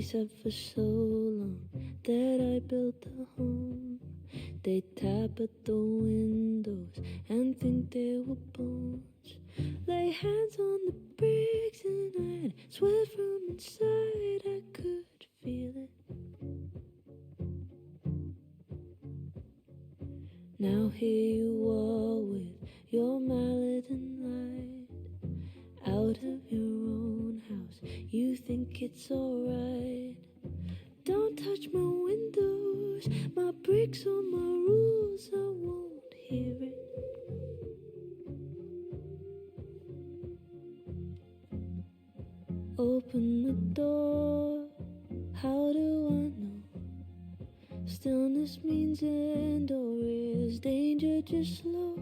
said for so long that I built a home. They tap at the windows and think they were bones. Lay hands on the bricks and I'd swear from inside I could feel it. Now here you are with your mallet and light. Out of your own house, you think it's alright. Don't touch my windows, my bricks or my rules, I won't hear it. Open the door, how do I know? Stillness means end or is danger just slow?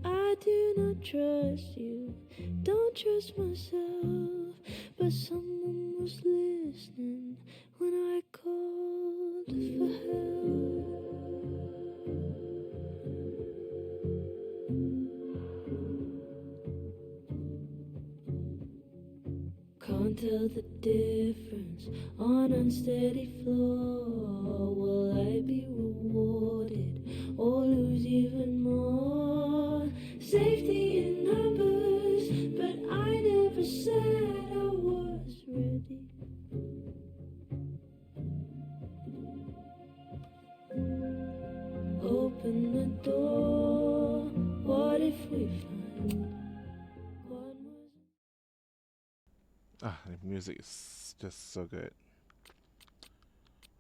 I do not trust you, don't trust myself, but someone was listening when I called for help. Can't tell the difference on unsteady floor. Will I be rewarded or lose even more? Safety in numbers, but I never said I was ready. Open the door, what if we find what was... Ah, the music is just so good.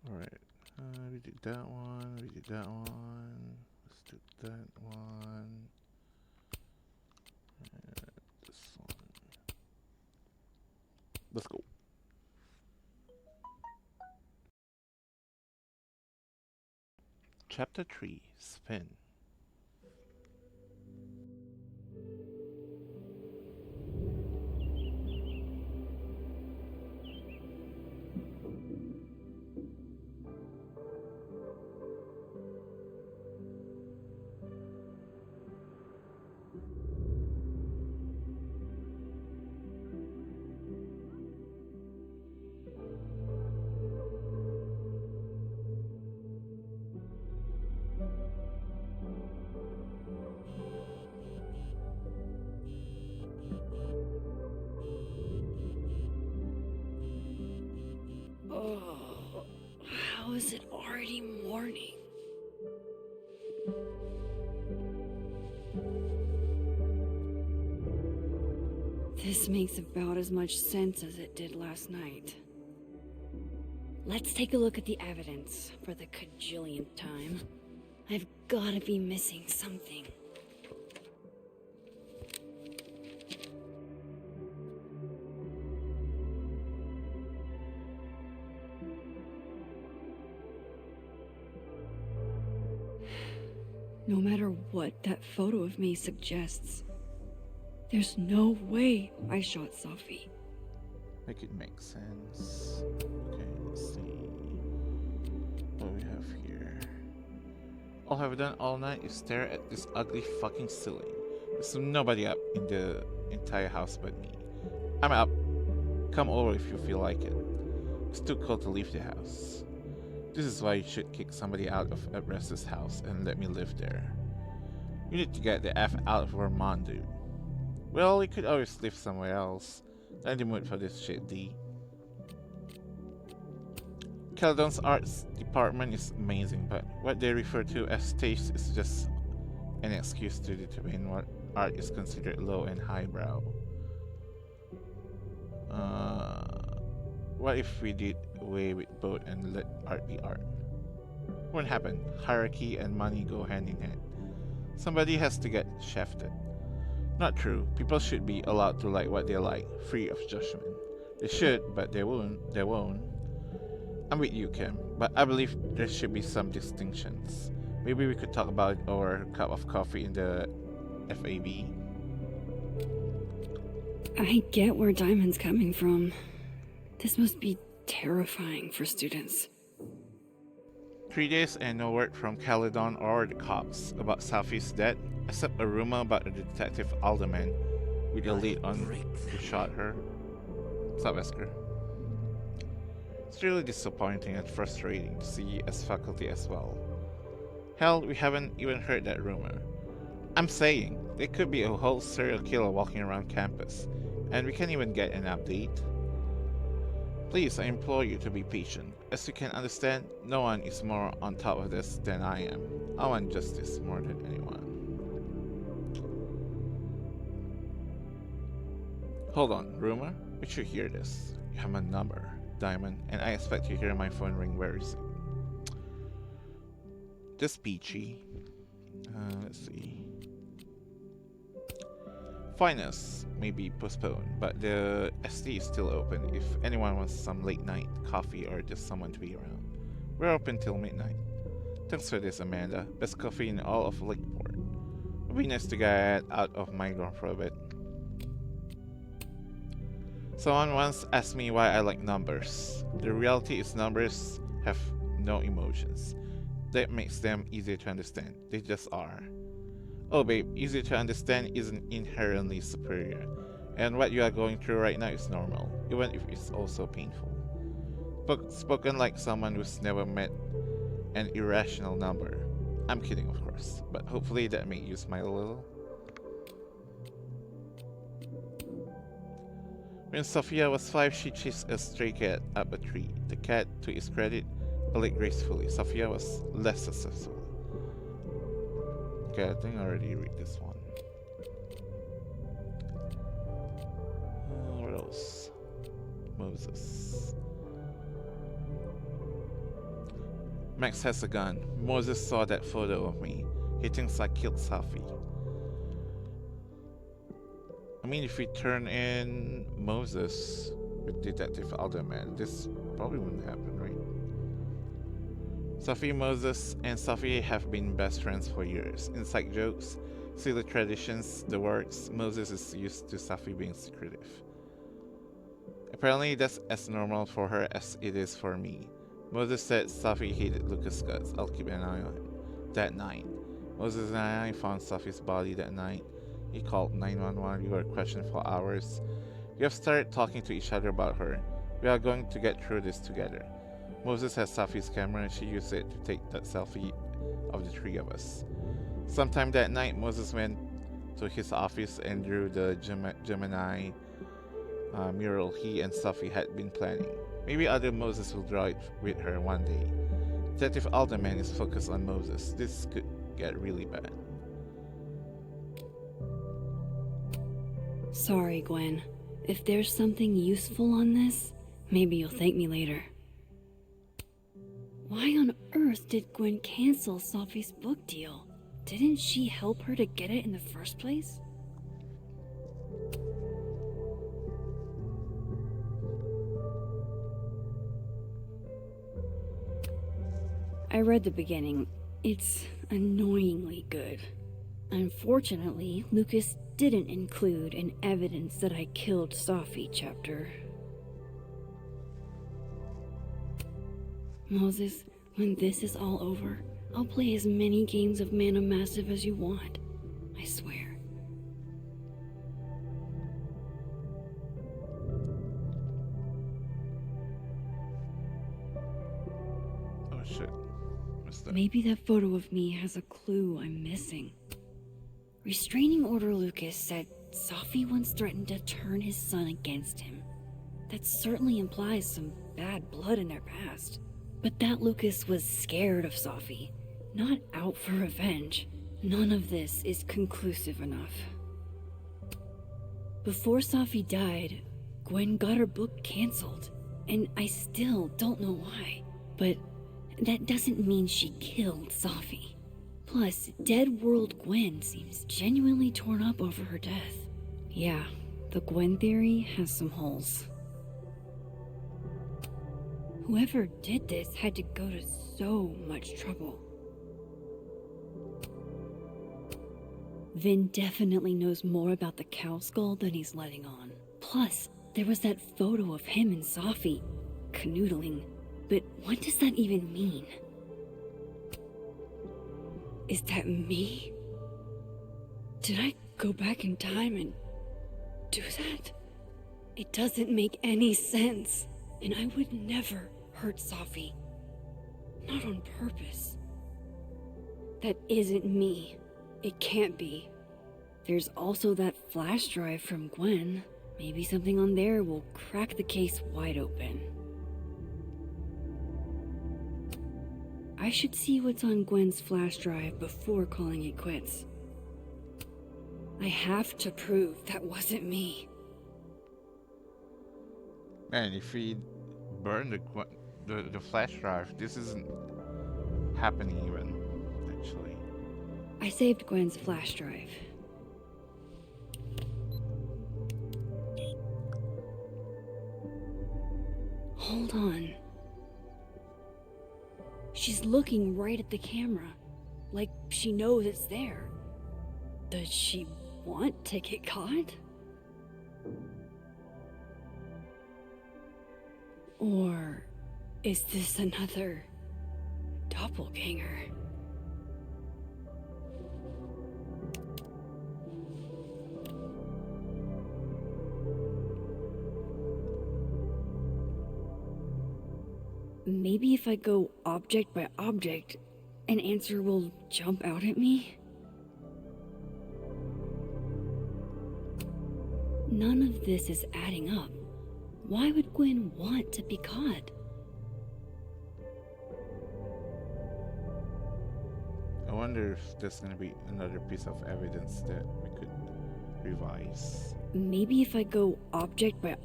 Alright, we did that one, we did that one. Let's do that one. This one. Let's go. Chapter 3, Spin. Oh, how is it already morning? This makes about as much sense as it did last night. Let's take a look at the evidence for the cajillionth time. I've gotta be missing something. No matter what that photo of me suggests, there's no way I shot Sophie. Make it make sense. Okay, let's see what we have here. All I've done all night is stare at this ugly fucking ceiling. There's nobody up in the entire house but me. I'm up. Come over if you feel like it. It's too cold to leave the house. This is why you should kick somebody out of Everest's house and let me live there. You need to get the F out of Vermont, dude. Well, you could always live somewhere else. Not in the mood for this shit, D. Caledon's arts department is amazing, but what they refer to as taste is just an excuse to determine what art is considered low and highbrow. What if we did away with both and let art be art? Won't happen. Hierarchy and money go hand in hand. Somebody has to get shafted. Not true. People should be allowed to like what they like, free of judgment. They should, but they won't. They won't. I'm with you, Kim, but I believe there should be some distinctions. Maybe we could talk about it over a cup of coffee in the FAB. I get where Diamond's coming from. This must be terrifying for students. 3 days and no word from Caledon or the cops about Sophie's death, except a rumor about a detective alderman with a lead on who shot her. What's up, Esker? It's really disappointing and frustrating to see as faculty as well. Hell, we haven't even heard that rumor. I'm saying, there could be a whole serial killer walking around campus, and we can't even get an update. Please, I implore you to be patient. As you can understand, no one is more on top of this than I am. I want justice more than anyone. Hold on, rumor? We should hear this. You have my number, Diamond, and I expect to hear my phone ring very soon. Just peachy. Let's see. Finance may be postponed, but the SD is still open if anyone wants some late night coffee or just someone to be around. We're open till midnight. Thanks for this, Amanda. Best coffee in all of Lakeport. It'd be nice to get out of my dorm for a bit. Someone once asked me why I like numbers. The reality is numbers have no emotions. That makes them easier to understand. They just are. Oh babe, easy to understand isn't inherently superior, and what you are going through right now is normal, even if it's also painful. Spoken like someone who's never met an irrational number. I'm kidding, of course, but hopefully that made you smile a little. When Sophia was 5, she chased a stray cat up a tree. The cat, to its credit, licked gracefully. Sophia was less successful. Okay, I think I already read this one. What else? Moses. Max has a gun. Moses saw that photo of me. He thinks I killed Safi. I mean, if we turn in Moses with Detective Alderman, this probably wouldn't happen, right? Safi, Moses, and Safi have been best friends for years. Inside jokes, silly traditions, the works, Moses is used to Safi being secretive. Apparently that's as normal for her as it is for me. Moses said Safi hated Lucas' guts. I'll keep an eye on him. That night, Moses and I found Safi's body that night. He called 911. We were questioned for hours. We have started talking to each other about her. We are going to get through this together. Moses has Safi's camera and she used it to take that selfie of the three of us. Sometime that night, Moses went to his office and drew the Gemini mural he and Safi had been planning. Maybe other Moses will draw it with her one day. Detective Alderman is focused on Moses. This could get really bad. Sorry, Gwen. If there's something useful on this, maybe you'll thank me later. Why on earth did Gwen cancel Safi's book deal? Didn't she help her to get it in the first place? I read the beginning. It's annoyingly good. Unfortunately, Lucas didn't include an evidence that I killed Safi chapter. Moses, when this is all over, I'll play as many games of Mana Massive as you want. I swear. Oh shit. What's that? Maybe that photo of me has a clue I'm missing. Restraining Order Lucas said Safi once threatened to turn his son against him. That certainly implies some bad blood in their past. But that Lucas was scared of Safi, not out for revenge. None of this is conclusive enough. Before Safi died, Gwen got her book canceled, and I still don't know why. But that doesn't mean she killed Safi. Plus, Dead World Gwen seems genuinely torn up over her death. Yeah, the Gwen theory has some holes. Whoever did this had to go to so much trouble. Vin definitely knows more about the cow skull than he's letting on. Plus, there was that photo of him and Safi canoodling. But what does that even mean? Is that me? Did I go back in time and do that? It doesn't make any sense, and I would never hurt Safi. Not on purpose. That isn't me. It can't be. There's also that flash drive from Gwen. Maybe something on there will crack the case wide open. I should see what's on Gwen's flash drive before calling it quits. I have to prove that wasn't me. Man, if we burn the flash drive, this isn't happening even, actually. I saved Gwen's flash drive. Hold on. She's looking right at the camera, like she knows it's there. Does she want to get caught? Or is this another doppelganger? Maybe if I go object by object, an answer will jump out at me? None of this is adding up. Why would Gwen want to be caught? I wonder if there's gonna be another piece of evidence that we could revise. Maybe if I go object by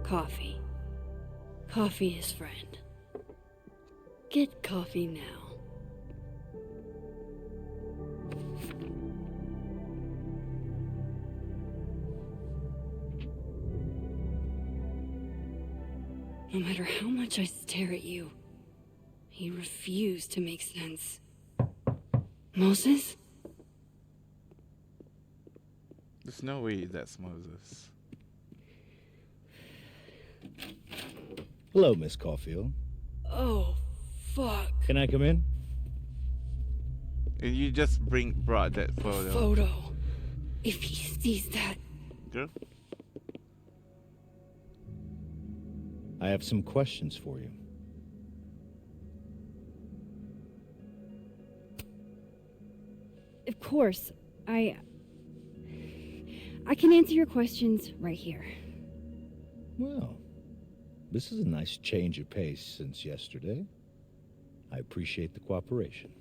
coffee. Coffee is friend. Get coffee now. No matter how much I stare at you, you refuse to make sense. Moses? There's no way that's Moses. Hello, Miss Caulfield. Oh, fuck. Can I come in? And you just brought that photo. Photo. If he sees that... Girl? I have some questions for you. Of course. I can answer your questions right here. Well, this is a nice change of pace since yesterday. I appreciate the cooperation.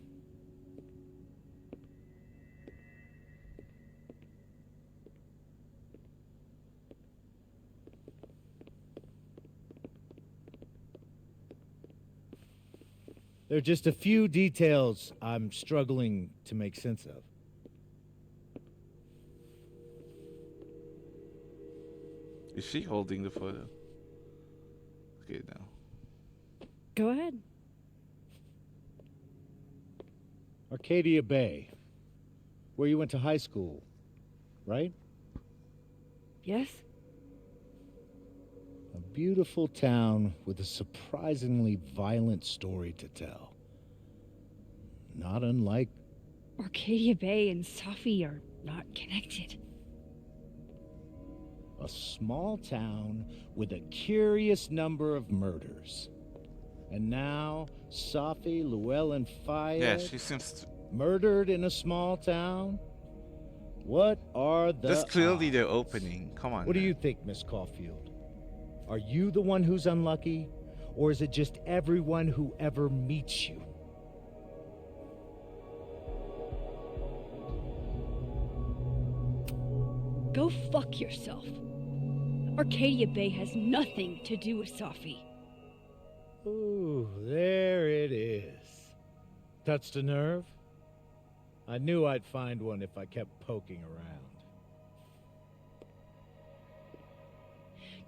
There are just a few details I'm struggling to make sense of. Is she holding the photo? Okay, now. Go ahead. Arcadia Bay, where you went to high school, right? Yes? A beautiful town with a surprisingly violent story to tell. Not unlike... Arcadia Bay and Safi are not connected. A small town with a curious number of murders. And now, Safi, Llewellyn Fayed... Yeah, she seems to... murdered in a small town? What are the That's clearly odds? the opening. Come on. What do man. you think, Miss Caulfield? Are you the one who's unlucky? Or is it just everyone who ever meets you? Go fuck yourself. Arcadia Bay has nothing to do with Safi. Ooh, there it is. Touched a nerve? I knew I'd find one if I kept poking around.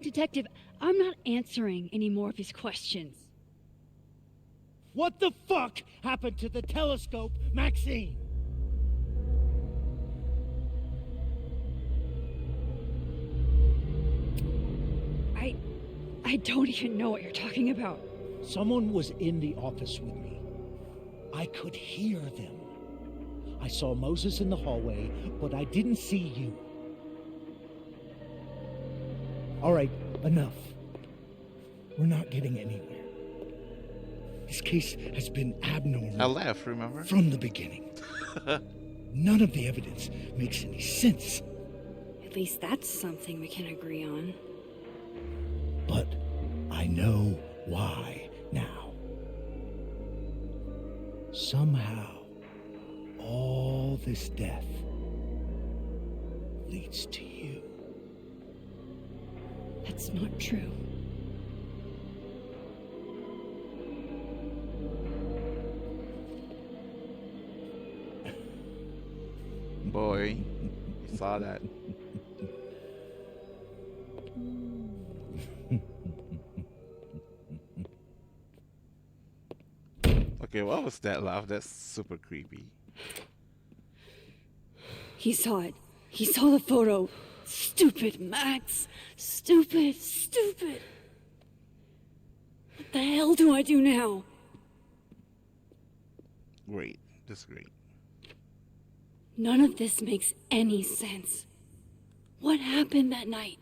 Detective, I'm not answering any more of his questions. What the fuck happened to the telescope, Maxine? I don't even know what you're talking about. Someone was in the office with me. I could hear them. I saw Moses in the hallway, but I didn't see you. All right, enough. we're not getting anywhere. This case has been abnormal. I left, remember? From the beginning. None of the evidence makes any sense. At least that's something we can agree on. But I know why now. Somehow, all this death leads to you. That's not true. Boy, you saw that. Okay, what was that laugh? That's super creepy. He saw it. He saw the photo. Stupid, Max. Stupid, stupid. What the hell do I do now? Great, just great. None of this makes any sense. What happened that night?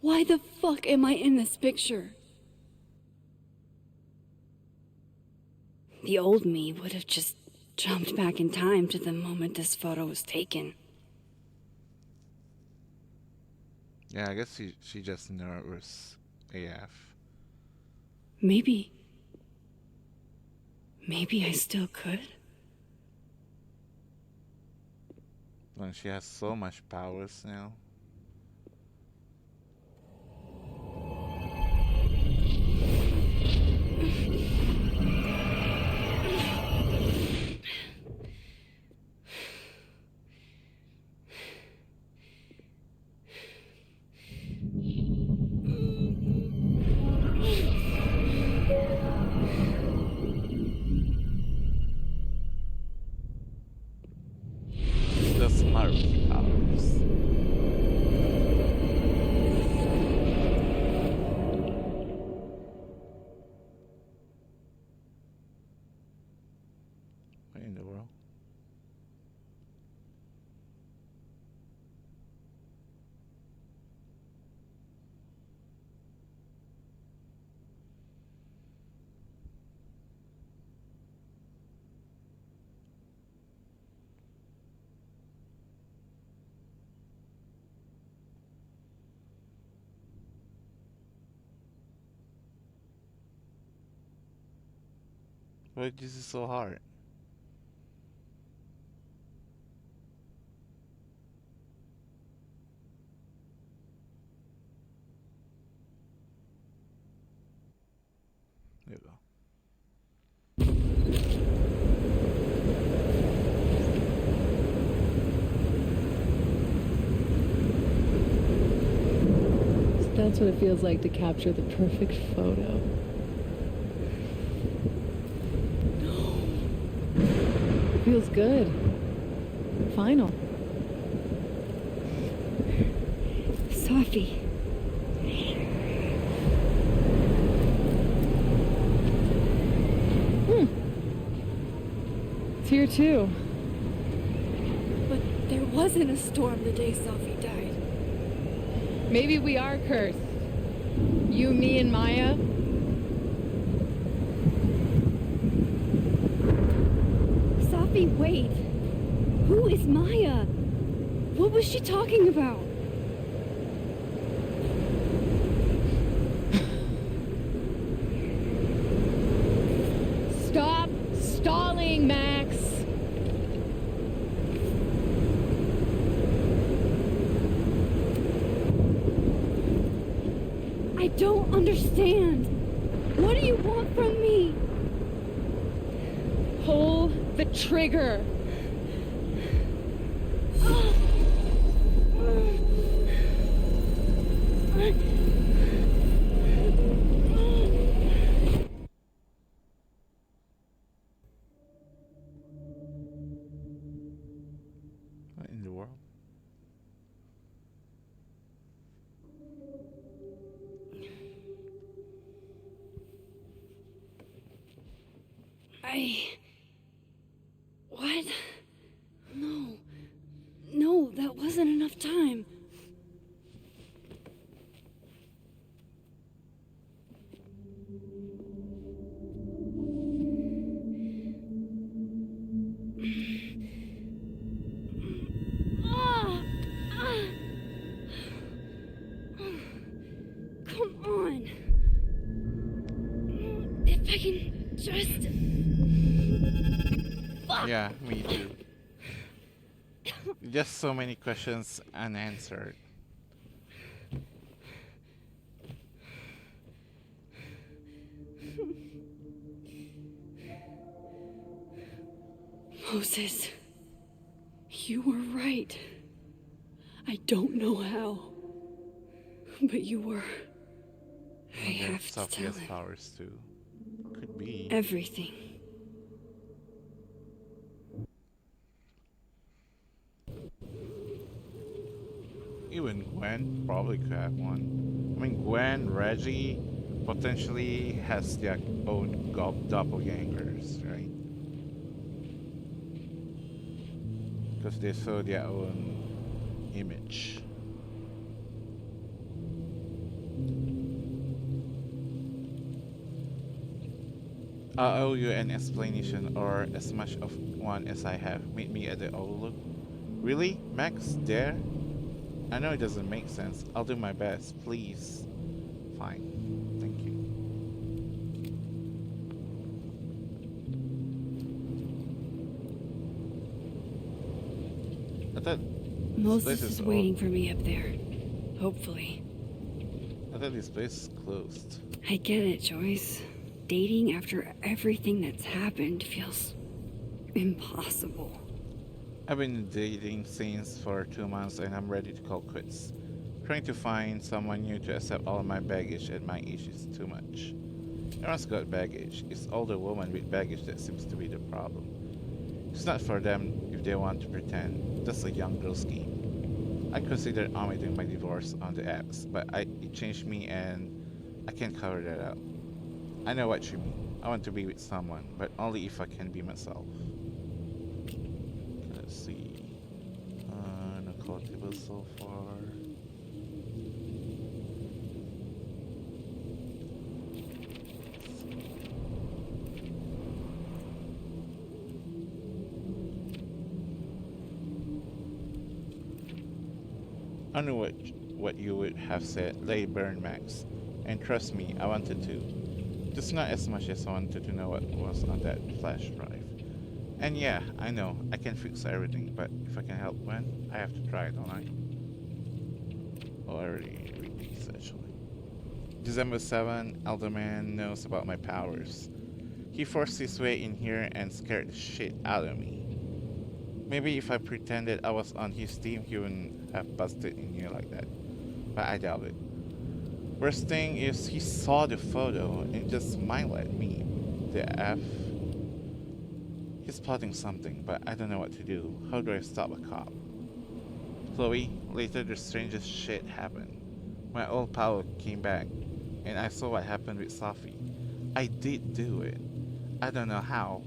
Why the fuck am I in this picture? The old me would have just jumped back in time to the moment this photo was taken. Yeah, I guess she just nervous AF. Maybe I still could. When she has so much powers now. The Smurfy powers. What in the world? Why this is so hard? There you go. So that's what it feels like to capture the perfect photo. It feels good. Final. Sophie. It's here too. But there wasn't a storm the day Sophie died. Maybe we are cursed. You, me, and Maya. Sophie, wait. Who is Maya? What was she talking about? Stop stalling, Max. I don't understand. What do you want from me? Pull the trigger. What in the world? What? No, that wasn't enough time. just... Fuck! Yeah, me too. Just so many questions unanswered. Moses, you were right. I don't know how, but you were. I Wonder have if to Sophie tell has him powers too. Could be. everything. Even Gwen probably could have one. I mean, Gwen, Reggie potentially has their own doppelgangers, right? Because they saw their own image. I owe you an explanation, or as much of one as I have. Meet me at the Overlook. Really? Max? There? I know it doesn't make sense. I'll do my best, please. Fine. Thank you. I thought Moses this is is waiting for me up there. Hopefully. I thought this place is closed. I get it, Joyce. Dating after everything that's happened feels impossible. I've been dating since for 2 months and I'm ready to call quits. Trying to find someone new to accept all of my baggage at my age is too much. Everyone's got baggage. It's older woman with baggage that seems to be the problem. It's not for them if they want to pretend. That's a young girl scheme. I considered omitting my divorce on the apps, but it changed me and I can't cover that up. I know what you mean. I want to be with someone, but only if I can be myself. Let's see. No collectibles so far. I knew what you would have said. Let it burn, Max. And trust me, I wanted to. Just not as much as I wanted to know what was on that flash drive. And yeah, I know, I can fix everything, but if I can help Gwen, I have to try it, don't I? Oh, I already read these, actually. December 7, Elderman knows about my powers. He forced his way in here and scared the shit out of me. Maybe if I pretended I was on his team, he wouldn't have busted in here like that. But I doubt it. Worst thing is, he saw the photo and just smiled at me. The F. He's plotting something, but I don't know what to do. How do I stop a cop? Chloe, later the strangest shit happened. My old pal came back, and I saw what happened with Sophie. I did do it. I don't know how,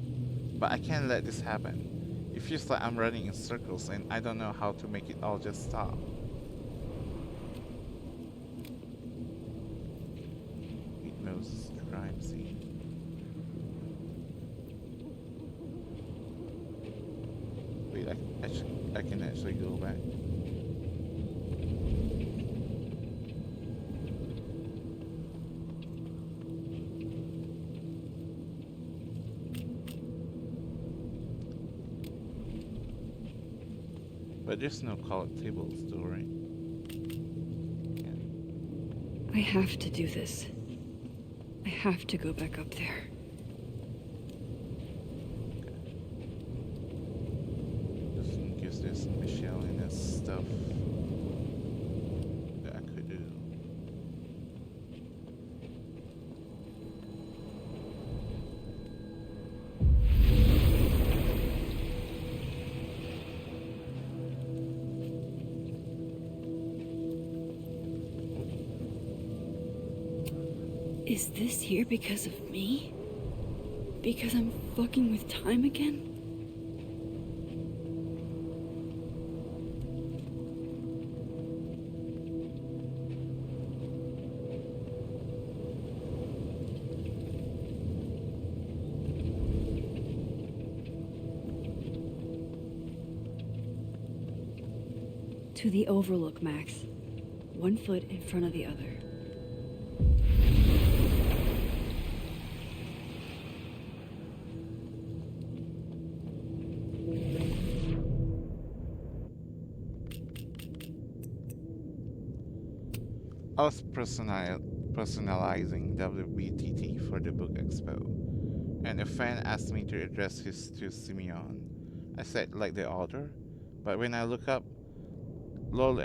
but I can't let this happen. It feels like I'm running in circles, and I don't know how to make it all just stop. It knows the crime scene. Wait, I can actually go back. But there's no collectibles though, right? Yeah. I have to do this. I have to go back up there. Just in case there's some miscellaneous stuff that I could do. Is this here because of me? Because I'm fucking with time again? To the Overlook, Max. 1 foot in front of the other. I was personalizing WBTT for the book expo, and a fan asked me to address his to Simeon. I said like the author, but when I look up, lol,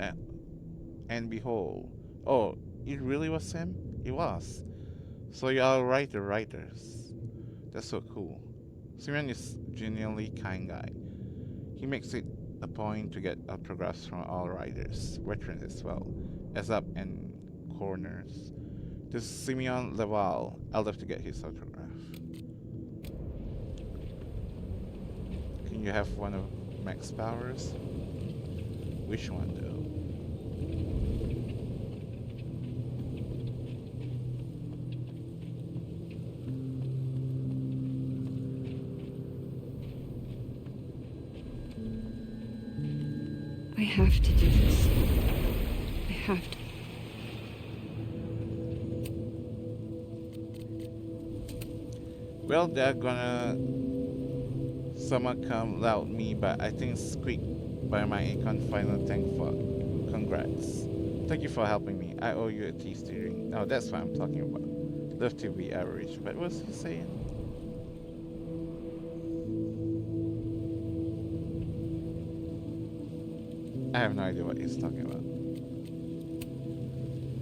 and behold, oh, it really was him? He was. So you all writers. That's so cool. Simeon is genuinely kind guy. He makes it a point to get autographs from all writers, veterans as well, as up and corners. This is Simeon Laval. I'd love to get his autograph. Can you have one of Max Powers? Which one though? I have to do this. I have to. Well, they're gonna someone come loud me, but I think squeak by my icon final tank for congrats. Thank you for helping me. I owe you a tea steering. No, that's what I'm talking about. Love to be average, but what's he saying? I have no idea what he's talking about.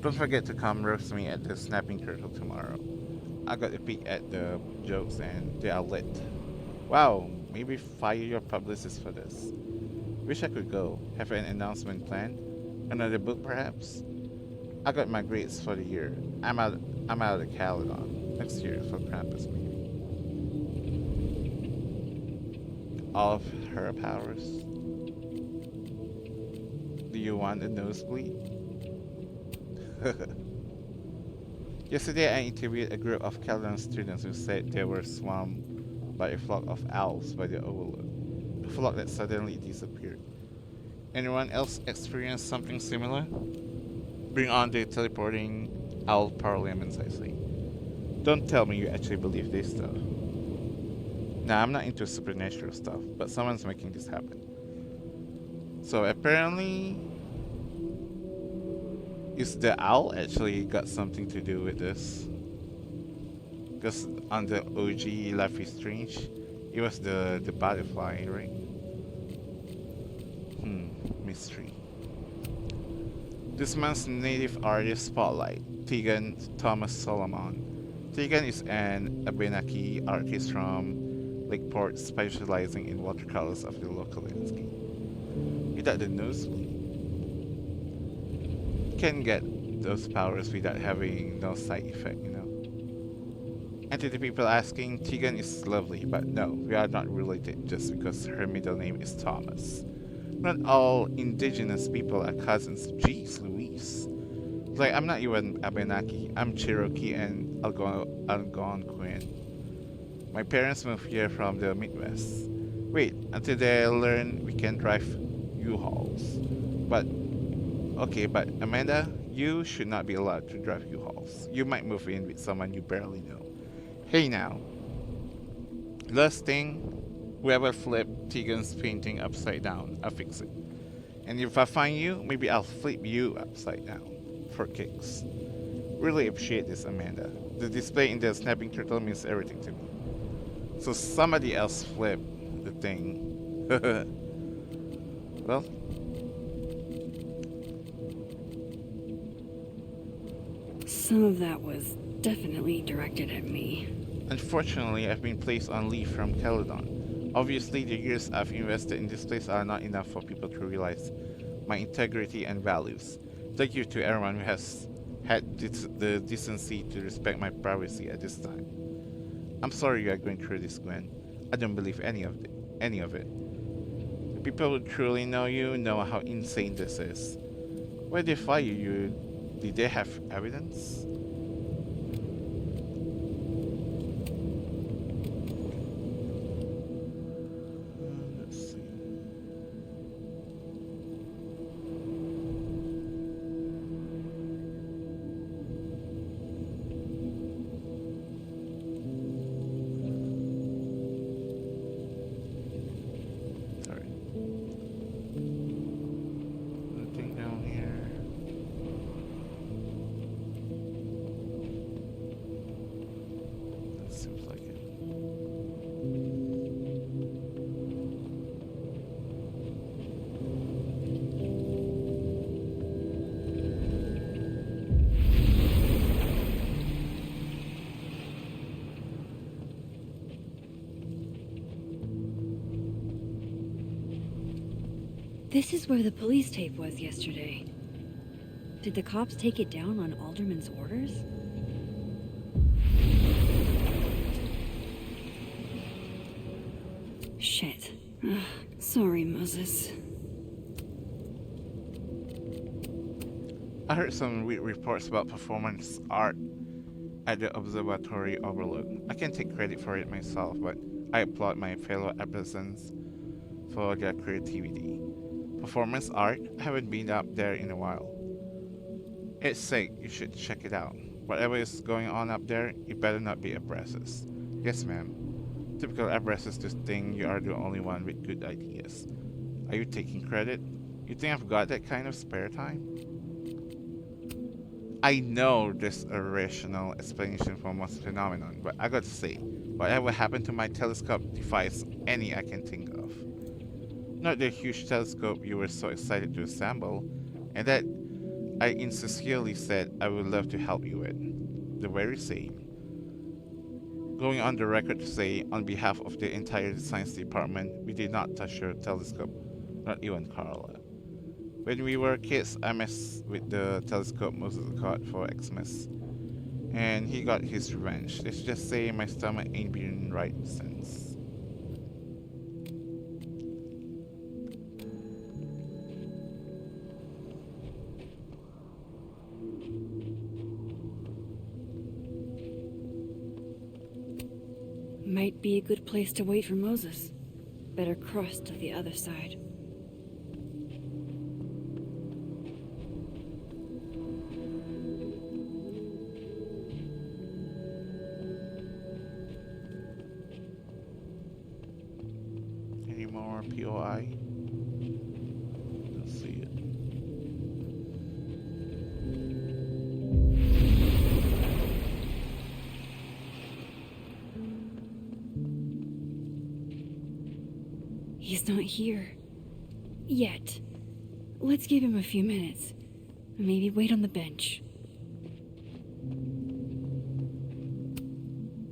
Don't forget to come roast me at the Snapping Turtle tomorrow. I got a peek at the jokes and they are lit. Wow, maybe fire your publicist for this. Wish I could go. Have an announcement planned? Another book perhaps? I got my grades for the year. I'm out of the Caledon. Next year for Krampus maybe. All of her powers. Do you want a nosebleed? Yesterday I interviewed a group of Caledon students who said they were swarmed by a flock of owls by the overlook. A flock that suddenly disappeared. Anyone else experienced something similar? Bring on the teleporting owl parliaments, I say. Don't tell me you actually believe this stuff. Nah, I'm not into supernatural stuff, but someone's making this happen. So apparently, is the owl actually got something to do with this? Because on the OG Life is Strange, it was the butterfly, right? Mystery. This month's native artist spotlight, Tegan Thomas Solomon. Tegan is an Abenaki artist from Lakeport specializing in watercolors of the local landscape. Without the nosebleed, can get those powers without having no side effect, you know. And to the people asking, Tegan is lovely, but no, we are not related just because her middle name is Thomas. Not all indigenous people are cousins. Jeez Louise. Like, I'm not even Abenaki. I'm Cherokee and Algonquin. My parents moved here from the Midwest. Wait, until they learn we can drive U-Hauls. But, okay, but Amanda, you should not be allowed to drive U-Hauls. You might move in with someone you barely know. Hey now. Last thing, whoever flipped Tegan's painting upside down, I'll fix it. And if I find you, maybe I'll flip you upside down. For kicks. Really appreciate this, Amanda. The display in the Snapping Turtle means everything to me. So somebody else flipped the thing. Well. Some of that was definitely directed at me. Unfortunately, I've been placed on leave from Caledon. Obviously, the years I've invested in this place are not enough for people to realize my integrity and values. Thank you to everyone who has had the decency to respect my privacy at this time. I'm sorry you are going through this, Gwen. I don't believe any of it. The people who truly know you know how insane this is. Why did they fire you? Did they have evidence? Let's see. Sorry. Nothing down here. This is where the police tape was yesterday. Did the cops take it down on Alderman's orders? Shit. Ugh, sorry, Moses. I heard some weird reports about performance art at the observatory overlook. I can't take credit for it myself, but I applaud my fellow artisans for their creativity. Performance art? I haven't been up there in a while. It's sick, you should check it out. Whatever is going on up there, it better not be abrasives. Yes, ma'am. Typical abrasives to think you are the only one with good ideas. Are you taking credit? You think I've got that kind of spare time? I know there's a rational explanation for most phenomenon, but I gotta say, whatever happened to my telescope defies any I can think of. Not the huge telescope you were so excited to assemble, and that I insincerely said I would love to help you with. The very same. Going on the record to say, on behalf of the entire science department, we did not touch your telescope, not even Carla. When we were kids, I messed with the telescope Moses got for Xmas, and he got his revenge. Let's just say my stomach ain't been right since. Might be a good place to wait for Moses. Better cross to the other side. Any more POI? Don't see it. He's not here. Yet. Let's give him a few minutes. Maybe wait on the bench.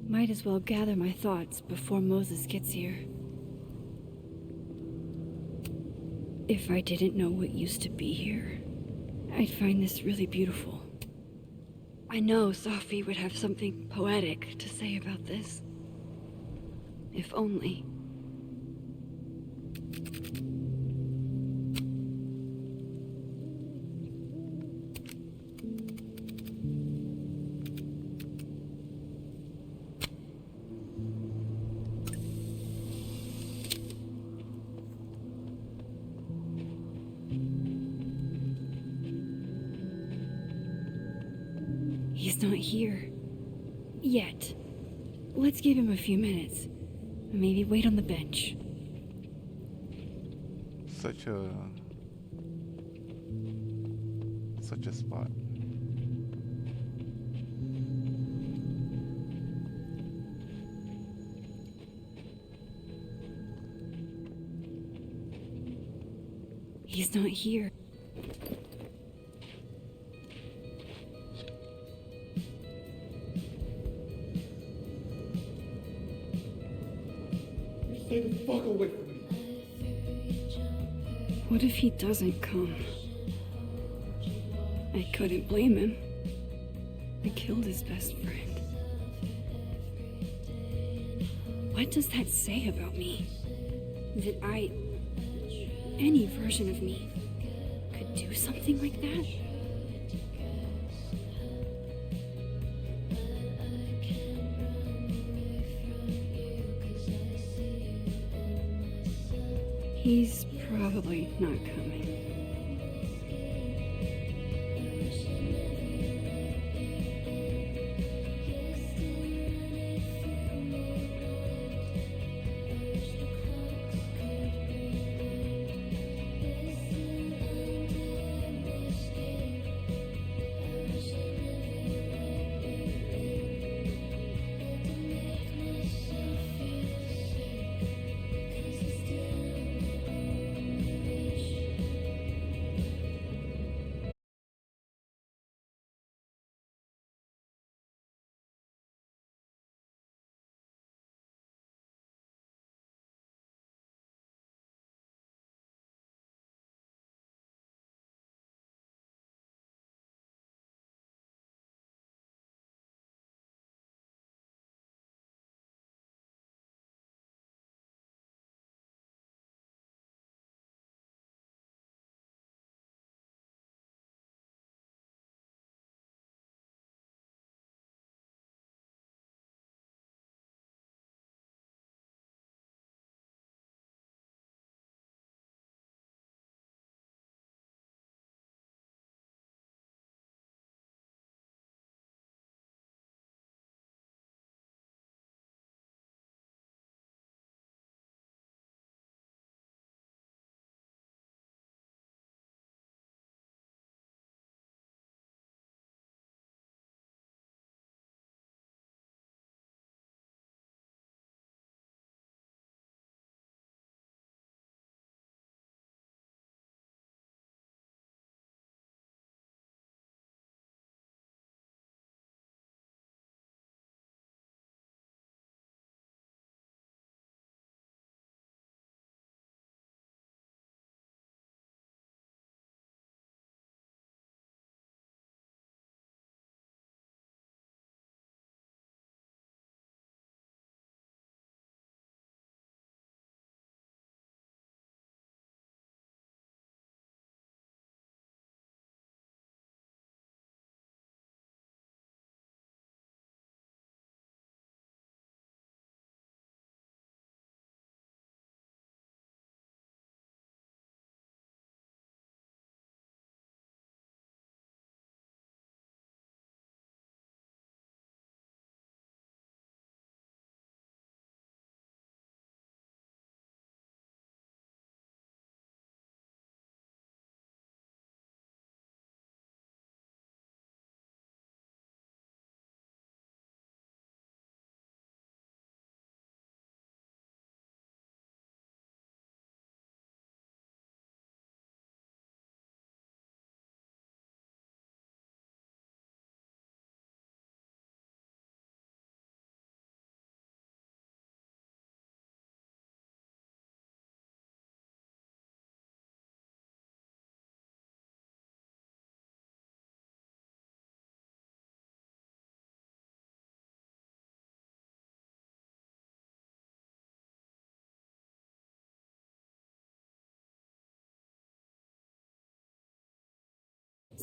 Might as well gather my thoughts before Moses gets here. If I didn't know what used to be here, I'd find this really beautiful. I know Sophie would have something poetic to say about this. If only. He's not here. Yet. Let's give him a few minutes. Maybe wait on the bench. Such a spot. He's not here. Stay the fuck away from me. What if he doesn't come? I couldn't blame him. I killed his best friend. What does that say about me? That any version of me, could do something like that? He's probably not coming.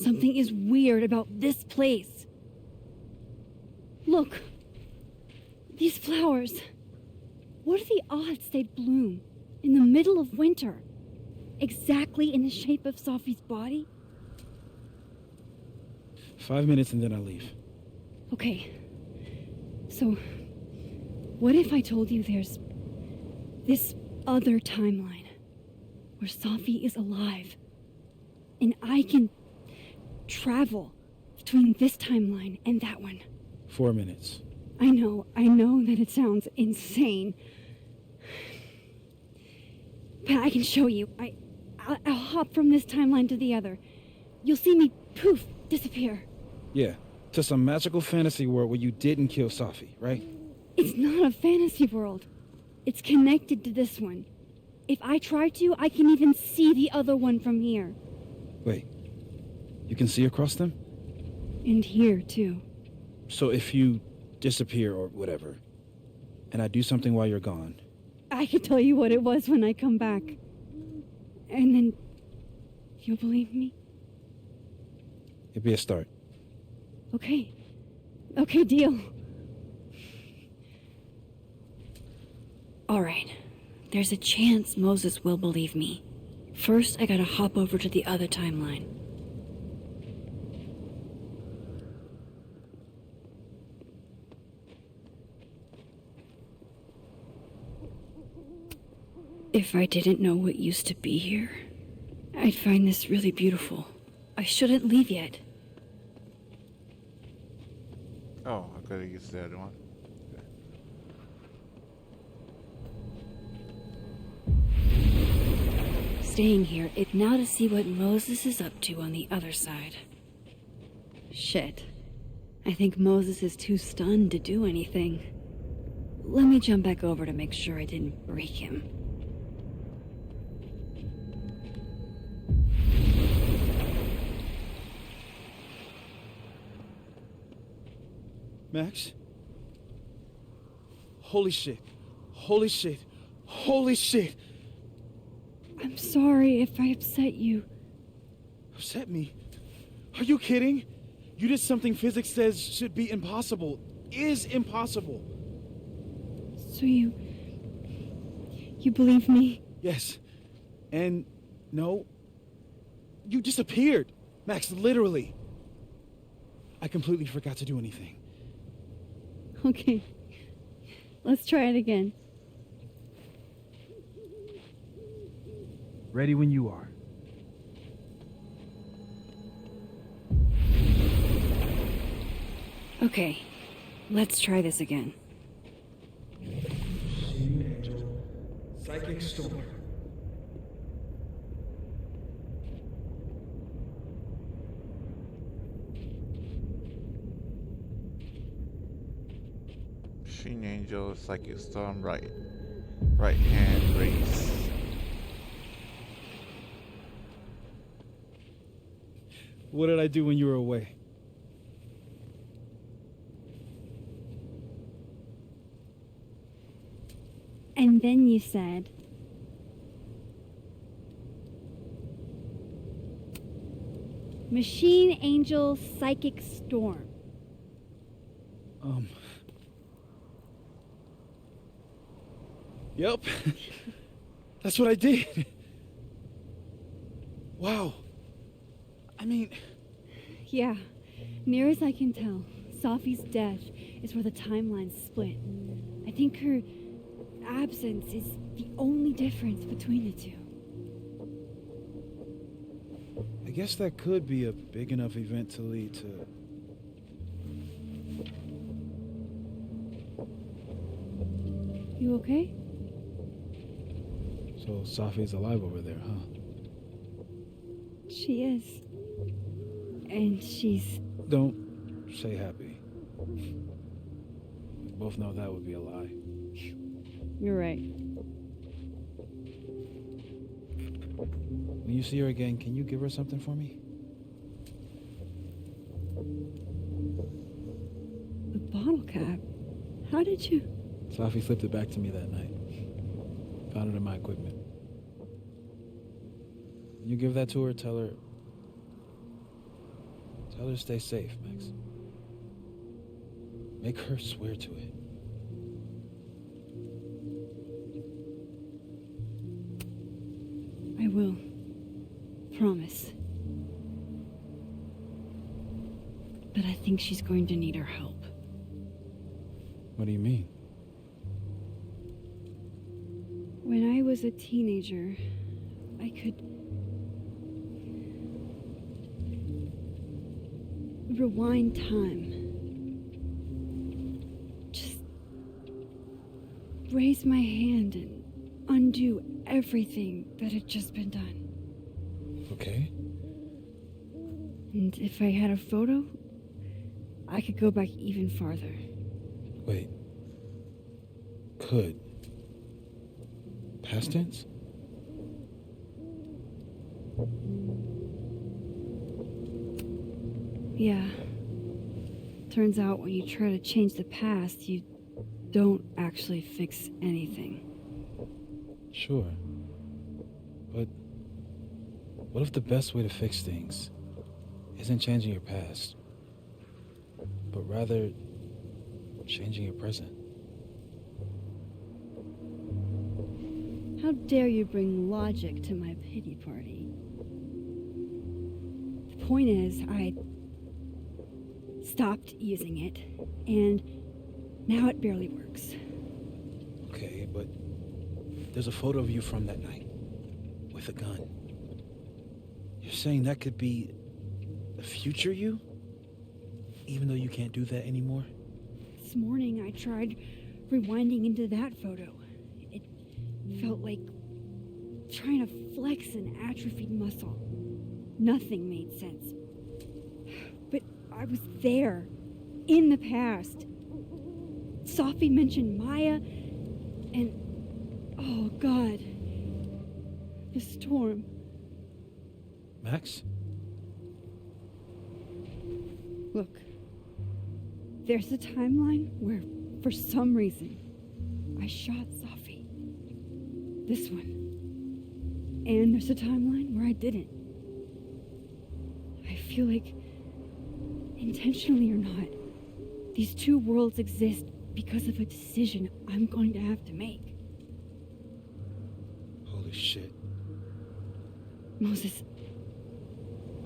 Something is weird about this place. Look. These flowers. What are the odds they'd bloom in the middle of winter? Exactly in the shape of Sophie's body? 5 minutes and then I'll leave. Okay. So, what if I told you there's this other timeline where Sophie is alive and I can travel between this timeline and that one? 4 minutes. I know that it sounds insane. But I can show you. I'll hop from this timeline to the other. You'll see me, poof, disappear. Yeah, to some magical fantasy world where you didn't kill Sophie, right? It's not a fantasy world. It's connected to this one. If I try to, I can even see the other one from here. Wait, you can see across them? And here, too. So if you disappear or whatever, and I do something while you're gone... I can tell you what it was when I come back. And then... you'll believe me? It'd be a start. Okay. Okay, deal. All right. There's a chance Moses will believe me. First, I gotta hop over to the other timeline. If I didn't know what used to be here, I'd find this really beautiful. I shouldn't leave yet. Oh, I gotta use the other one. Okay. Staying here is now to see what Moses is up to on the other side. Shit. I think Moses is too stunned to do anything. Let me jump back over to make sure I didn't break him. Max? Holy shit. Holy shit. Holy shit. I'm sorry if I upset you. Upset me? Are you kidding? You did something physics says should be impossible. Is impossible. So you believe me? Yes. And no. You disappeared. Max, literally. I completely forgot to do anything. Okay. Let's try it again. Ready when you are. Okay. Let's try this again. Angel. Psychic storm. Machine Angel, Psychic Storm, right. Right hand raise. What did I do when you were away? And then you said... Machine Angel Psychic Storm. Yep. That's what I did. Wow. I mean... Yeah. Near as I can tell, Sophie's death is where the timelines split. I think her absence is the only difference between the two. I guess that could be a big enough event to lead to... You okay? So Sophie's alive over there, huh? She is. And she's... Don't say happy. We both know that would be a lie. You're right. When you see her again, can you give her something for me? The bottle cap? How did you... Sophie slipped it back to me that night. Found it in my equipment. When you give that to her, tell her... Tell her to stay safe, Max. Make her swear to it. I will. Promise. But I think she's going to need our help. What do you mean? When I was a teenager, I could rewind time. Just raise my hand and undo everything that had just been done. Okay. And if I had a photo, I could go back even farther. Wait. Could. Past tense? Yeah. Turns out when you try to change the past, you don't actually fix anything. Sure. But what if the best way to fix things isn't changing your past, but rather changing your present? How dare you bring logic to my pity party? The point is, I stopped using it, and now it barely works. Okay, but there's a photo of you from that night with a gun. You're saying that could be the future you? Even though you can't do that anymore? This morning I tried rewinding into that photo. It felt like trying to flex an atrophied muscle. Nothing made sense. But I was there, in the past. Sophie mentioned Maya, and oh God, the storm. Max? Look, there's a timeline where, for some reason, I shot Sophie. This one. And there's a timeline where I didn't. I feel like, intentionally or not, these two worlds exist because of a decision I'm going to have to make. Holy shit. Moses,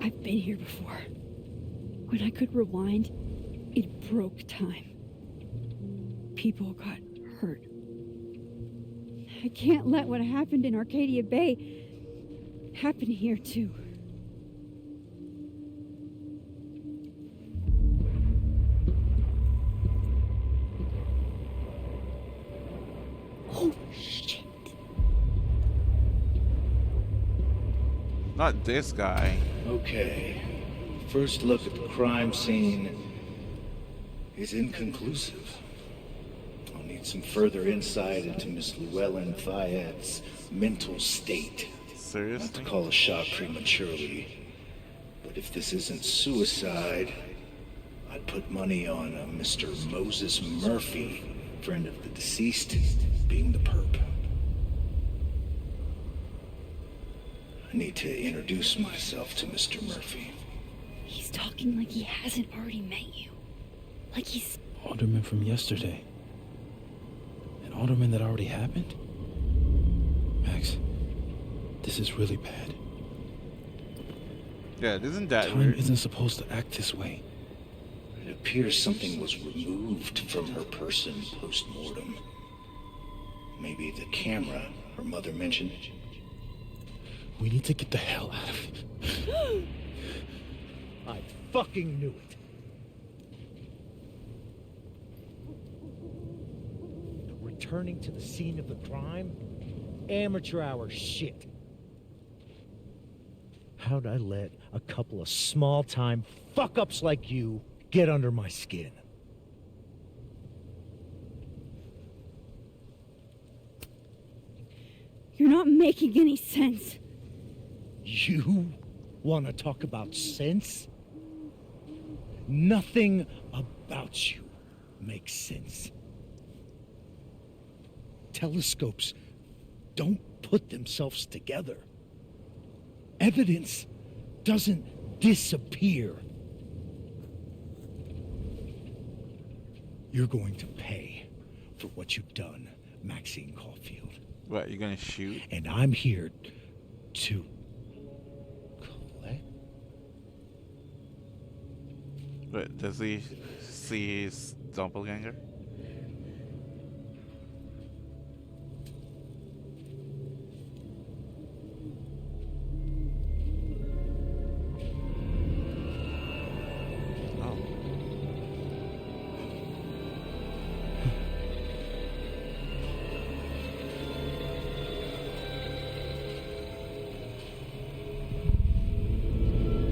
I've been here before. When I could rewind, it broke time. People got hurt. I can't let what happened in Arcadia Bay happen here too. Oh, shit. Not this guy. Okay. First look at the crime scene is inconclusive. I'll need some further insight into Miss Llewellyn Fayette's mental state. Not to Seriously? call a shot prematurely, but if this isn't suicide, I'd put money on a Mr. Moses Murphy, friend of the deceased, being the perp. I need to introduce myself to Mr. Murphy. He's talking like he hasn't already met you. Like he's... Alderman from yesterday. An alderman that already happened? Max, this is really bad. Yeah, isn't that Time weird? isn't supposed to act this way. It appears something was removed from her person post-mortem. Maybe the camera her mother mentioned. We need to get the hell out of here. I fucking knew it. Returning to the scene of the crime? Amateur hour shit. How'd I let a couple of small-time fuck-ups like you get under my skin? You're not making any sense. You want to talk about sense? Nothing about you makes sense. Telescopes don't put themselves together. Evidence doesn't disappear. You're going to pay for what you've done, Maxine Caulfield. What, you gonna shoot? And I'm here to collect. Wait, does he see his doppelganger? Oh.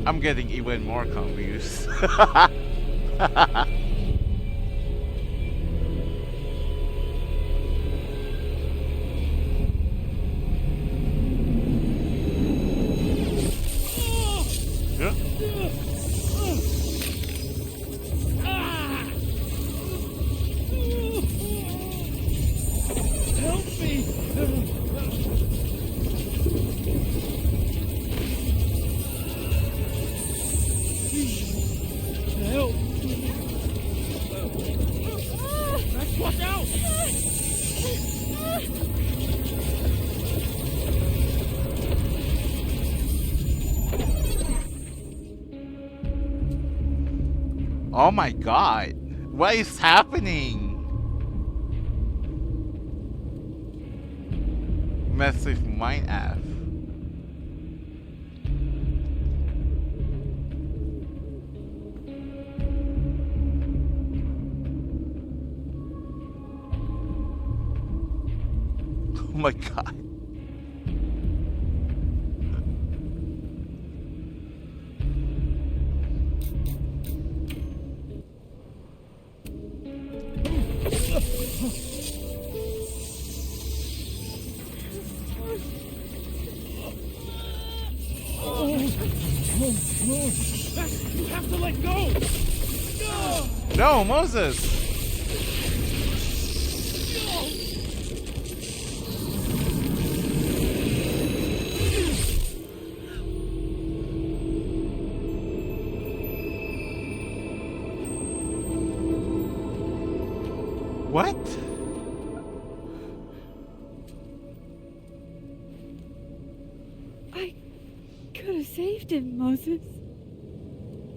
I'm getting even more confused. Yeah. Help me! Help! Max, watch out! Oh my god. What is happening? Massive mind F. Oh my god. Max, you have to let go! No, Moses! What? I could have saved him, Moses.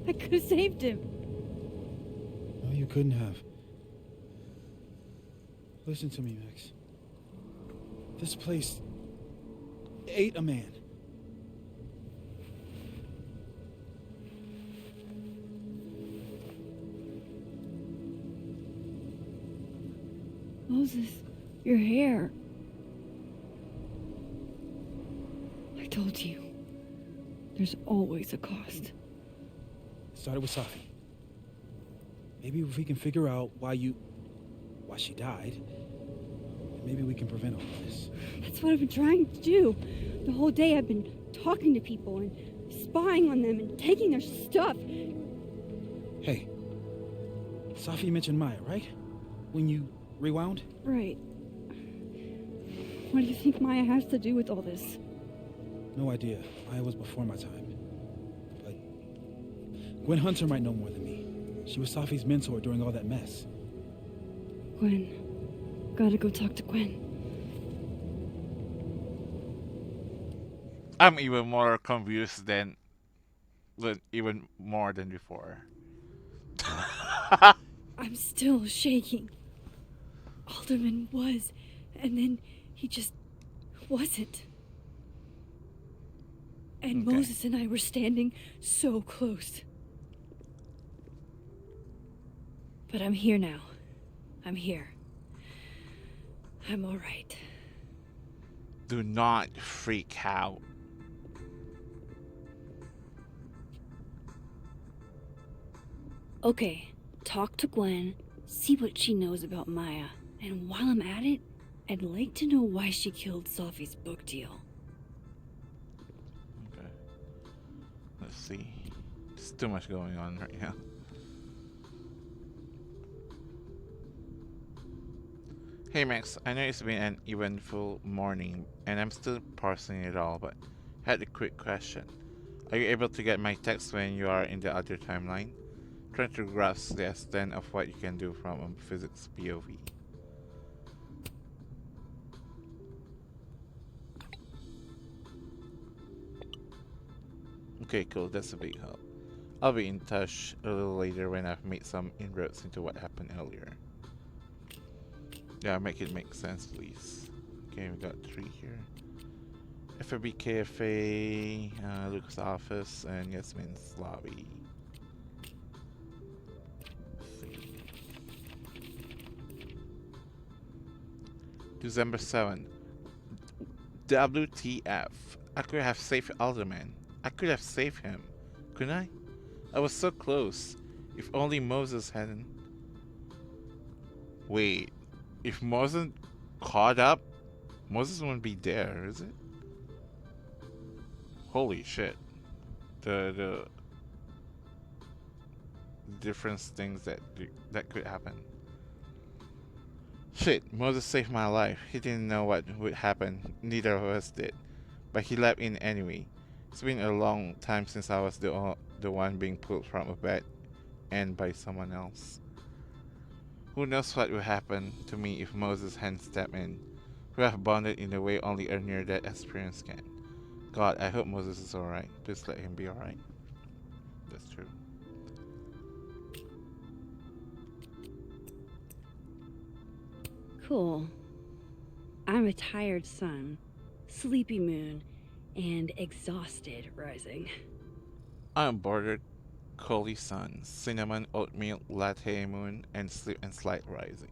I could have saved him. No, you couldn't have. Listen to me, Max. This place ate a man. Moses, your hair. I told you. There's always a cost. It started with Safi. Maybe if we can figure out why she died, maybe we can prevent all this. That's what I've been trying to do. The whole day I've been talking to people and spying on them and taking their stuff. Hey, Safi mentioned Maya, right? When you rewound? Right. What do you think Maya has to do with all this? No idea. Maya was before my time. But Gwen Hunter might know more than me. She was Safi's mentor during all that mess. Gwen. Gotta go talk to Gwen. I'm even more confused than even more than before. I'm still shaking. Alderman was, and then he just wasn't. And Okay. Moses and I were standing so close. But I'm here now. I'm here. I'm all right. Do not freak out. Okay, talk to Gwen, see what she knows about Maya, and while I'm at it, I'd like to know why she killed Safi's book deal. Okay. Let's see. There's too much going on right now. Hey Max, I know it's been an eventful morning and I'm still parsing it all, but I had a quick question. Are you able to get my text when you are in the other timeline? trying to grasp the extent of what you can do from a physics POV. Okay, cool, that's a big help. I'll be in touch a little later when I've made some inroads into what happened earlier. Yeah, make it make sense, please. Okay, we got 3 here. FAB Cafe, Luke's office, and Yasmin's lobby. December 7. WTF. I could have saved Alderman. I could have saved him. Couldn't I? I was so close. If only Moses hadn't. Wait. If Moses caught up, Moses wouldn't be there, is it? Holy shit. The different things that could happen. Shit, Moses saved my life. He didn't know what would happen. Neither of us did. But he leapt in anyway. It's been a long time since I was the one being pulled from a bed and by someone else. Who knows what would happen to me if Moses hadn't stepped in. We have bonded in a way only a near-death experience can. God, I hope Moses is alright. Please let him be alright. That's true. Cool. I'm a tired sun, sleepy moon, and exhausted rising. I'm bordered Collie sun, cinnamon oatmeal latte moon, and sleep and slight rising.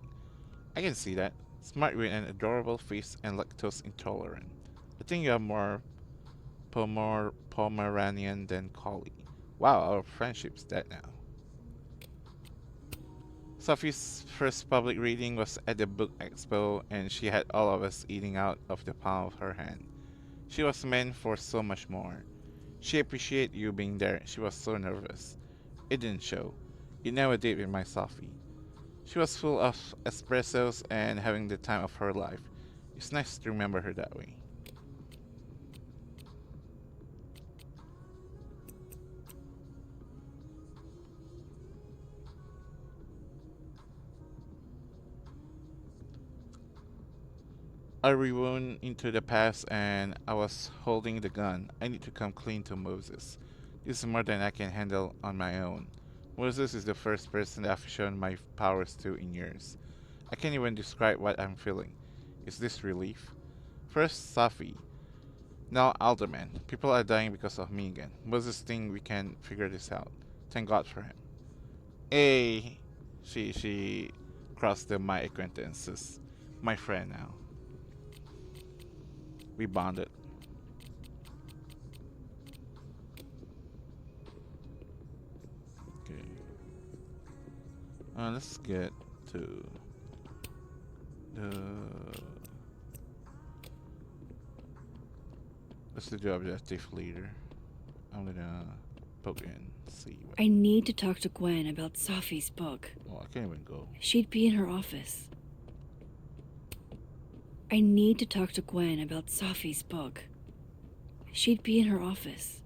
I can see that. Smart with an adorable face and lactose intolerant. I think you are more Pomeranian than Collie. Wow, our friendship's dead now. Sophie's first public reading was at the book expo, and she had all of us eating out of the palm of her hand. She was meant for so much more. She appreciated you being there. She was so nervous. It didn't show. It never did with my Sophie. She was full of espressos and having the time of her life. It's nice to remember her that way. I rewound into the past and I was holding the gun. I need to come clean to Moses. This is more than I can handle on my own. Moses is the first person I've shown my powers to in years. I can't even describe what I'm feeling. Is this relief? First, Safi. Now Alderman. People are dying because of me again. Moses thinks we can figure this out. Thank God for him. Hey, she crossed my acquaintances. My friend now. We bonded. Okay. Let's get to let's do the objective leader. I'm gonna poke in, see what. I need to talk to Gwen about Safi's book. Well, I can't even go. She'd be in her office. I need to talk to Gwen about Safi's book. She'd be in her office.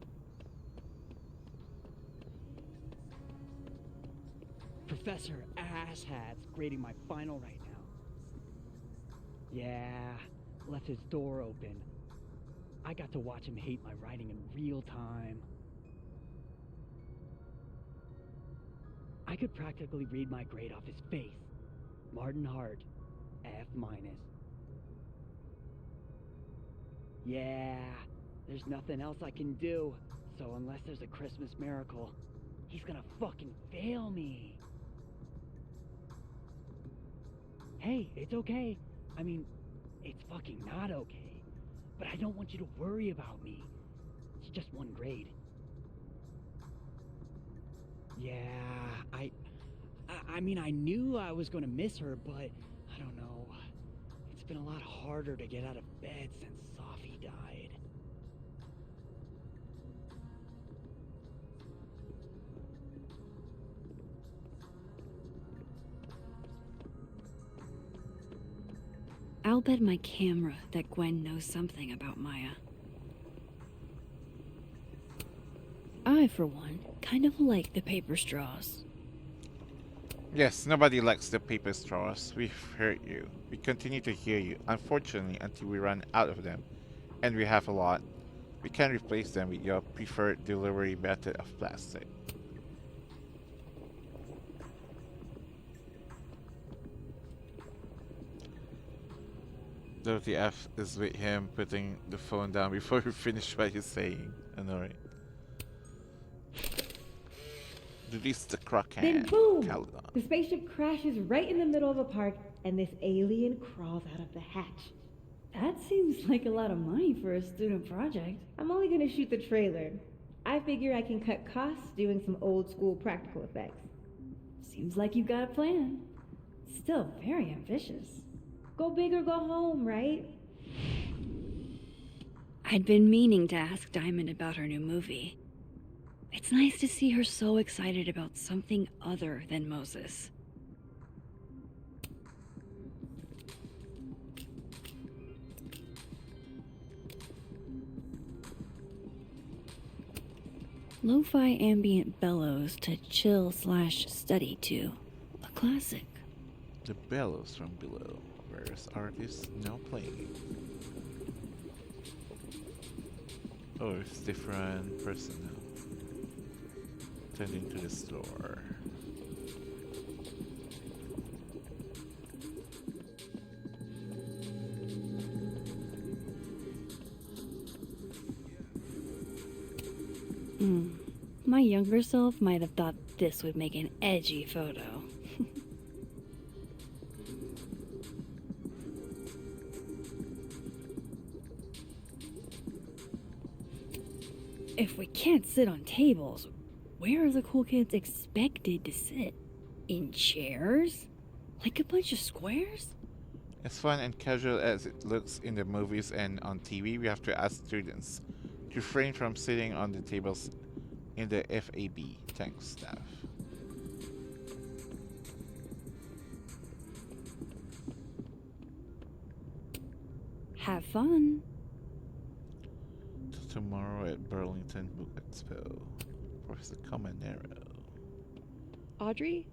Professor Asshat's grading my final right now. Yeah, left his door open. I got to watch him hate my writing in real time. I could practically read my grade off his face. Martin Hart, F-. Yeah, there's nothing else I can do. So unless there's a Christmas miracle, he's gonna fucking fail me. Hey, it's okay. I mean, it's fucking not okay. But I don't want you to worry about me. It's just one grade. Yeah, I mean, I knew I was gonna miss her, but I don't know. It's been a lot harder to get out of bed since Safi died. I'll bet my camera that Gwen knows something about Maya. I, for one, kind of like the paper straws. Yes, nobody likes the paper straws. We've heard you. We continue to hear you, unfortunately, until we run out of them. And we have a lot. We can replace them with your preferred delivery method of plastic. WTF is with him putting the phone down before we finish what he's saying. Annoying. Release the Then Kraken, boom! Caledon. The spaceship crashes right in the middle of a park, and this alien crawls out of the hatch. That seems like a lot of money for a student project. I'm only gonna shoot the trailer. I figure I can cut costs doing some old school practical effects. Seems like you've got a plan. Still very ambitious. Go big or go home, right? I'd been meaning to ask Diamond about her new movie. It's nice to see her so excited about something other than Moses. Lo-fi ambient bellows to chill/study to. A classic. The bellows from below. Various artists now playing. Oh, it's different person now. Tending to the store. My younger self might have thought this would make an edgy photo. If we can't sit on tables, where are the cool kids expected to sit? In chairs? Like a bunch of squares? As fun and casual as it looks in the movies and on TV, we have to ask students to refrain from sitting on the tables in the FAB. Thanks, staff. Have fun. Tomorrow at Burlington Book Expo. Professor Comanero. Audrey?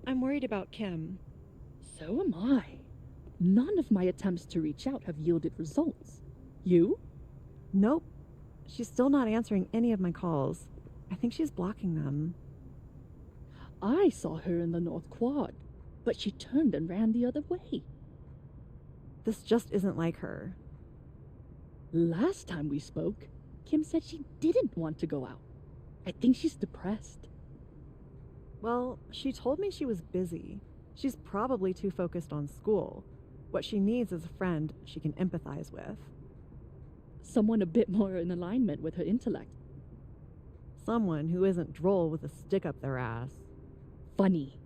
I'm worried about Kim. So am I. None of my attempts to reach out have yielded results. You? Nope. She's still not answering any of my calls. I think she's blocking them. I saw her in the North Quad, but she turned and ran the other way. This just isn't like her. Last time we spoke, Kim said she didn't want to go out. I think she's depressed. Well, she told me she was busy. She's probably too focused on school. What she needs is a friend she can empathize with. Someone a bit more in alignment with her intellect. Someone who isn't droll with a stick up their ass. Funny.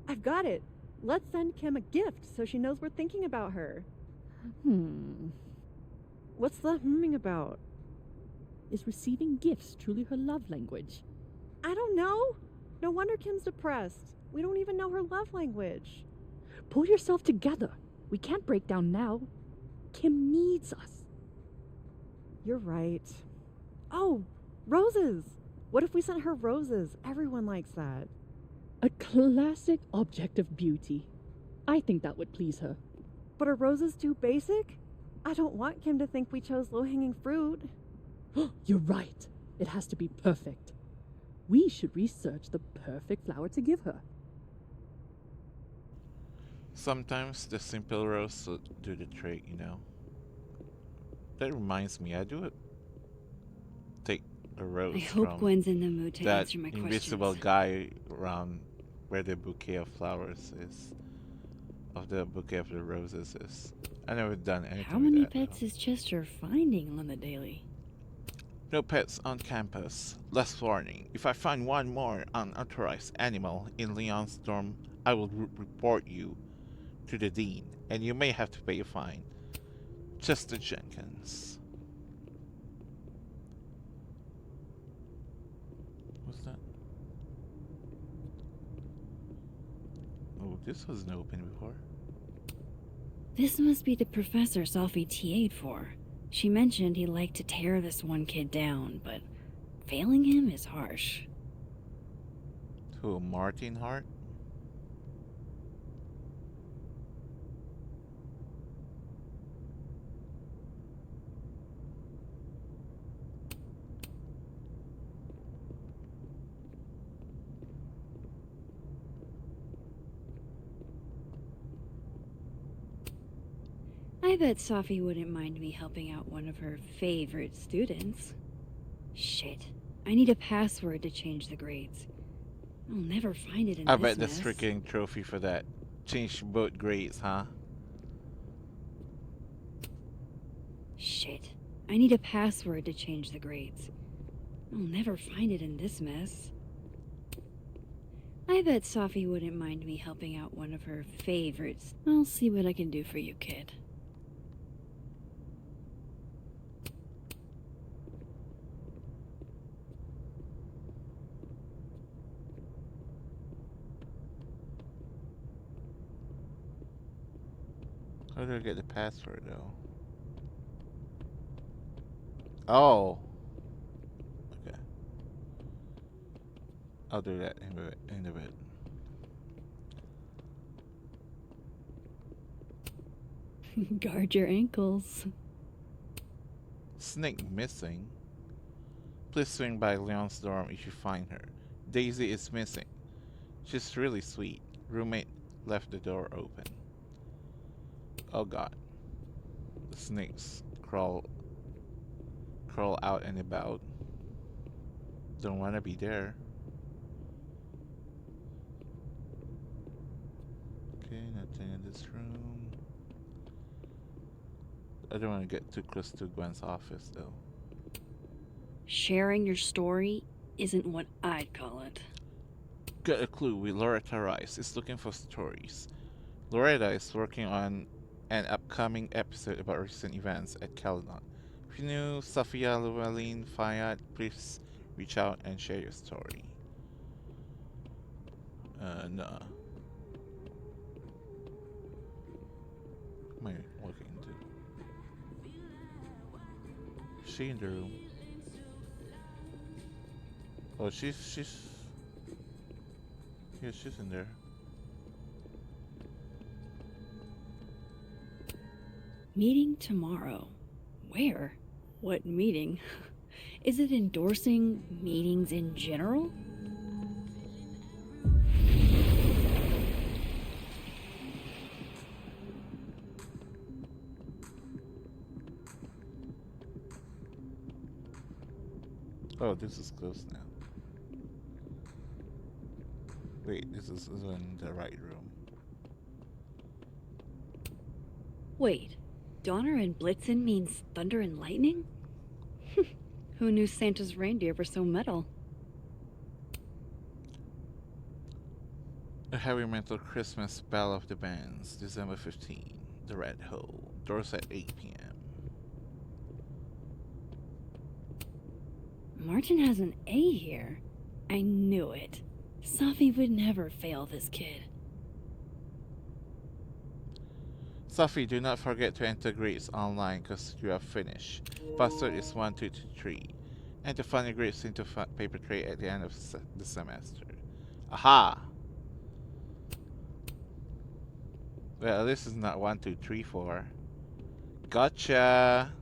I've got it. Let's send Kim a gift so she knows we're thinking about her. What's the humming about? Is receiving gifts truly her love language? I don't know. No wonder Kim's depressed. We don't even know her love language. Pull yourself together. We can't break down now. Kim needs us. You're right. Oh, roses. What if we sent her roses? Everyone likes that. A classic object of beauty. I think that would please her. But are roses too basic? I don't want Kim to think we chose low-hanging fruit. You're right. It has to be perfect. We should research the perfect flower to give her. Sometimes the simple rose will do the trick, you know. That reminds me, I do it. Take a rose I hope from Gwen's in the mood to that answer my invisible questions. guy around where the bouquet of flowers is. Of the bouquet of the roses is. I never done anything How with many that, pets is Chester finding on the daily? No pets on campus. Last warning. If I find one more unauthorized animal in Leon's dorm, I will report you to the dean, and you may have to pay a fine. Chester Jenkins. What's that? Oh, this wasn't open before. This must be the professor Sophie TA'd for. She mentioned he liked to tear this one kid down, but failing him is harsh. Who? Martin Hart? I bet Safi wouldn't mind me helping out one of her favorite students. Shit. I need a password to change the grades. I'll never find it in I this bet mess. the freaking trophy for that. Change both grades, huh? Shit. I need a password to change the grades. I'll never find it in this mess. I bet Safi wouldn't mind me helping out one of her favorites. I'll see what I can do for you, kid. How do I get the password though? Oh. Okay. I'll do that in a bit. Guard your ankles. Snake missing. Please swing by Leon's dorm if you find her. Daisy is missing. She's really sweet. Roommate left the door open. Oh god. The snakes crawl out and about. Don't want to be there. Okay, nothing in this room. I don't want to get too close to Gwen's office though. Sharing your story isn't what I'd call it. Got a clue with Loretta Rice is looking for stories. Loretta is working on an upcoming episode about recent events at Caledon. If you knew Safia Llewellyn Fayad, please reach out and share your story. No. What am I looking into? Is she in the room? Oh, she's yeah, she's in there. Meeting tomorrow. Where? What meeting? Is it endorsing meetings in general? Oh, this is close now. Wait, this is in the right room. Wait, Donner and Blitzen means thunder and lightning? Who knew Santa's reindeer were so metal? A heavy metal Christmas Bell of the Bands, December 15. The Red Hole. Doors at 8 p.m. Martin has an A here. I knew it. Safi would never fail this kid. Safi, do not forget to enter grades online because you are finished. Password is 1223. Enter final grades into paper tray at the end of the semester. Aha! Well, this is not 1, 2, 3, 4. Gotcha!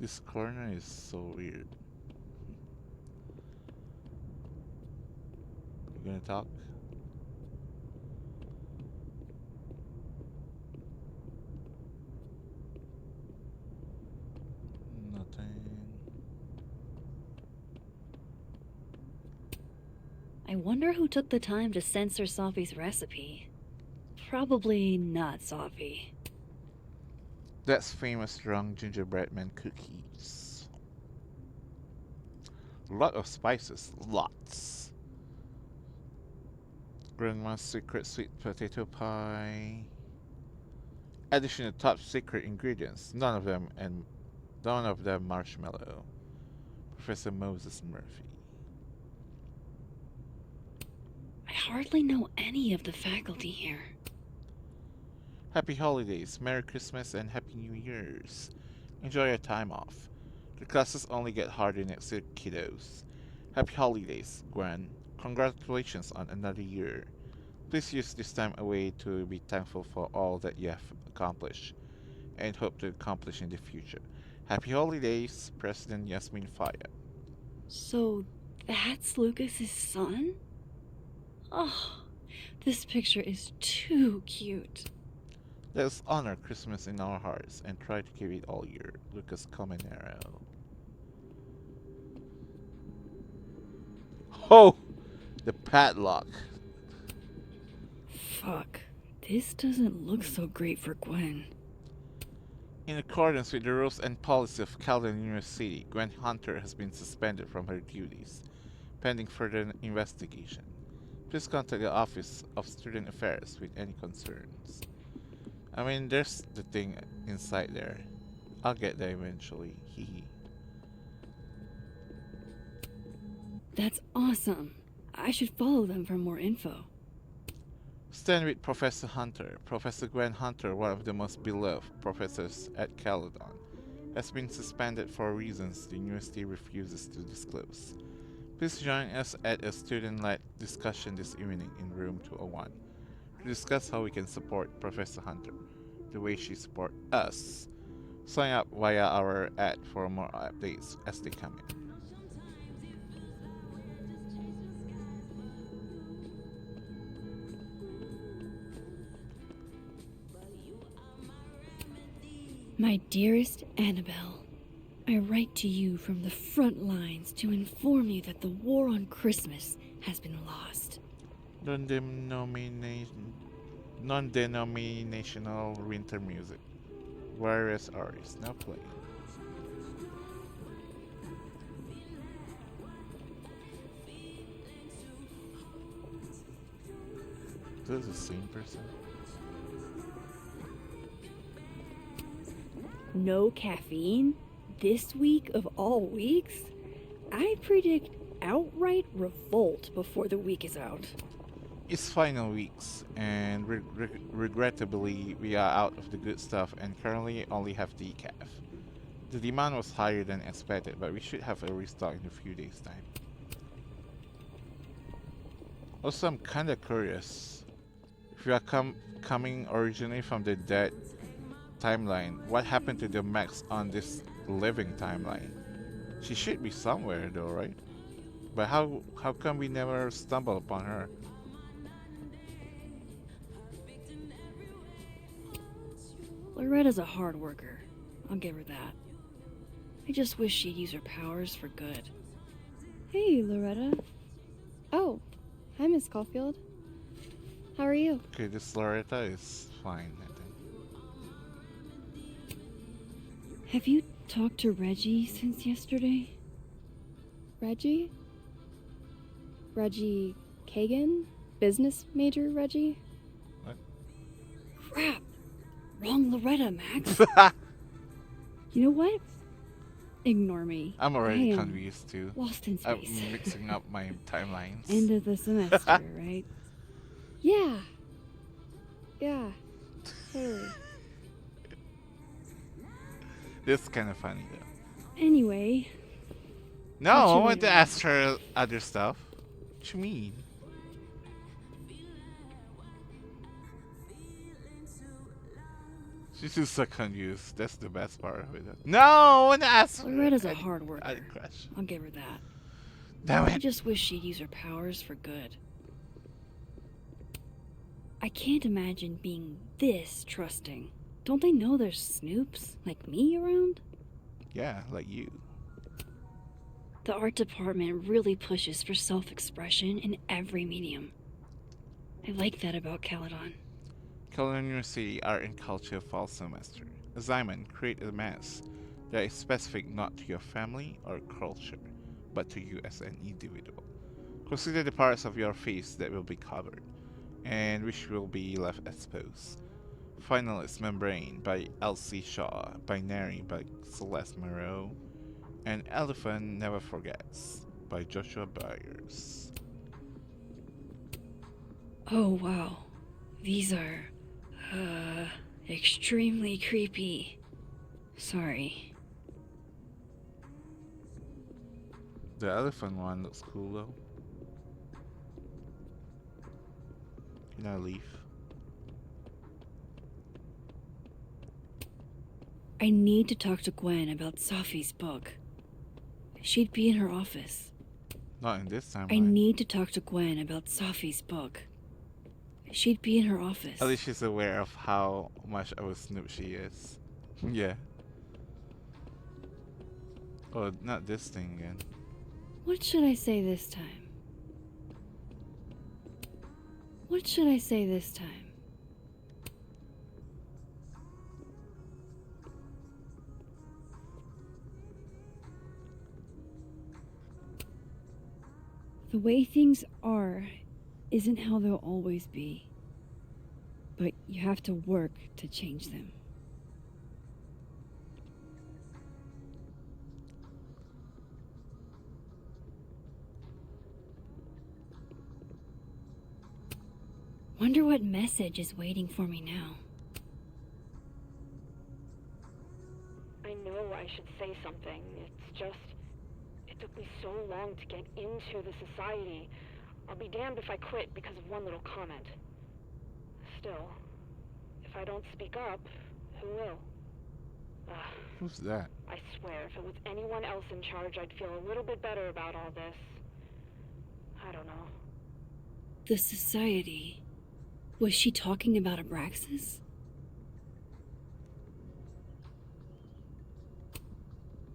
This corner is so weird. You gonna talk? Nothing. I wonder who took the time to censor Safi's recipe. Probably not Safi. That's famous strong gingerbread man cookies. Lot of spices, lots. Grandma's secret sweet potato pie. Additional top secret ingredients. None of them marshmallow. Professor Moses Murphy. I hardly know any of the faculty here. Happy holidays, Merry Christmas, and Happy New Year's. Enjoy your time off. The classes only get harder next year, kiddos. Happy holidays, Gwen. Congratulations on another year. Please use this time away to be thankful for all that you have accomplished and hope to accomplish in the future. Happy holidays, President Yasmin Faya. So, that's Lucas's son? Oh, this picture is too cute. Let us honor Christmas in our hearts and try to keep it all year. Lucas Comenero. Oh! The padlock. Fuck. This doesn't look so great for Gwen. In accordance with the rules and policy of Caledon University, Gwen Hunter has been suspended from her duties, pending further investigation. Please contact the Office of Student Affairs with any concerns. I mean, there's the thing inside there. I'll get there eventually. Hehe. That's awesome. I should follow them for more info. Stand with Professor Hunter. Professor Gwen Hunter, one of the most beloved professors at Caledon, has been suspended for reasons the university refuses to disclose. Please join us at a student-led discussion this evening in room 201 to discuss how we can support Professor Hunter the way she supports us. Sign up via our ad for more updates as they come in. My dearest Annabelle, I write to you from the front lines to inform you that the war on Christmas has been lost. Non-denominational winter music. Various artists now playing. This is the same person. No caffeine? This week of all weeks? I predict outright revolt before the week is out. It's final weeks, and regrettably, we are out of the good stuff and currently only have decaf. The demand was higher than expected, but we should have a restock in a few days' time. Also, I'm kinda curious. If you are coming originally from the dead timeline, what happened to the Max on this living timeline? She should be somewhere though, right? But how come we never stumble upon her? Loretta's a hard worker. I'll give her that. I just wish she'd use her powers for good. Hey, Loretta. Oh, hi, Miss Caulfield. How are you? Okay, this Loretta is fine, I think. Have you talked to Reggie since yesterday? Reggie? Reggie Kagan? Business major Reggie? What? Crap! Wrong Loretta, Max. You know what? Ignore me. I'm already confused too. Lost in space. I'm mixing up my timelines. End of the semester, right? Yeah. Yeah. Totally. This is kind of funny though. Anyway. No, I want to ask her other stuff. What you mean? She's just so confused. That's the best part of it. No, I want to ask her. Loretta's a hard worker. Other question. I'll give her that. Damn it. I just wish she'd use her powers for good. I can't imagine being this trusting. Don't they know there's snoops like me around? Yeah, like you. The art department really pushes for self-expression in every medium. I like that about Caledon. Caledon University Art and Culture Fall Semester. Assignment: create a mask that is specific not to your family or culture, but to you as an individual. Consider the parts of your face that will be covered, and which will be left exposed. Finalist: Membrane by Elsie Shaw, Binary by Celeste Moreau, and Elephant Never Forgets by Joshua Byers. Oh, wow. These are, extremely creepy. Sorry. The elephant one looks cool though. Can I leave? I need to talk to Gwen about Safi's book. She'd be in her office. Not in this timeline. I need to talk to Gwen about Safi's book. She'd be in her office. At least she's aware of how much of a snoop she is. Yeah. Oh, not this thing again. What should I say this time? What should I say this time? The way things are isn't how they'll always be. But you have to work to change them. Wonder what message is waiting for me now. I know I should say something. It's just... It took me so long to get into the society. I'll be damned if I quit because of one little comment. Still, if I don't speak up, who will? Who's that? I swear, if it was anyone else in charge, I'd feel a little bit better about all this. I don't know. The society. Was she talking about Abraxas?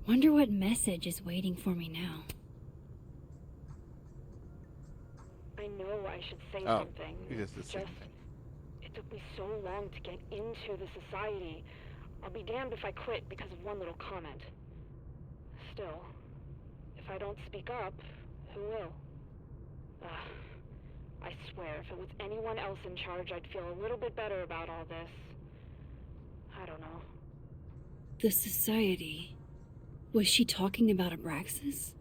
Wonder what message is waiting for me now. I know I should say Oh, something. it is the It's same just... thing. It took me so long to get into the society. I'll be damned if I quit because of one little comment. Still, if I don't speak up, who will? I swear, if it was anyone else in charge, I'd feel a little bit better about all this. I don't know. The society. Was she talking about Abraxas?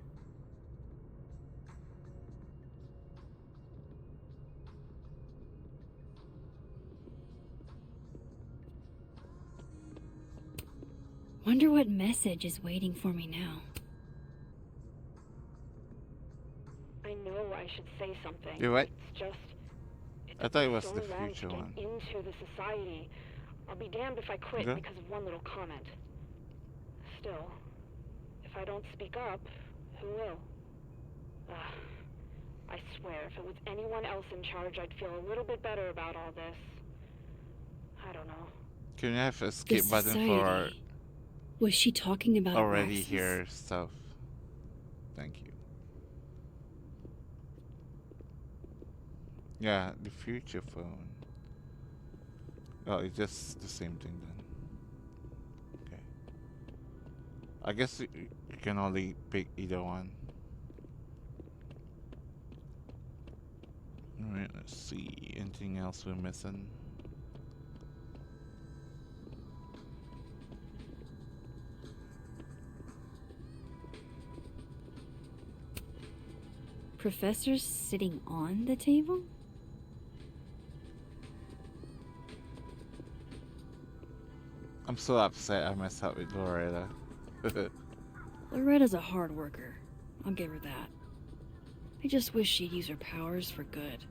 Wonder what message is waiting for me now. I know I should say something. You're right. It's just... I thought it was so the long future to get one. into the society. I'll be damned if I quit Okay. because of one little comment. Still, if I don't speak up, who will? I swear, if it was anyone else in charge, I'd feel a little bit better about all this. I don't know. Can you have a The skip button for society. Was she talking about already Abraxas? here stuff? Thank you. Yeah, the future phone. Oh, it's just the same thing then. Okay. I guess you can only pick either one. Alright, let's see. Anything else we're missing? Professors sitting on the table? I'm so upset I messed up with Loretta. Loretta's a hard worker. I'll give her that. I just wish she'd use her powers for good.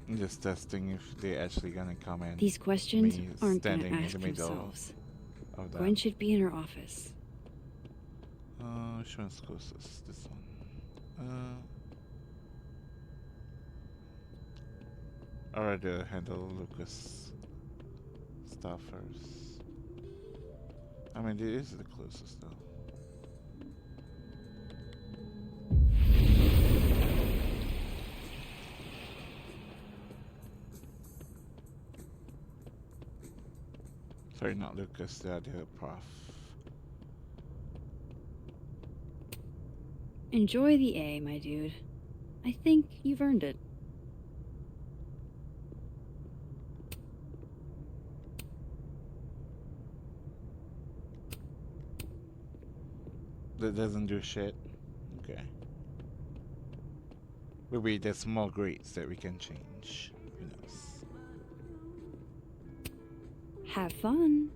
I'm just testing if they're actually gonna come in. These questions Me aren't gonna standing in ask the middle themselves. of that. Gwen should be in her office. Which one's closest? This one. I'd rather handle Lucas stuff first. I mean, it is the closest though. Sorry, not Lucas, the other prof. Enjoy the A, my dude. I think you've earned it. That doesn't do shit. Okay. Maybe there's small grades that we can change. Who knows? Have fun.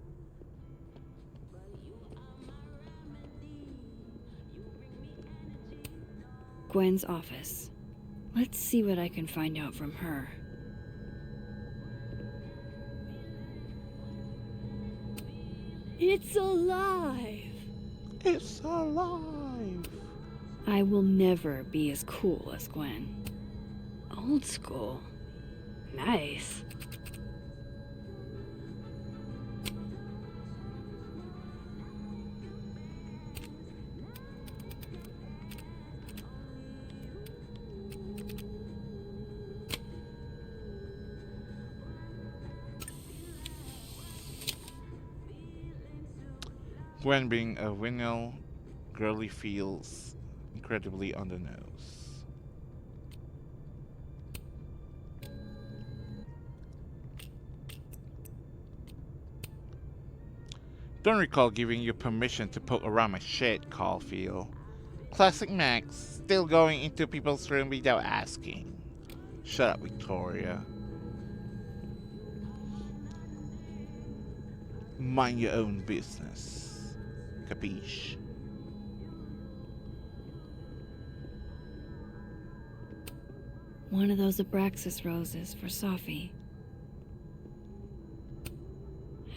Gwen's office. Let's see what I can find out from her. It's alive! It's alive! I will never be as cool as Gwen. Old school. Nice. Gwen being a Winnell, girly feels incredibly on the nose. Don't recall giving you permission to poke around my shit, Caulfield. Classic Max, still going into people's room without asking. Shut up, Victoria. Mind your own business. Capiche? One of those Abraxas roses for Sophie.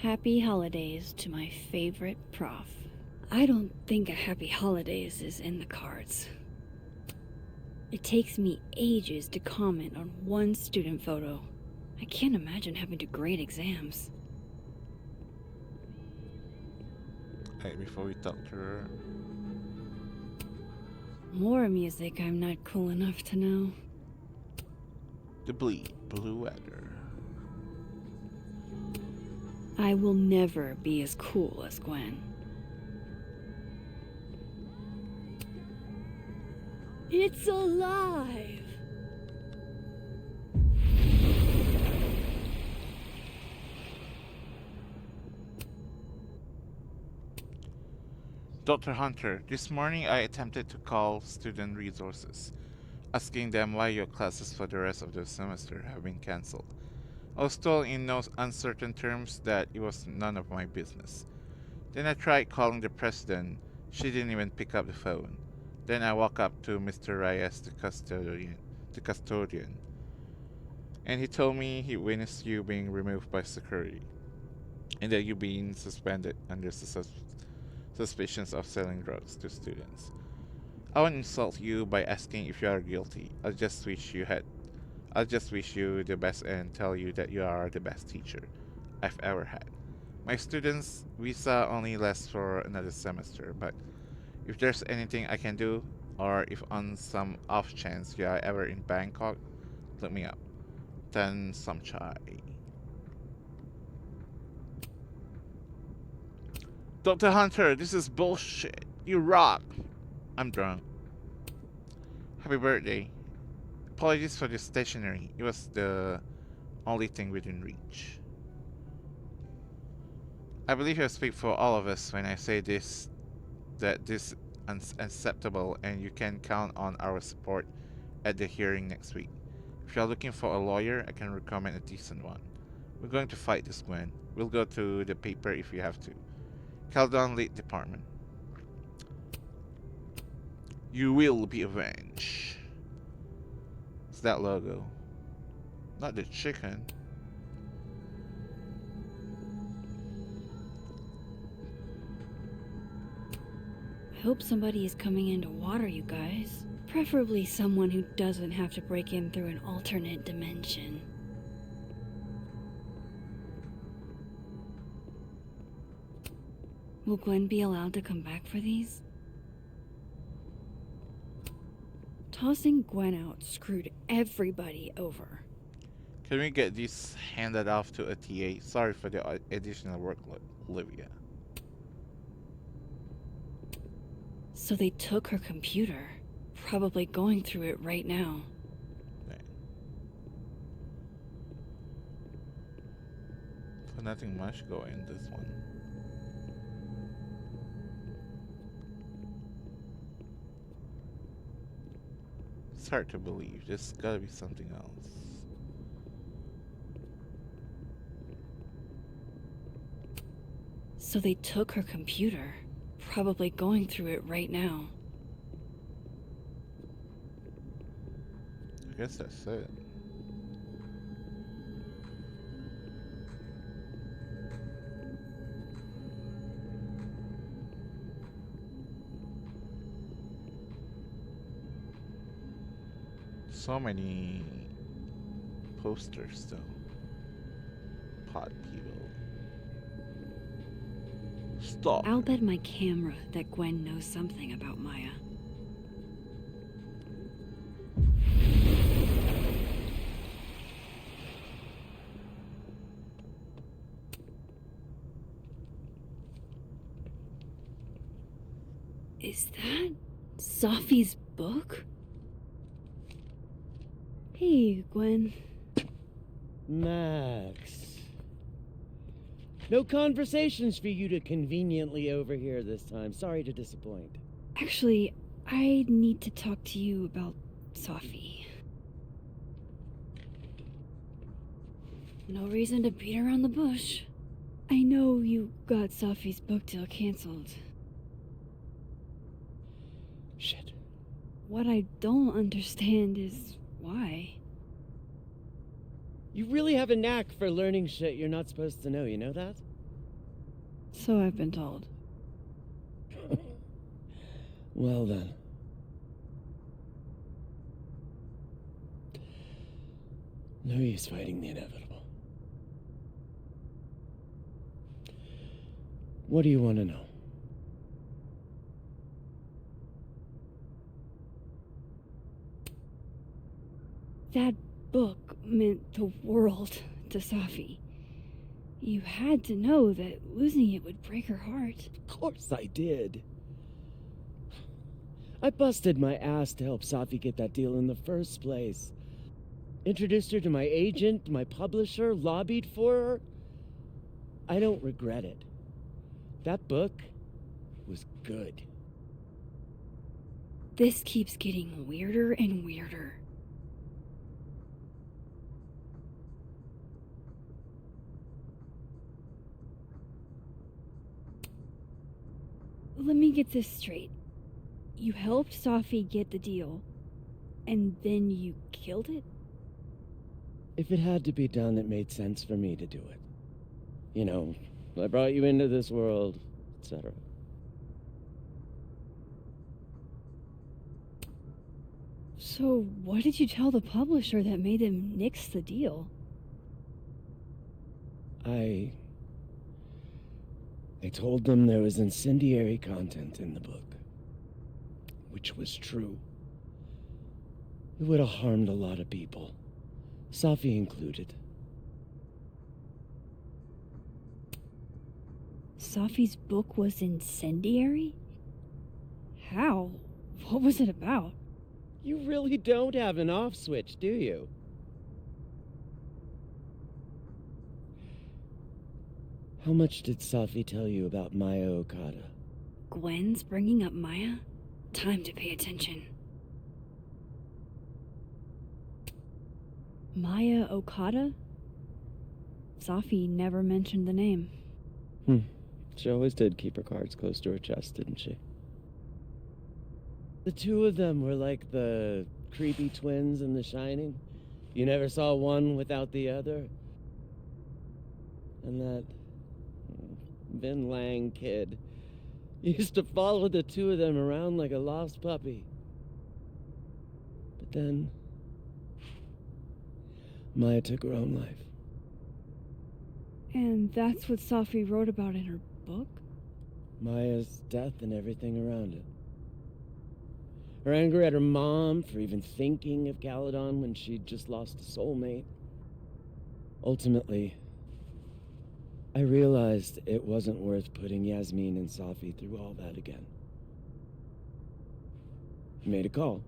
Happy holidays to my favorite prof. I don't think a happy holidays is in the cards. It takes me ages to comment on one student photo. I can't imagine having to grade exams. Hey, before we talk to her. More music I'm not cool enough to know. The Bleed, Blue Weather. I will never be as cool as Gwen. It's alive! Dr. Hunter, this morning I attempted to call student resources, asking them why your classes for the rest of the semester have been cancelled. I was told in no uncertain terms that it was none of my business. Then I tried calling the president. She didn't even pick up the phone. Then I walked up to Mr. Reyes, the custodian, and he told me he witnessed you being removed by security, and that you being suspended under suspicions of selling drugs to students. I won't insult you by asking if you are guilty. I'll just wish you the best and tell you that you are the best teacher I've ever had. My student's visa only lasts for another semester, but if there's anything I can do, or if on some off chance you are ever in Bangkok, look me up. Tan Samchai. Dr. Hunter, this is bullshit. You rock. I'm drunk. Happy birthday. Apologies for the stationery. It was the only thing within reach. I believe I speak for all of us when I say this, that this is unacceptable, and you can count on our support at the hearing next week. If you are looking for a lawyer, I can recommend a decent one. We're going to fight this, Gwen. We'll go to the paper if we have to. Caldon Lead Department. You will be avenged. It's that logo. Not the chicken. I hope somebody is coming in to water you guys. Preferably someone who doesn't have to break in through an alternate dimension. Will Gwen be allowed to come back for these? Tossing Gwen out screwed everybody over. Can we get this handed off to a TA? Sorry for the additional workload, Olivia. So they took her computer. Probably going through it right now. So nothing much going in this one. It's hard to believe. There's gotta be something else. So they took her computer, probably going through it right now. I guess that's it. So many posters still. Pot people. Stop. I'll bet my camera that Gwen knows something about Maya. Is that Sophie's book? Hey, Gwen. Max. No conversations for you to conveniently overhear this time. Sorry to disappoint. Actually, I need to talk to you about Sophie. No reason to beat around the bush. I know you got Sophie's book deal canceled. Shit. What I don't understand is why. You really have a knack for learning shit you're not supposed to know, you know that? So I've been told. Well then. No use fighting the inevitable. What do you want to know? That book meant the world to Sophie. You had to know that losing it would break her heart. Of course I did. I busted my ass to help Sophie get that deal in the first place. Introduced her to my agent, my publisher, lobbied for her. I don't regret it. That book was good. This keeps getting weirder and weirder. Let me get this straight. You helped Sophie get the deal, and then you killed it? If it had to be done, it made sense for me to do it. You know, I brought you into this world, etc. So what did you tell the publisher that made them nix the deal? I told them there was incendiary content in the book, which was true. It would have harmed a lot of people, Sophie included. Sophie's book was incendiary? How? What was it about? You really don't have an off switch, do you? How much did Sophie tell you about Maya Okada? Gwen's bringing up Maya? Time to pay attention. Maya Okada? Sophie never mentioned the name. She always did keep her cards close to her chest, didn't she? The two of them were like the creepy twins in The Shining. You never saw one without the other. And that Vin Lang kid used to follow the two of them around like a lost puppy. But then Maya took her own life. And that's what Sophie wrote about in her book? Maya's death and everything around it. Her anger at her mom for even thinking of Caledon when she'd just lost a soulmate. Ultimately, I realized it wasn't worth putting Yasmin and Sophie through all that again. I made a call.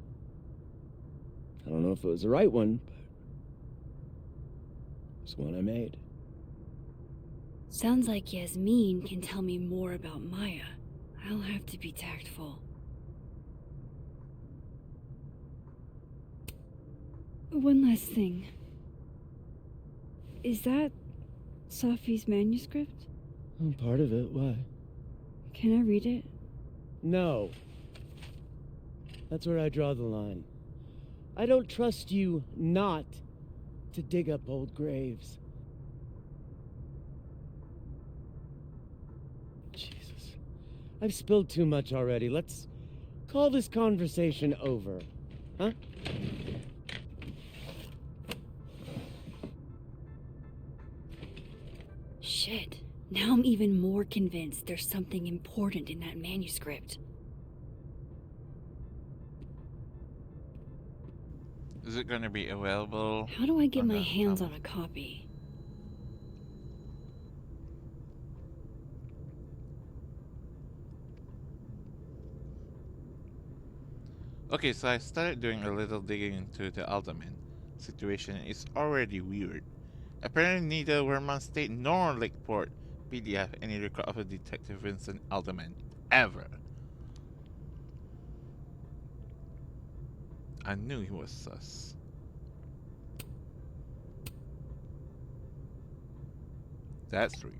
I don't know if it was the right one, but it was one I made. Sounds like Yasmin can tell me more about Maya. I'll have to be tactful. One last thing. Is that Safi's manuscript? Part of it, why? Can I read it? No. That's where I draw the line. I don't trust you not to dig up old graves. Jesus. I've spilled too much already. Let's call this conversation over. Huh? Shit. Now I'm even more convinced there's something important in that manuscript. Is it gonna be available? How do I get on my the hands tablet? on a copy? Okay, so I started doing a little digging into the Alderman situation. It's already weird. Apparently neither Vermont State nor Lakeport PD have any record of a Detective Vincent Alderman. Ever. I knew he was sus. That's weird.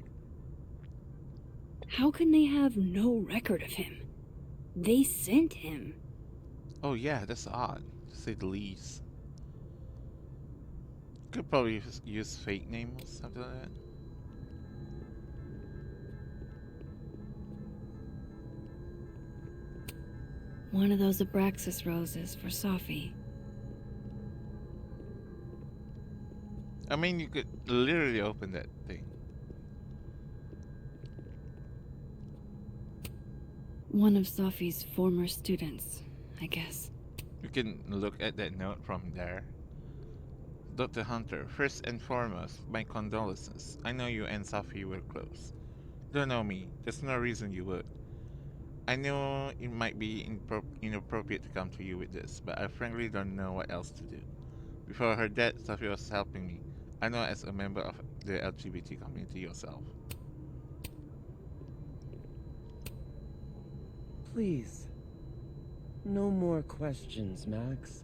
How can they have no record of him? They sent him. Oh yeah, that's odd, to say the least. Could probably use fake names or something like that. One of those Abraxas roses for Safi. I mean, you could literally open that thing. One of Safi's former students, I guess. You can look at that note from there. Dr. Hunter, first and foremost, my condolences. I know you and Safi were close. Don't know me. There's no reason you would. I know it might be inappropriate to come to you with this, but I frankly don't know what else to do. Before her death, Safi was helping me. I know as a member of the LGBT community yourself. Please. No more questions, Max.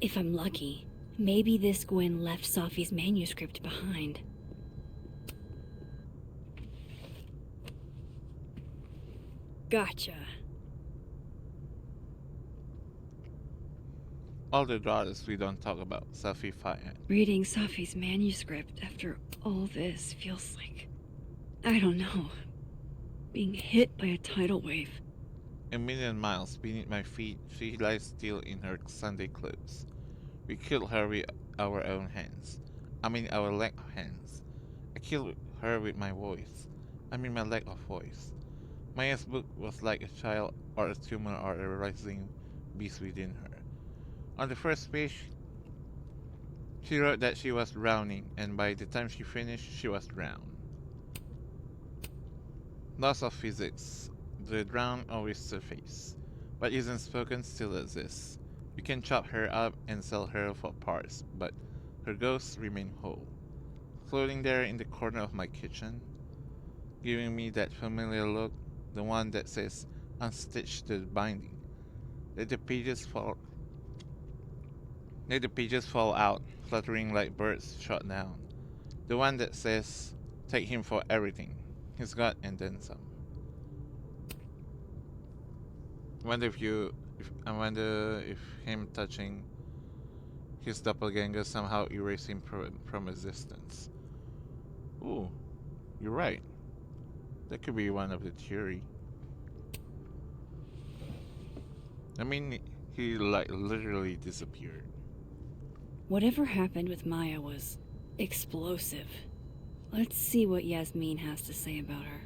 If I'm lucky, maybe this Gwen left Safi's manuscript behind. Gotcha. All the daughters we don't talk about, Safi Fayed. Reading Safi's manuscript after all this feels like, I don't know, being hit by a tidal wave. A million miles beneath my feet, she lies still in her Sunday clothes. We killed her with our own hands. I mean our lack of hands. I killed her with my voice. I mean my lack of voice. Maya's book was like a child or a tumor or a rising beast within her. On the first page, she wrote that she was drowning, and by the time she finished, she was drowned. Laws of physics. The drowned always surface. What isn't spoken still exists. We can chop her up and sell her for parts, but her ghosts remain whole. Floating there in the corner of my kitchen, giving me that familiar look, the one that says, unstitch the binding. Let the pages fall out, fluttering like birds shot down. The one that says, take him for everything. He's got and then some. I wonder if him touching his doppelganger somehow erased him from existence. Ooh, you're right. That could be one of the theory. I mean, he like literally disappeared. Whatever happened with Maya was explosive. Let's see what Yasmin has to say about her.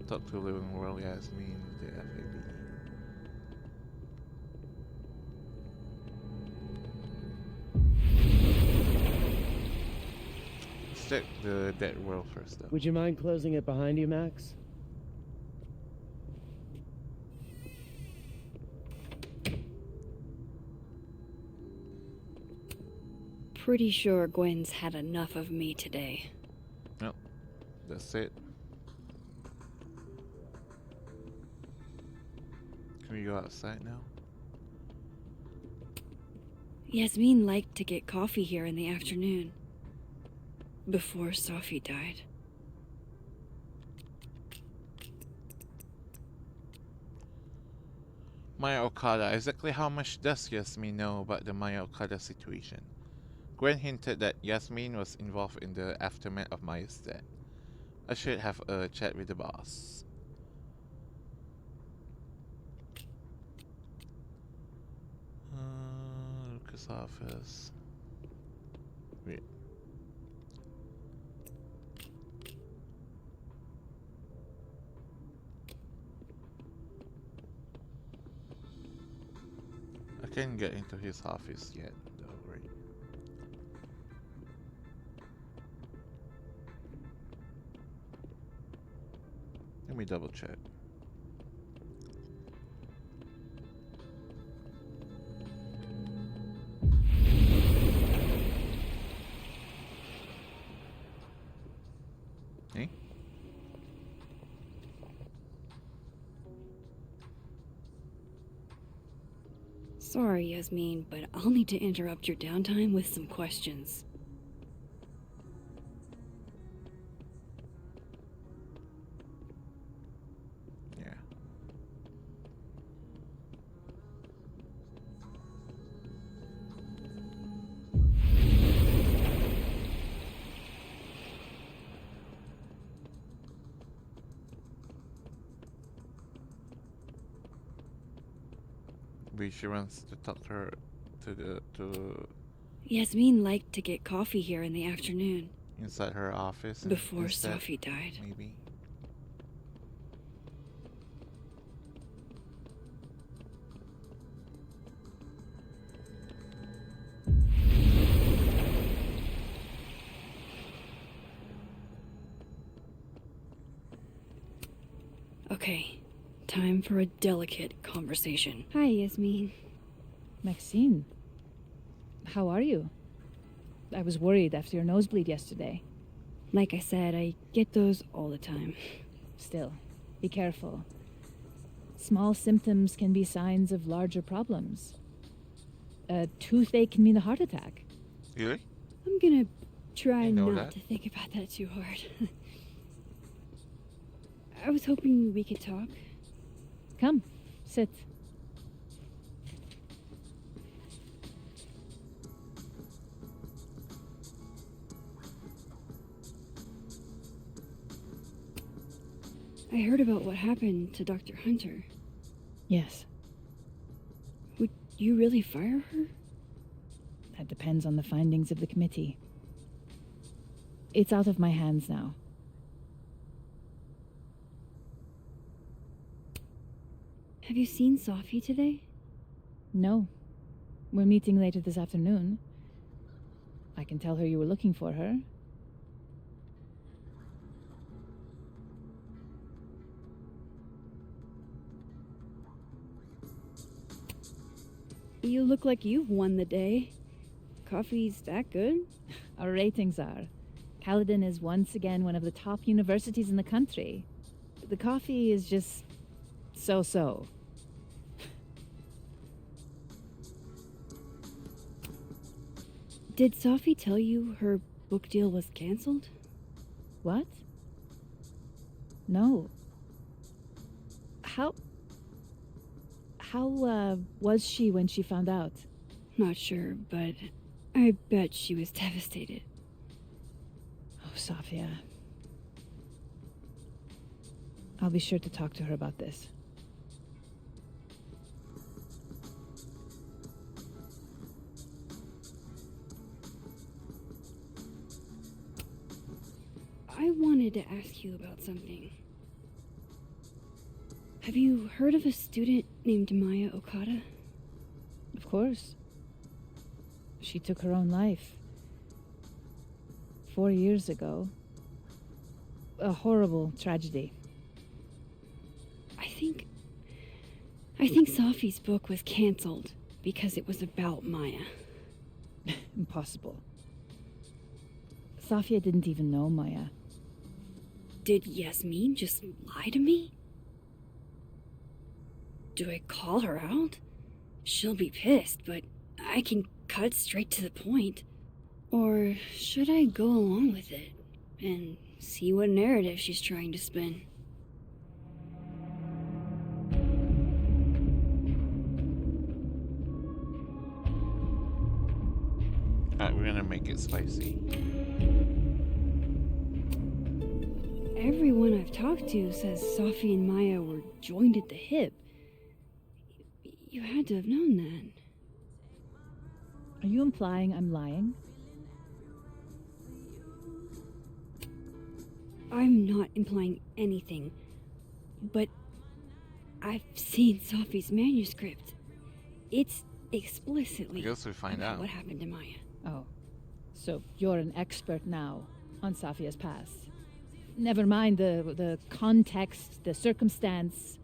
Talk to Living World Yasmin, the FAB. Let's check the Dead World first, though. Would you mind closing it behind you, Max? pretty sure Gwen's had enough of me today. No, that's it. Can we go outside now? Yasmin liked to get coffee here in the afternoon. Before Sophie died. Maya Okada, exactly how much does Yasmin know about the Maya Okada situation? Gwen hinted that Yasmin was involved in the aftermath of Maya's death. I should have a chat with the boss. Lucas' office. Wait. I can't get into his office yet, though, right? Let me double check. Hey? Sorry, Yasmin, but I'll need to interrupt your downtime with some questions. Yeah. She wants to talk to her to Yasmin liked to get coffee here in the afternoon. inside her office Before instead, Sophie died. maybe. Okay, time for a delicate conversation. Hi, Yasmin. Maxine, how are you? I was worried after your nosebleed yesterday. Like I said, I get those all the time. Still, be careful. Small symptoms can be signs of larger problems. A toothache can mean a heart attack. Really? I'm gonna try know not that. to think about that too hard. I was hoping we could talk. Come, sit. I heard about what happened to Dr. Hunter. Yes, Would you really fire her? that depends on the findings of the committee. It's out of my hands now. Have you seen Sophie today? No. We're meeting later this afternoon. I can tell her you were looking for her. You look like you've won the day. Coffee's that good? Our ratings are. Caledon is once again one of the top universities in the country. The coffee is just so-so. Did Sophie tell you her book deal was canceled? What? No. How was she when she found out? Not sure, but I bet she was devastated. Oh, Sophia. I'll be sure to talk to her about this. I wanted to ask you about something. Have you heard of a student named Maya Okada? Of course. She took her own life. 4 years ago. A horrible tragedy. I think Sophie's book was canceled because it was about Maya. Impossible. Safia didn't even know Maya. Did Yasmin just lie to me? Do I call her out? She'll be pissed, but I can cut straight to the point. Or should I go along with it and see what narrative she's trying to spin? Alright, we're gonna make it spicy. Everyone I've talked to says Safi and Maya were joined at the hip. You had to have known that. Are you implying I'm lying? I'm not implying anything, but I've seen Safi's manuscript. It's explicitly I guess we find about out. what happened to Maya. Oh, so you're an expert now on Safia's past. Never mind the context, the circumstance.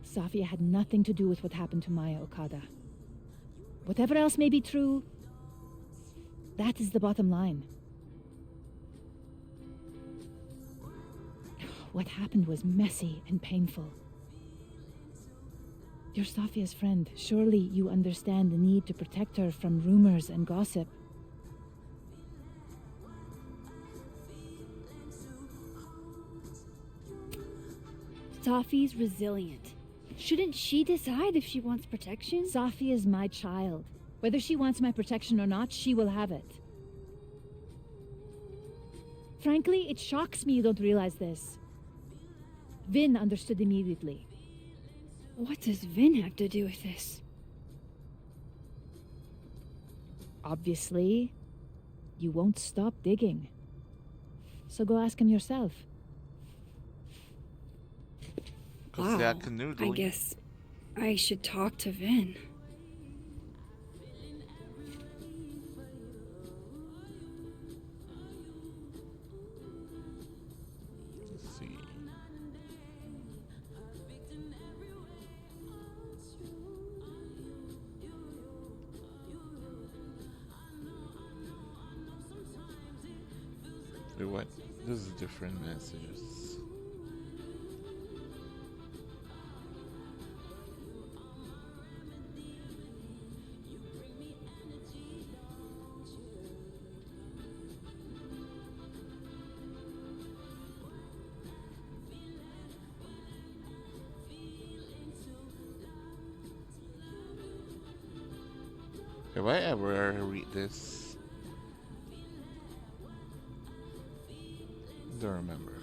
Safia had nothing to do with what happened to Maya Okada. Whatever else may be true, that is the bottom line. What happened was messy and painful. You're Safia's friend. Surely you understand the need to protect her from rumors and gossip. Safi's resilient. Shouldn't she decide if she wants protection? Safi is my child. Whether she wants my protection or not, she will have it. Frankly, it shocks me you don't realize this. Vin understood immediately. What does Vin have to do with this? Obviously, you won't stop digging. So go ask him yourself. Wow, I guess I should talk to Vin. Let's see. Wait, what? This is different messages. Have I ever read this? Don't remember.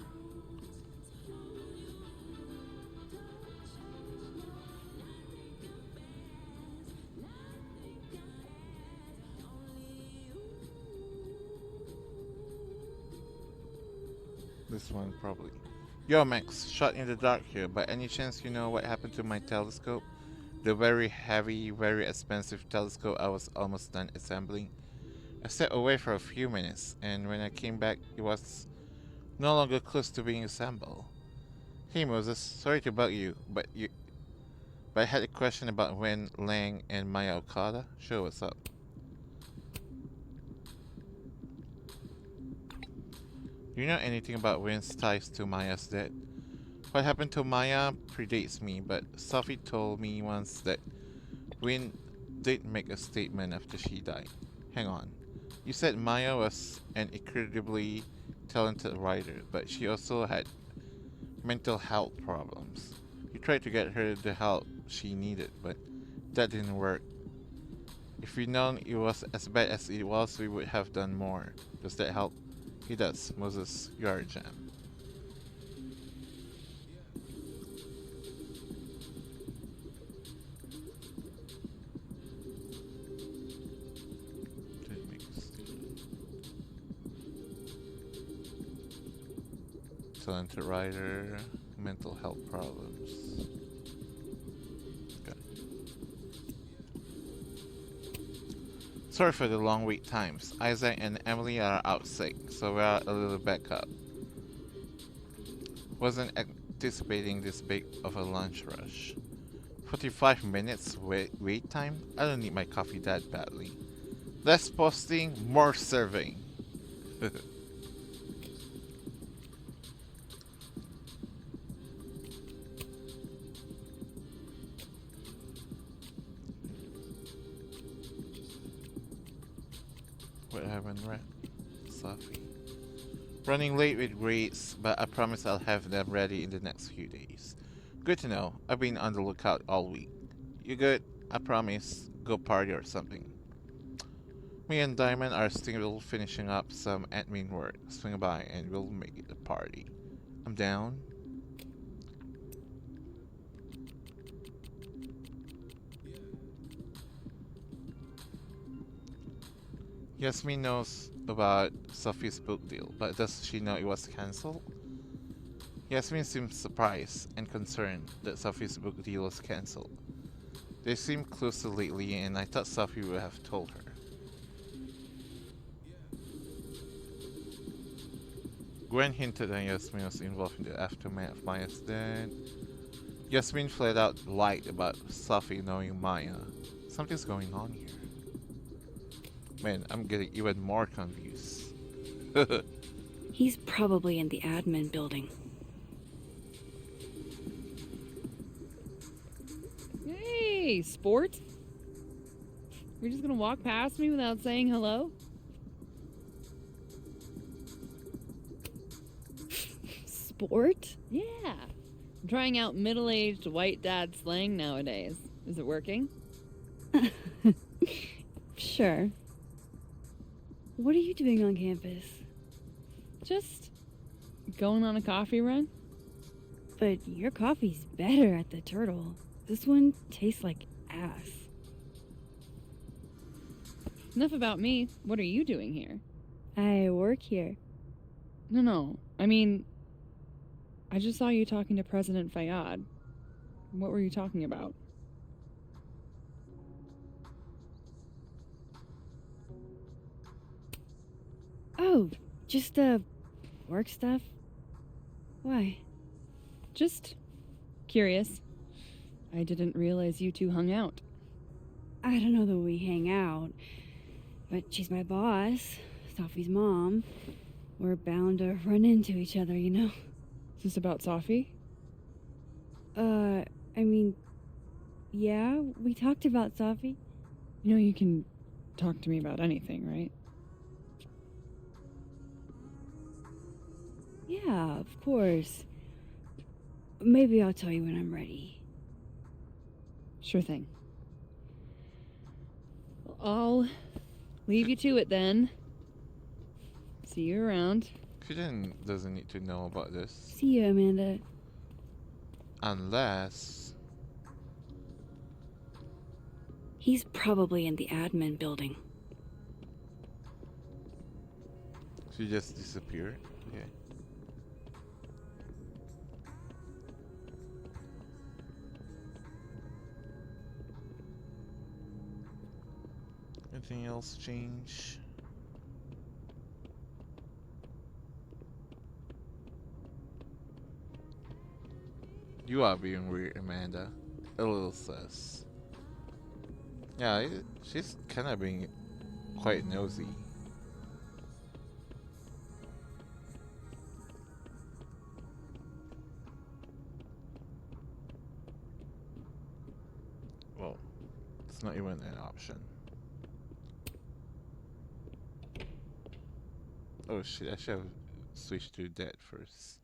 This one probably. Yo Max, shot in the dark here. By any chance you know what happened to my telescope? The very heavy, very expensive telescope I was almost done assembling. I stepped away for a few minutes, and when I came back, it was no longer close to being assembled. Hey Moses, sorry to bug you, but I had a question about Wen Lang and Maya Okada. Sure, what's up? Do you know anything about Wen's ties to Maya's death? What happened to Maya predates me, but Sophie told me once that Win did make a statement after she died. Hang on. You said Maya was an incredibly talented writer, but she also had mental health problems. You tried to get her the help she needed, but that didn't work. If we'd known it was as bad as it was, we would have done more. Does that help? It does. Moses, you are a gem. Talented writer, mental health problems. Okay. Sorry for the long wait times. Isaac and Emily are out sick, so we are a little back up. Wasn't anticipating this big of a lunch rush. 45 minutes wait time? I don't need my coffee that badly. Less posting, more serving. What happened, right? Sophie. Running late with grades, but I promise I'll have them ready in the next few days. Good to know. I've been on the lookout all week. You good? I promise. Go party or something. Me and Diamond are still finishing up some admin work. Swing by and we'll make it a party. I'm down. Yasmin knows about Sophie's book deal, but does she know it was cancelled? Yasmin seems surprised and concerned that Sophie's book deal was cancelled. They seem closer lately and I thought Sophie would have told her. Gwen hinted that Yasmin was involved in the aftermath of Maya's death. Yasmin flat out lied about Sophie knowing Maya. Something's going on here. Man, I'm getting even more confused. He's probably in the admin building. Hey, sport. You're just gonna walk past me without saying hello? Sport? Yeah. I'm trying out middle-aged white dad slang nowadays. Is it working? Sure. What are you doing on campus? Just going on a coffee run. But your coffee's better at the Turtle. This one tastes like ass. Enough about me. What are you doing here? I work here. No. I mean, I just saw you talking to President Fayyad. What were you talking about? Oh, just, work stuff? Why? Just curious. I didn't realize you two hung out. I don't know that we hang out, but she's my boss, Sophie's mom. We're bound to run into each other, you know? Is this about Sophie? I mean, yeah, we talked about Sophie. You know you can talk to me about anything, right? Yeah, of course. Maybe I'll tell you when I'm ready. Sure thing. Well, I'll leave you to it then. See you around. Kuden doesn't need to know about this. See you, Amanda. Unless... He's probably in the admin building. She just disappeared? Okay. Anything else change? You are being weird, Amanda. A little sus. Yeah, she's kind of being quite nosy. Well, it's not even an option. Oh shit, I should have switched to that first.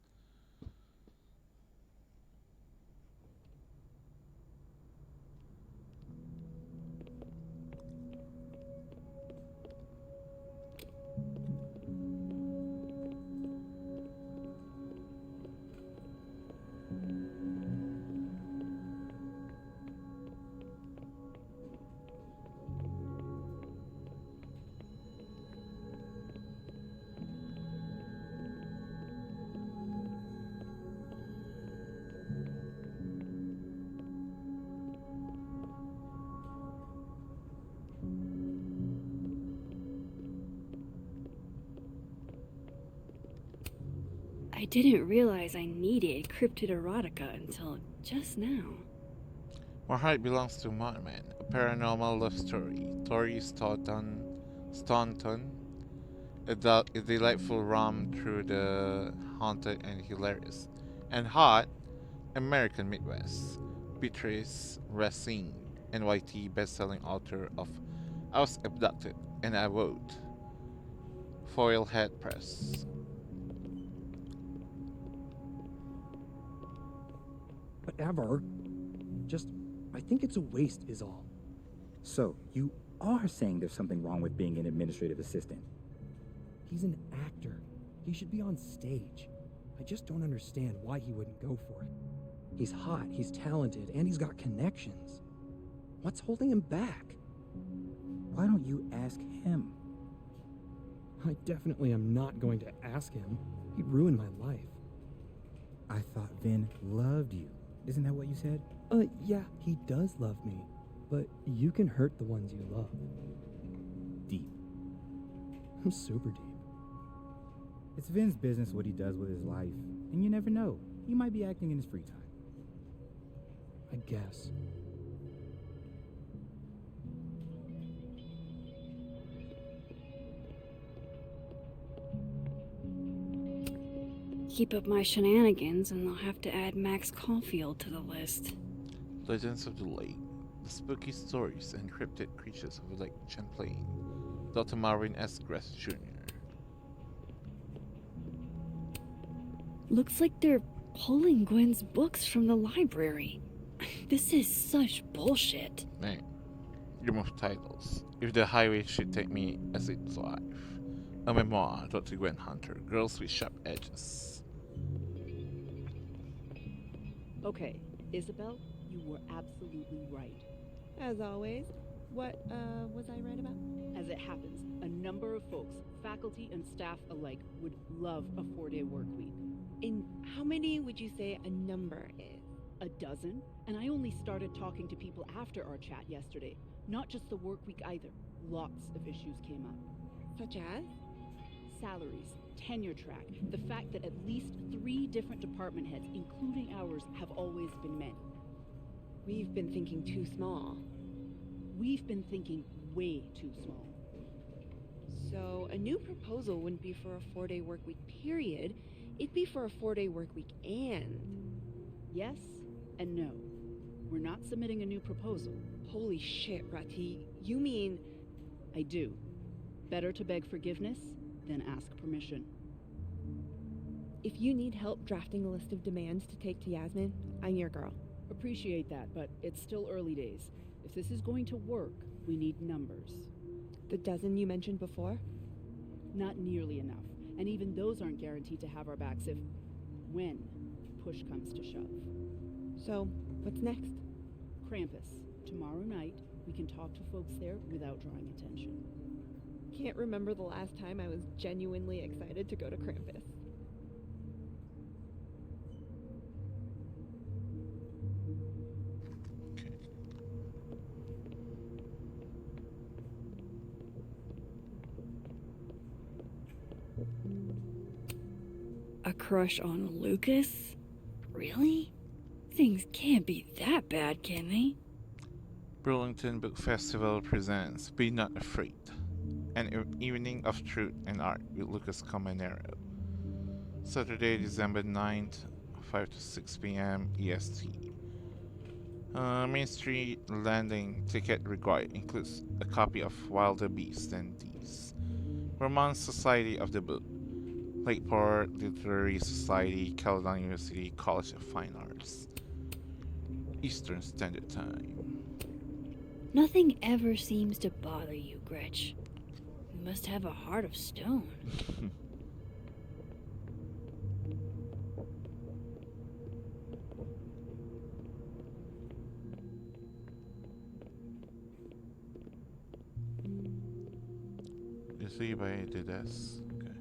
I didn't realize I needed cryptid erotica until just now. My Heart belongs to Mothman, a paranormal love story. Tori is taught on Staunton, a delightful romp through the haunted and hilarious and hot American Midwest. Beatrice Racine, NYT bestselling author of I Was Abducted and I Wrote. Foil Head Press. Whatever. Just, I think it's a waste, is all. So, you are saying there's something wrong with being an administrative assistant? He's an actor. He should be on stage. I just don't understand why he wouldn't go for it. He's hot, he's talented, and he's got connections. What's holding him back? Why don't you ask him? I definitely am not going to ask him. He'd ruin my life. I thought Vin loved you. Isn't that what you said? Yeah, he does love me. But you can hurt the ones you love. Deep. I'm super deep. It's Vin's business what he does with his life. And you never know. He might be acting in his free time. I guess. Keep up my shenanigans and they'll have to add Max Caulfield to the list. Legends of the Lake. The spooky stories and cryptid creatures of Lake Champlain. Dr. Marvin S. Grass Jr. Looks like they're pulling Gwen's books from the library. This is such bullshit. Man, remove titles. If the highway should take me as its life. A memoir, Dr. Gwen Hunter. Girls with Sharp Edges. Okay, Isabel, you were absolutely right. As always. What, was I right about? As it happens, a number of folks, faculty and staff alike, would love a 4-day work week. And how many would you say a number is? A dozen, and I only started talking to people after our chat yesterday. Not just the work week either. Lots of issues came up. Such as? Salaries, tenure track, the fact that at least 3 different department heads, including ours, have always been men. We've been thinking too small. We've been thinking way too small. So a new proposal wouldn't be for a 4-day work week period. It'd be for a 4-day work week and... Yes and no. We're not submitting a new proposal. Holy shit, Rati. You mean... I do. Better to beg forgiveness than ask permission. If you need help drafting a list of demands to take to Yasmin, I'm your girl. Appreciate that, but it's still early days. If this is going to work, we need numbers. The dozen you mentioned before? Not nearly enough. And even those aren't guaranteed to have our backs when push comes to shove. So, what's next? Krampus. Tomorrow night, we can talk to folks there without drawing attention. Can't remember the last time I was genuinely excited to go to Krampus. A crush on Lucas? Really? Things can't be that bad, can they? Burlington Book Festival presents Be Not Afraid, an evening of truth and art with Lucas Comanero. Saturday, December 9th, 5 to 6 p.m. EST. Main Street Landing ticket required includes a copy of Wilder Beasts and Thieves, Romance Society of the Book, Lakeport Literary Society, Caledon University College of Fine Arts. Eastern Standard Time. Nothing ever seems to bother you, Gretch. You must have a heart of stone. You see by the desk. Okay.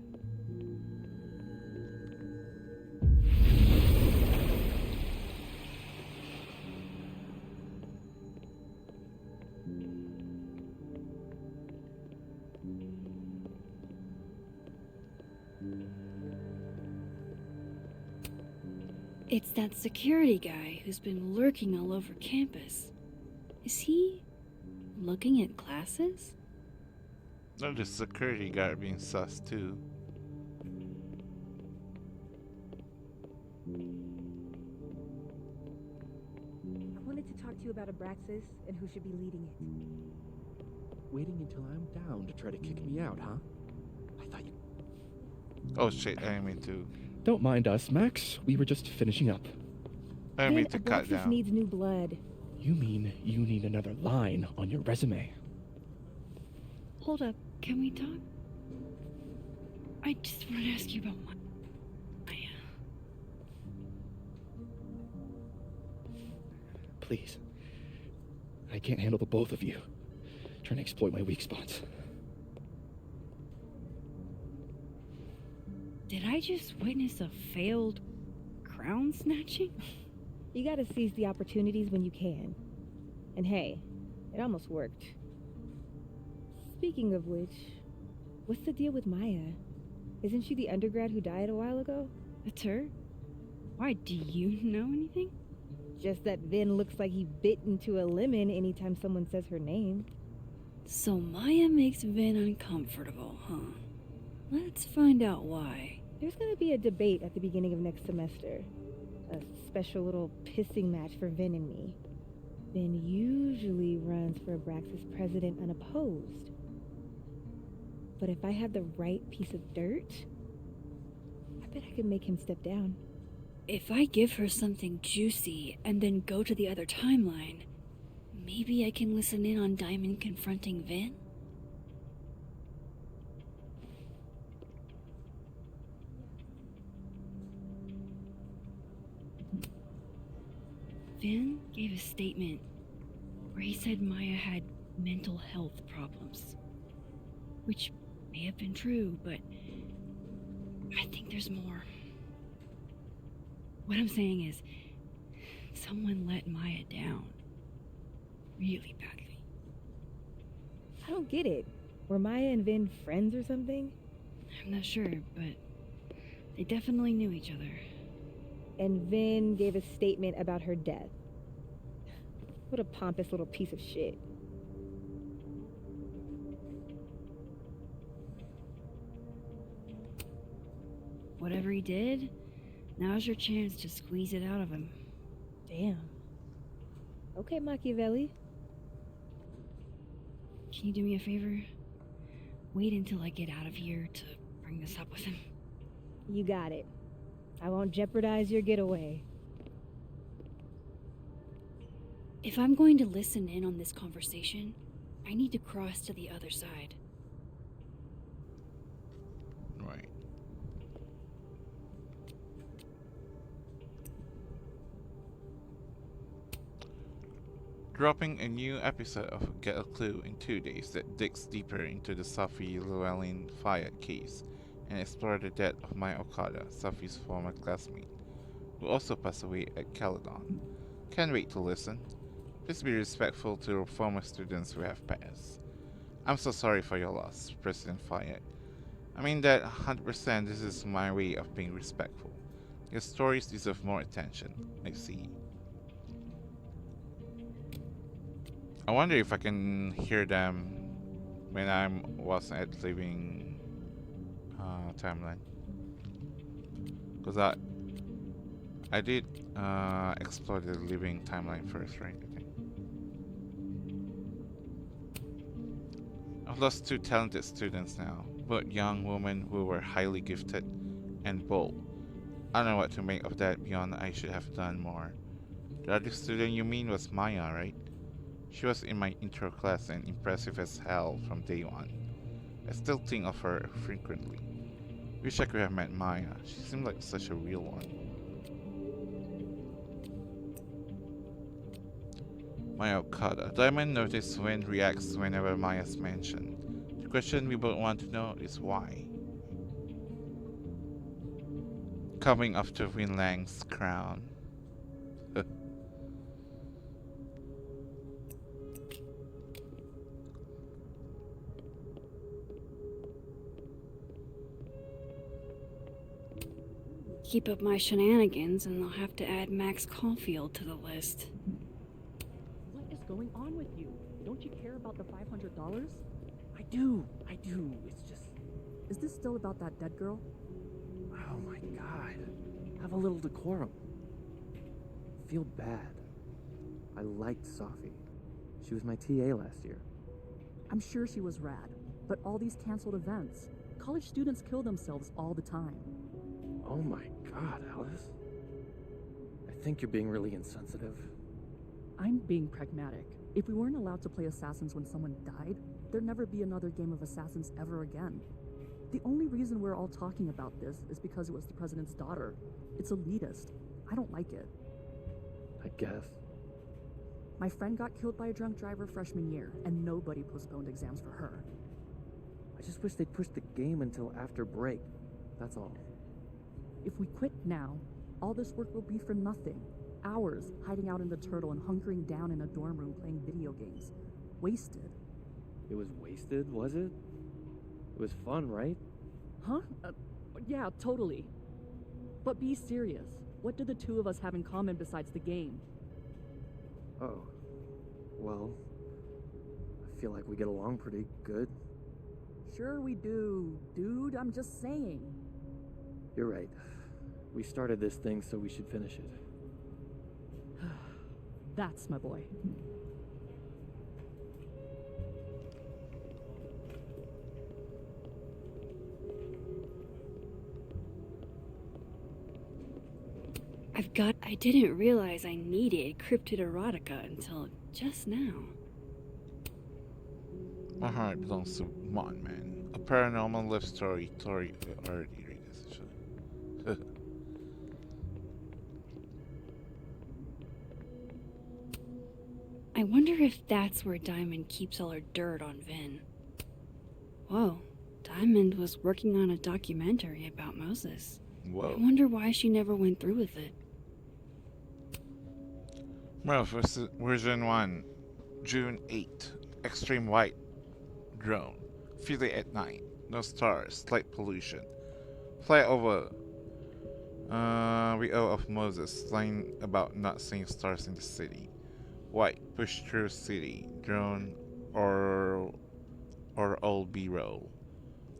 It's that security guy who's been lurking all over campus. Is he looking at classes? No, the security guard being sus too. I wanted to talk to you about Abraxas and who should be leading it. Waiting until I'm down to try to kick me out, huh? I thought you... Oh shit, I didn't mean to. Don't mind us, Max. We were just finishing up. I didn't mean to cut Abraxas down. needs new blood. You mean you need another line on your resume? Hold up, can we talk? I just want to ask you about Maya. Please. I can't handle the both of you. Trying to exploit my weak spots. Did I just witness a failed crown snatching? You gotta seize the opportunities when you can. And hey, it almost worked. Speaking of which, what's the deal with Maya? Isn't she the undergrad who died a while ago? That's her? Why, do you know anything? Just that Vin looks like he bit into a lemon anytime someone says her name. So Maya makes Vin uncomfortable, huh? Let's find out why. There's gonna be a debate at the beginning of next semester. A special little pissing match for Vin and me. Vin usually runs for Abraxas president unopposed. But if I had the right piece of dirt, I bet I could make him step down. If I give her something juicy and then go to the other timeline, maybe I can listen in on Diamond confronting Vin? Vin gave a statement where he said Maya had mental health problems. Which may have been true, but I think there's more. What I'm saying is, someone let Maya down. Really badly. I don't get it. Were Maya and Vin friends or something? I'm not sure, but they definitely knew each other. And Vin gave a statement about her death. What a pompous little piece of shit. Whatever he did, now's your chance to squeeze it out of him. Damn. Okay, Machiavelli. Can you do me a favor? Wait until I get out of here to bring this up with him. You got it. I won't jeopardize your getaway. If I'm going to listen in on this conversation, I need to cross to the other side. Right. Dropping a new episode of Get a Clue in 2 days that digs deeper into the Safi Llewellyn Fayette case and explore the death of Maya Okada, Safi's former classmate, who also passed away at Caledon. Can't wait to listen. Please be respectful to former students who have passed. I'm so sorry for your loss, President Fayette. I mean that 100%. This is my way of being respectful. Your stories deserve more attention, I see. I wonder if I can hear them when I wasn't at living timeline, because I did explore the living timeline first, right? I think I've lost 2 talented students now, both young women who were highly gifted and bold. I don't know what to make of that beyond I should have done more. The other student you mean was Maya, right? She was in my intro class and impressive as hell from day one. I still think of her frequently. Wish I could have met Maya. She seemed like such a real one. Maya Okada. Diamond noticed when reacts whenever Maya's mentioned. The question we both want to know is why. Coming after Win Lang's crown. Keep up my shenanigans and I'll have to add Max Caulfield to the list. What is going on with you? Don't you care about the $500? I do. It's just... Is this still about that dead girl? Oh my god. Have a little decorum. Feel bad. I liked Sophie. She was my TA last year. I'm sure she was rad, but all these canceled events. College students kill themselves all the time. Oh my god, Alice. I think you're being really insensitive. I'm being pragmatic. If we weren't allowed to play Assassins when someone died, there'd never be another game of Assassins ever again. The only reason we're all talking about this is because it was the president's daughter. It's elitist. I don't like it. I guess. My friend got killed by a drunk driver freshman year, and nobody postponed exams for her. I just wish they'd pushed the game until after break. That's all. If we quit now, all this work will be for nothing. Hours hiding out in the turtle and hunkering down in a dorm room playing video games. Wasted. It was wasted, was it? It was fun, right? Huh? Yeah, totally. But be serious. What do the two of us have in common besides the game? Oh. Well, I feel like we get along pretty good. Sure we do, dude. I'm just saying. You're right. We started this thing, so we should finish it. That's my boy. I didn't realize I needed cryptid erotica until just now. My heart belongs to Mon, man. A paranormal love story. Already read this, actually. I wonder if that's where Diamond keeps all her dirt on Vin. Whoa, Diamond was working on a documentary about Moses. Whoa. I wonder why she never went through with it. Murph version 1, June 8. Extreme white drone. Fillet at night. No stars. Light pollution. Fly over Rio of Moses. Lying about not seeing stars in the city. White. Push through city. Drone or old B-roll.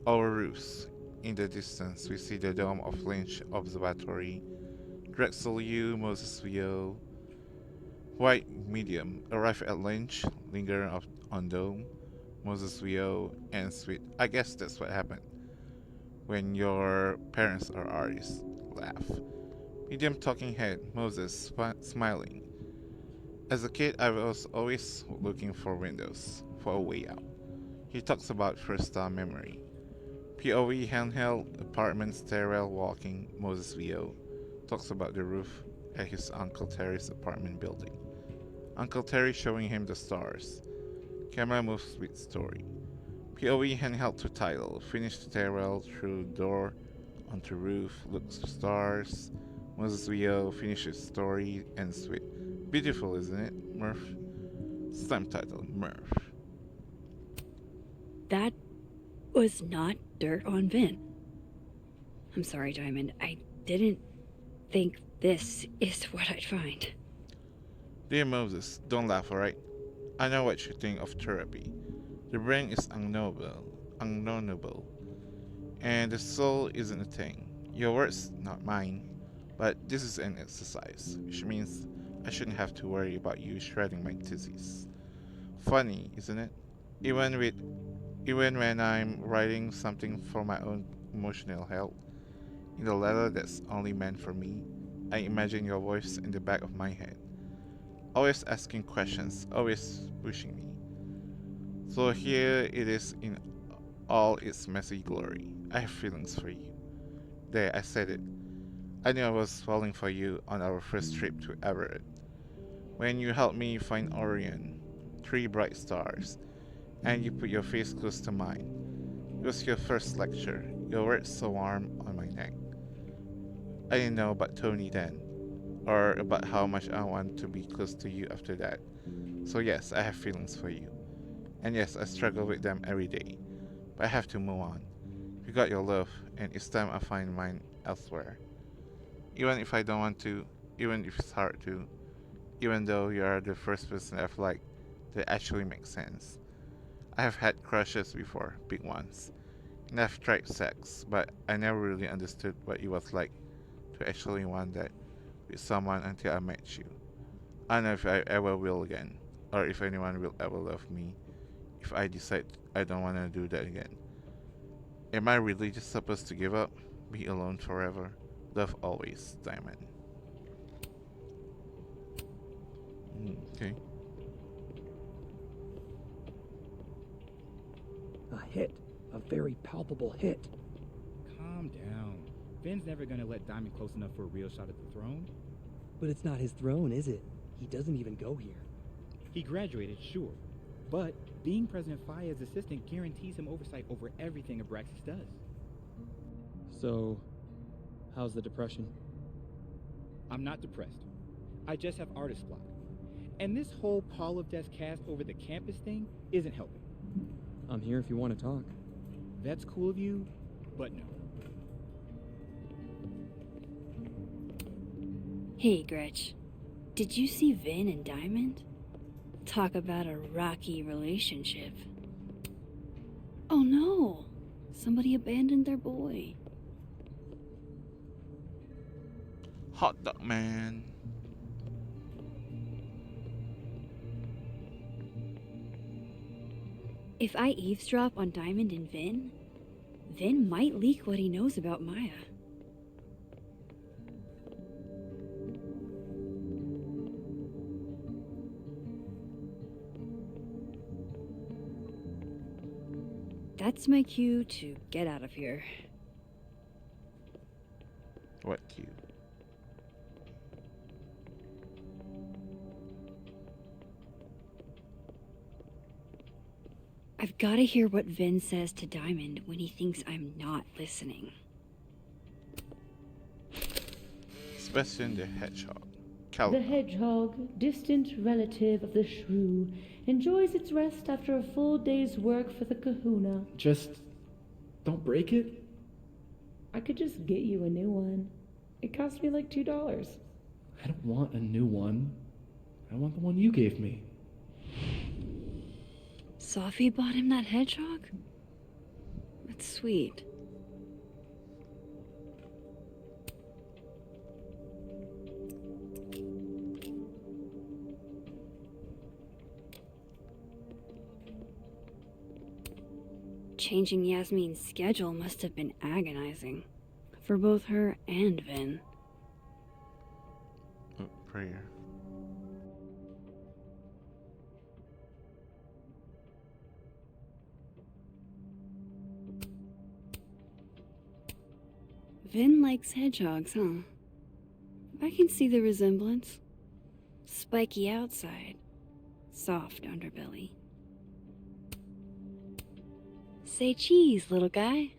Our roofs. In the distance, we see the dome of Lynch Observatory. Drexel U, Moses Rio. White medium. Arrive at Lynch, linger on dome, Moses Rio, and sweet. I guess that's what happened when your parents are artists. Laugh. Medium talking head, Moses smiling. As a kid, I was always looking for windows, for a way out. He talks about first time memory. POV handheld, apartment stairwell walking, Moses Rio talks about the roof at his Uncle Terry's apartment building. Uncle Terry showing him the stars. Camera moves with story. POV handheld to title. Finished stairwell through door onto roof. Looks to stars. Moses Rio finishes story ends with beautiful, isn't it, Murph? Slam title Murph. That was not dirt on Vin. I'm sorry, Diamond. I didn't think this is what I'd find. Dear Moses, don't laugh, alright? I know what you think of therapy. The brain is unknowable, and the soul isn't a thing. Your words, not mine. But this is an exercise, which means I shouldn't have to worry about you shredding my thesis. Funny, isn't it? Even when I'm writing something for my own emotional health, in the letter that's only meant for me, I imagine your voice in the back of my head. Always asking questions, always pushing me. So here it is in all its messy glory. I have feelings for you. There, I said it. I knew I was falling for you on our first trip to Everett. When you helped me find Orion, 3 bright stars, and you put your face close to mine. It was your first lecture, your words so warm on my neck. I didn't know about Tony then, or about how much I want to be close to you after that. So yes, I have feelings for you. And yes, I struggle with them every day. But I have to move on. You got your love, and it's time I find mine elsewhere. Even if I don't want to, even if it's hard to, even though you are the first person I've liked that actually makes sense. I have had crushes before, big ones. And I've tried sex, but I never really understood what it was like to actually want that with someone until I met you. I don't know if I ever will again, or if anyone will ever love me if I decide I don't want to do that again. Am I really just supposed to give up? Be alone forever? Love always, Diamond. Okay. A hit. A very palpable hit. Calm down. Finn's never gonna let Diamond close enough for a real shot at the throne. But it's not his throne, is it? He doesn't even go here. He graduated, sure. But being President Fayyad's assistant guarantees him oversight over everything Abraxas does. So, how's the depression? I'm not depressed. I just have artist block. And this whole Pall of Death cast over the campus thing isn't helping. I'm here if you want to talk. That's cool of you, but no. Hey, Gretch. Did you see Vin and Diamond? Talk about a rocky relationship. Oh no! Somebody abandoned their boy. Hot dog man. If I eavesdrop on Diamond and Vin, Vin might leak what he knows about Maya. That's my cue to get out of here. What cue? I've got to hear what Vin says to Diamond when he thinks I'm not listening. Sebastian the Hedgehog. The hedgehog, distant relative of the shrew, enjoys its rest after a full day's work for the kahuna. Just don't break it? I could just get you a new one. It cost me like $2. I don't want a new one. I want the one you gave me. Sophie bought him that hedgehog? That's sweet. Changing Yasmin's schedule must have been agonizing. For both her and Vin. Prayer. Vin likes hedgehogs, huh? I can see the resemblance. Spiky outside, soft underbelly. Say cheese, little guy.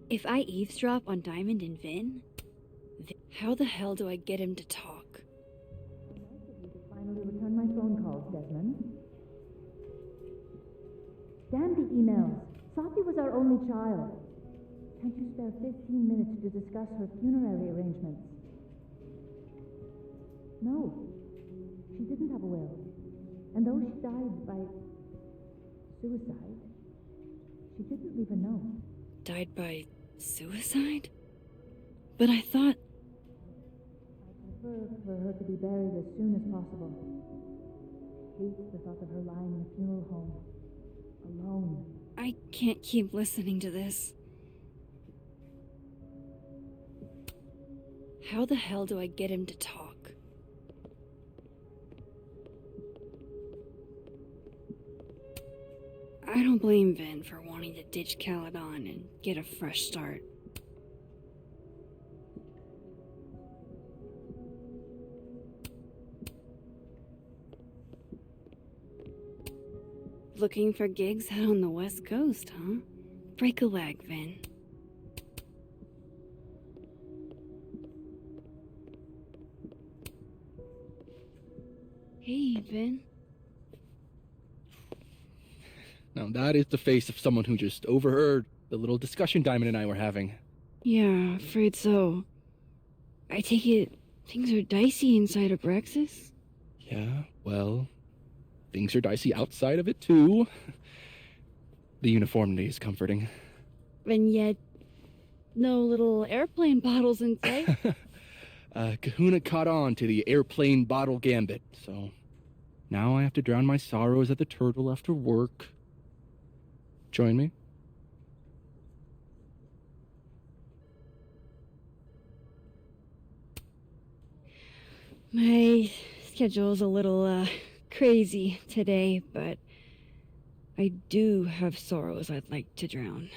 If I eavesdrop on Diamond and Vin, how the hell do I get him to talk? Finally return my phone calls, Desmond. Damn the emails. Sophie was our only child. Can't you spare 15 minutes to discuss her funerary arrangements? No. She didn't have a will. And though she died by suicide, she didn't leave a note. Died by suicide? But I thought... I prefer for her to be buried as soon as possible. I hate the thought of her lying in a funeral home, alone. I can't keep listening to this. How the hell do I get him to talk? I don't blame Vin for wanting to ditch Caledon and get a fresh start. Looking for gigs out on the West Coast, huh? Break a leg, Vin. Hey, Vin. Now that is the face of someone who just overheard the little discussion Diamond and I were having. Yeah, afraid so. I take it things are dicey inside of Brexis? Yeah, well, things are dicey outside of it too. The uniformity is comforting. And yet, no little airplane bottles in sight. Kahuna caught on to the airplane bottle gambit, so now I have to drown my sorrows at the Turtle after work. Join me? My schedule's a little, crazy today, but I do have sorrows I'd like to drown.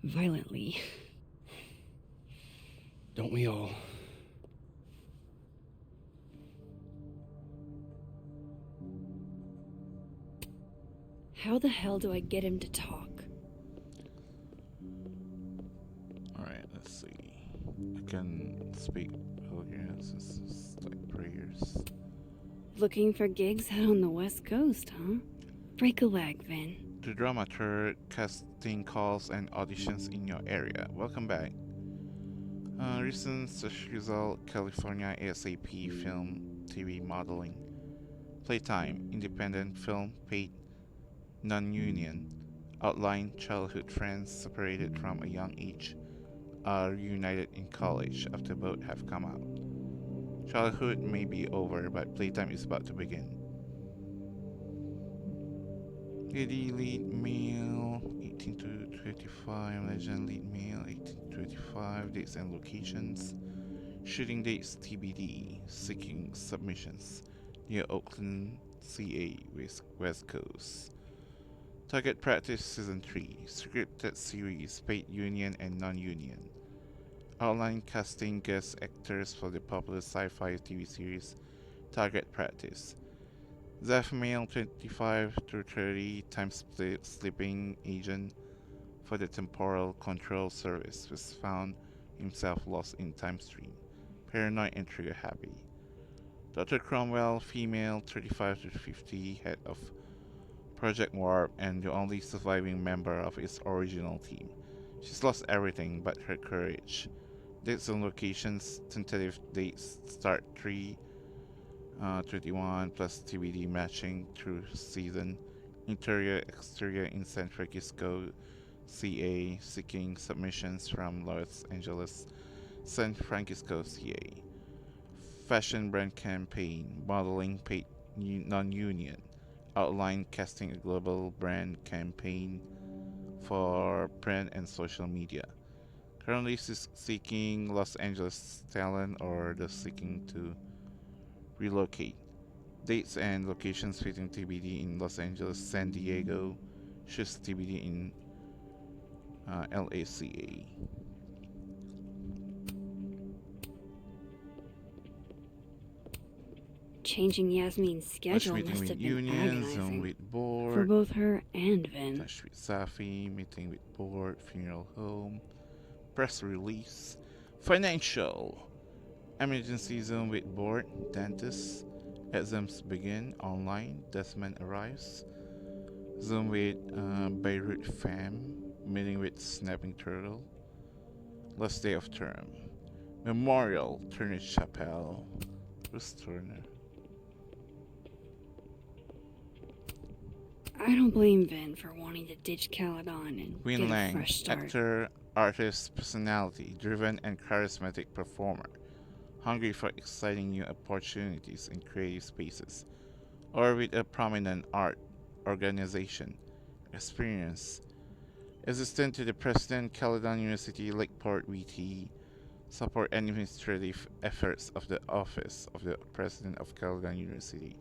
Violently. Don't we all? How the hell do I get him to talk? Alright, let's see. I can speak Bulgarians. This is like prayers. Looking for gigs out on the West Coast, huh? Break a leg, Vin. To drama tour, casting calls, and auditions in your area. Welcome back. Recent search result: California ASAP film, TV modeling. Playtime: independent film, paid, non-union. Outline: childhood friends separated from a young age are reunited in college after both have come out. Childhood may be over, but playtime is about to begin. GD lead male 18 to 25, legend lead male 18 to 25, dates and locations. Shooting dates TBD, seeking submissions near Oakland, CA, West Coast. Target practice season 3, scripted series, paid union and non-union. Outline casting guest actors for the popular sci-fi TV series Target Practice. Zeph male 25 to 30, time sleeping agent for the Temporal Control Service, was found himself lost in time stream, paranoid and trigger happy. Dr. Cromwell, female 35 to 50, head of Project Warp and the only surviving member of its original team. She's lost everything but her courage. Dates and locations, tentative dates start 3/21 plus TBD matching through season. Interior, exterior in San Francisco, CA, seeking submissions from Los Angeles, San Francisco, CA. Fashion brand campaign, modeling paid non-union. Outline casting a global brand campaign for print and social media. Currently seeking Los Angeles talent or the seeking to relocate. Dates and locations fitting TBD in Los Angeles, San Diego. Shoots TBD in LACA. Changing Yasmin's schedule Meeting must with have been union, Zoom agonizing with board. for both her and Vin. Touch with Safi, meeting with board, funeral home, press release, financial, emergency Zoom with board, dentist, exams begin, online, Desmond arrives, Zoom with Beirut fam, meeting with Snapping Turtle, last day of term, memorial, Turner Chapel, who's Turner? I don't blame Vin for wanting to ditch Caledon and Win get a Lang, fresh start. actor, artist, personality, driven and charismatic performer, hungry for exciting new opportunities in creative spaces, or with a prominent art organization, experience, assistant to the President, Caledon University, Lakeport VT, support administrative efforts of the Office of the President of Caledon University.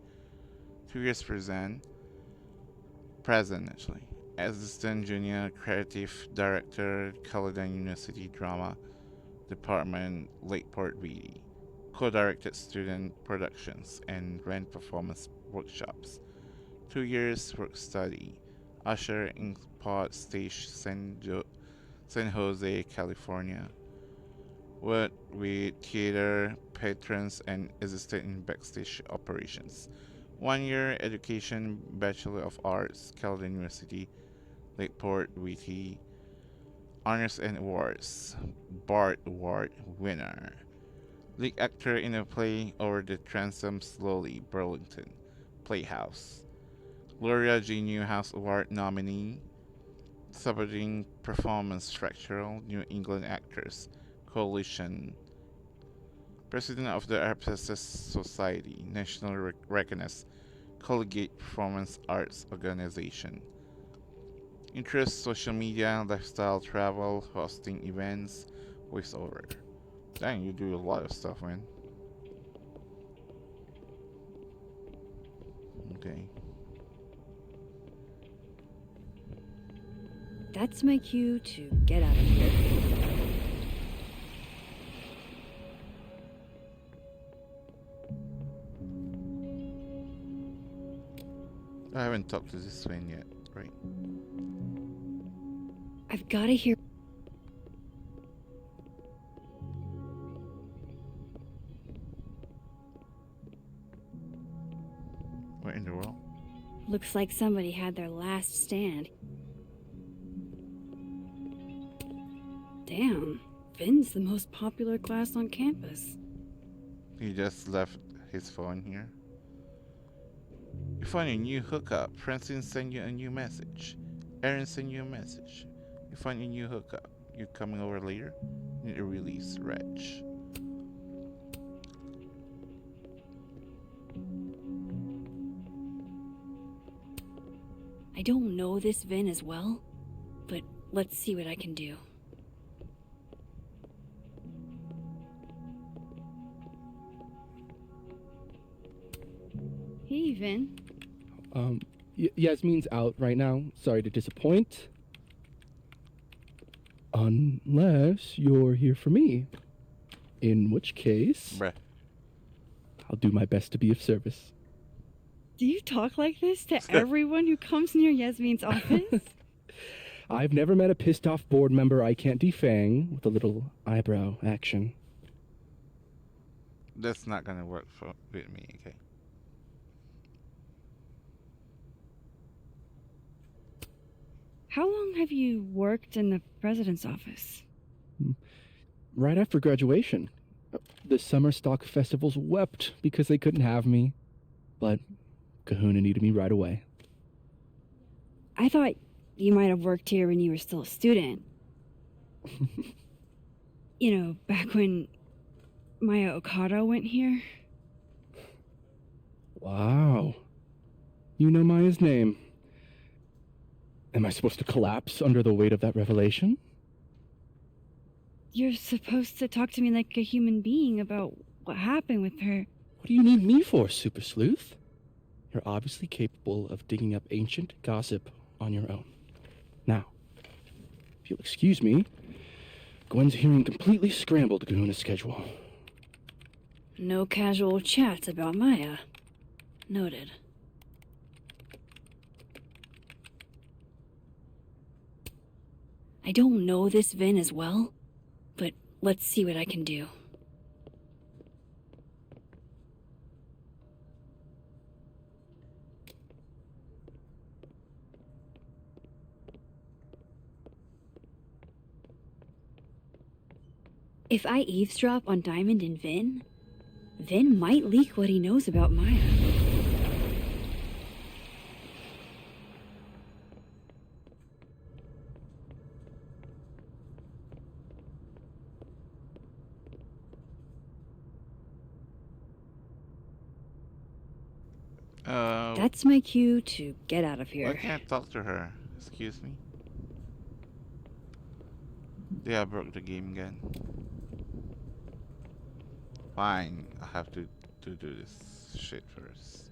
2 years present actually. Assistant Junior Creative Director, Caledon University Drama Department, Lakeport VD. Co-directed student productions and ran performance workshops. 2 years work study. Usher in Pod Stage San Jose, California. Worked with theater patrons and assisted in backstage operations. 1 year education, Bachelor of Arts, Caledon University, Lakeport, Witty. Honors and awards. Bart Award winner. Lead actor in a play Over the Transom Slowly, Burlington Playhouse. Gloria G. Newhouse Award nominee. Supporting performance structural New England Actors Coalition. President of the Artists Society, nationally recognized collegiate performance arts organization. Interests: social media, lifestyle, travel, hosting events, voiceover. Dang, you do a lot of stuff, man. Okay. That's my cue to get out of here. I haven't talked to this man yet, right? I've got to hear. What in the world? Looks like somebody had their last stand. Damn, Finn's the most popular class on campus. He just left his phone here. You found a new hookup. Francine sent you a new message. Aaron sent you a message. You find a new hookup. You coming over later? Need a release, Reg. I don't know this Vin as well, but let's see what I can do. Hey, Vin. Yasmin's out right now. Sorry to disappoint. Unless you're here for me. In which case, Bruh. I'll do my best to be of service. Do you talk like this to everyone who comes near Yasmin's office? I've never met a pissed off board member I can't defang with a little eyebrow action. That's not gonna work with me, okay? How long have you worked in the president's office? Right after graduation. The summer stock festivals wept because they couldn't have me. But Kahuna needed me right away. I thought you might have worked here when you were still a student. You know, back when Maya Okada went here. Wow. You know Maya's name. Am I supposed to collapse under the weight of that revelation? You're supposed to talk to me like a human being about what happened with her. What do you need me for, Super Sleuth? You're obviously capable of digging up ancient gossip on your own. Now, if you'll excuse me, Gwen's hearing completely scrambled Kahuna's schedule. No casual chats about Maya. Noted. I don't know this Vin as well, but let's see what I can do. If I eavesdrop on Diamond and Vin, Vin might leak what he knows about Maya. That's my cue to get out of here. I can't talk to her. Excuse me. Yeah, I broke the game again. Fine, I have to do this shit first.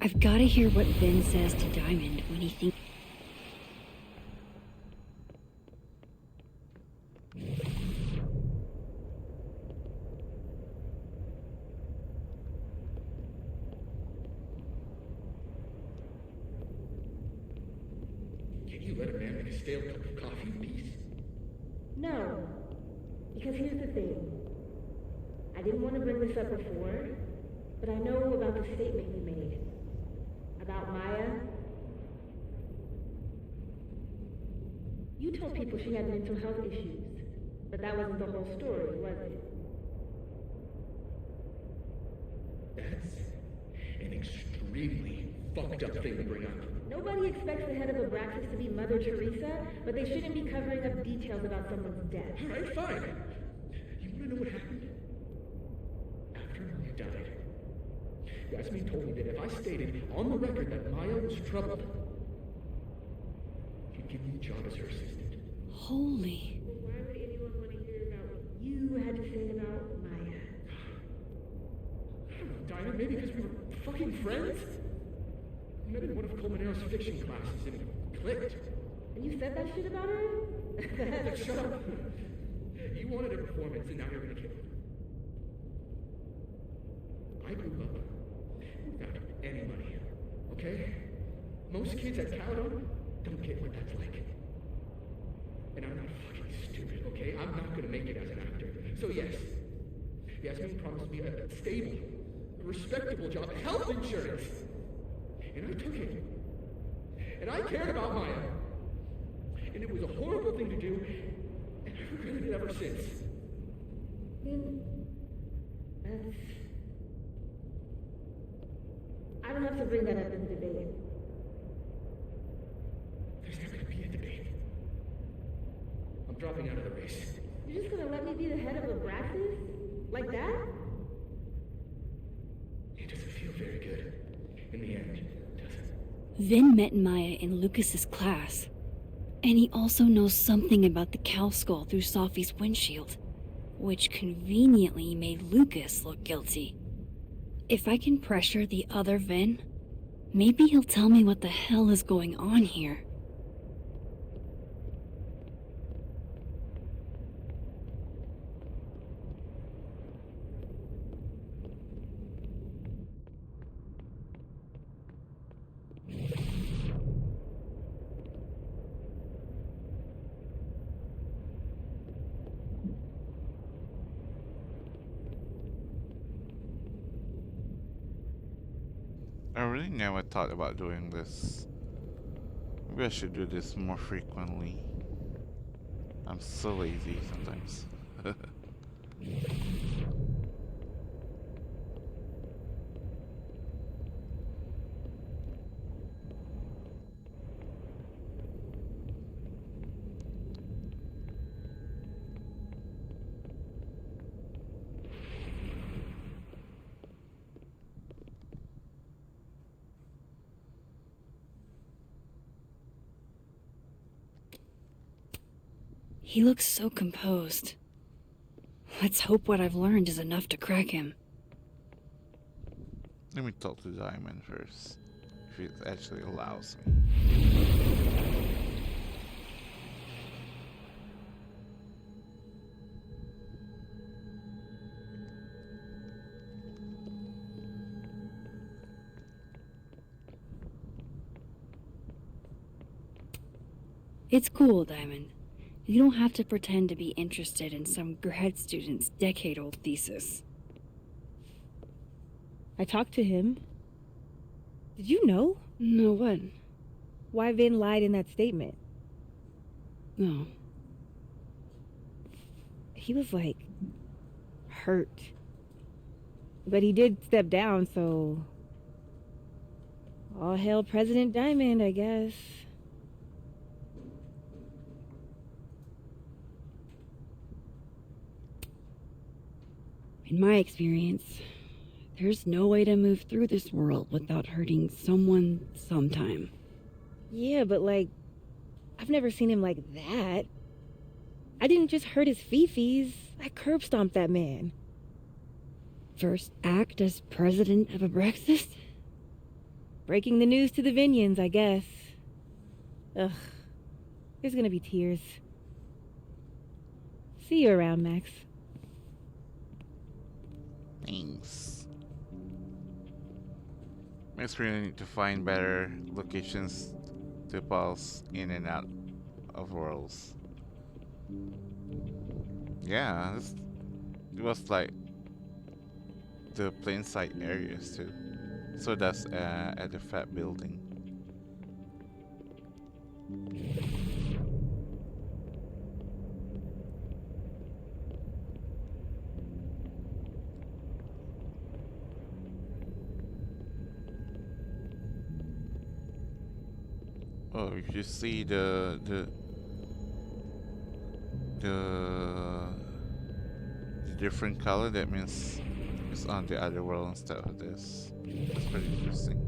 I've got to hear what Vin says to Diamond when he thinks. You let a man make a stale cup of coffee in peace? No. Because here's the thing. I didn't want to bring this up before, but I know about the statement you made. About Maya. You told people she had mental health issues, but that wasn't the whole story, was it? That's an extremely fucked up thing to bring up. Nobody expects the head of Abraxas to be Mother Teresa, but they shouldn't be covering up details about someone's death. Alright, fine. You wanna know what happened? After Maya died, Yasmin told me that if I stated on the record that Maya was troubled, she'd give me a job as her assistant. Holy. Why would anyone want to hear about what you had to say about Maya? I don't know, Dinah, maybe because we were fucking friends? I met in one of Colmenare's fiction classes and it clicked. And you said that shit about her? Shut up. You wanted a performance and now you're gonna kill it. I grew up without any money, okay? Most kids at Caledon don't get what that's like. And I'm not fucking stupid, okay? I'm not gonna make it as an actor. So yes, Yasmin promised me a stable, a respectable job, health insurance. And I took it. And I cared about Maya. And it was a horrible thing to do, and I've regretted it ever since. Then, I don't have to bring that up in the debate. There's not gonna be a debate. I'm dropping out of the race. You're just gonna let me be the head of Abraxas? Like that? It doesn't feel very good. In the end, does it? Vin met Maya in Lucas's class. And he also knows something about the cow skull through Sophie's windshield, which conveniently made Lucas look guilty. If I can pressure the other Vin, maybe he'll tell me what the hell is going on here. I really never thought about doing this. Maybe I should do this more frequently. I'm so lazy sometimes. He looks so composed. Let's hope what I've learned is enough to crack him. Let me talk to Diamond first, if it actually allows me. It's cool, Diamond. You don't have to pretend to be interested in some grad student's decade-old thesis. I talked to him. Did you know? No, what? Why Vin lied in that statement. No. He was like, hurt. But he did step down, so... all hail President Diamond, I guess. In my experience, there's no way to move through this world without hurting someone sometime. Yeah, but like, I've never seen him like that. I didn't just hurt his fifis. I curb stomped that man. First act as president of Abraxas? Breaking the news to the Vinians, I guess. Ugh. There's gonna be tears. See you around, Max. Thanks. I just really need to find better locations to pulse in and out of worlds. Yeah, it was like the plain sight areas too. So that's at the fat building. Oh, if you see the different color, that means it's on the other world instead of this. That's pretty interesting.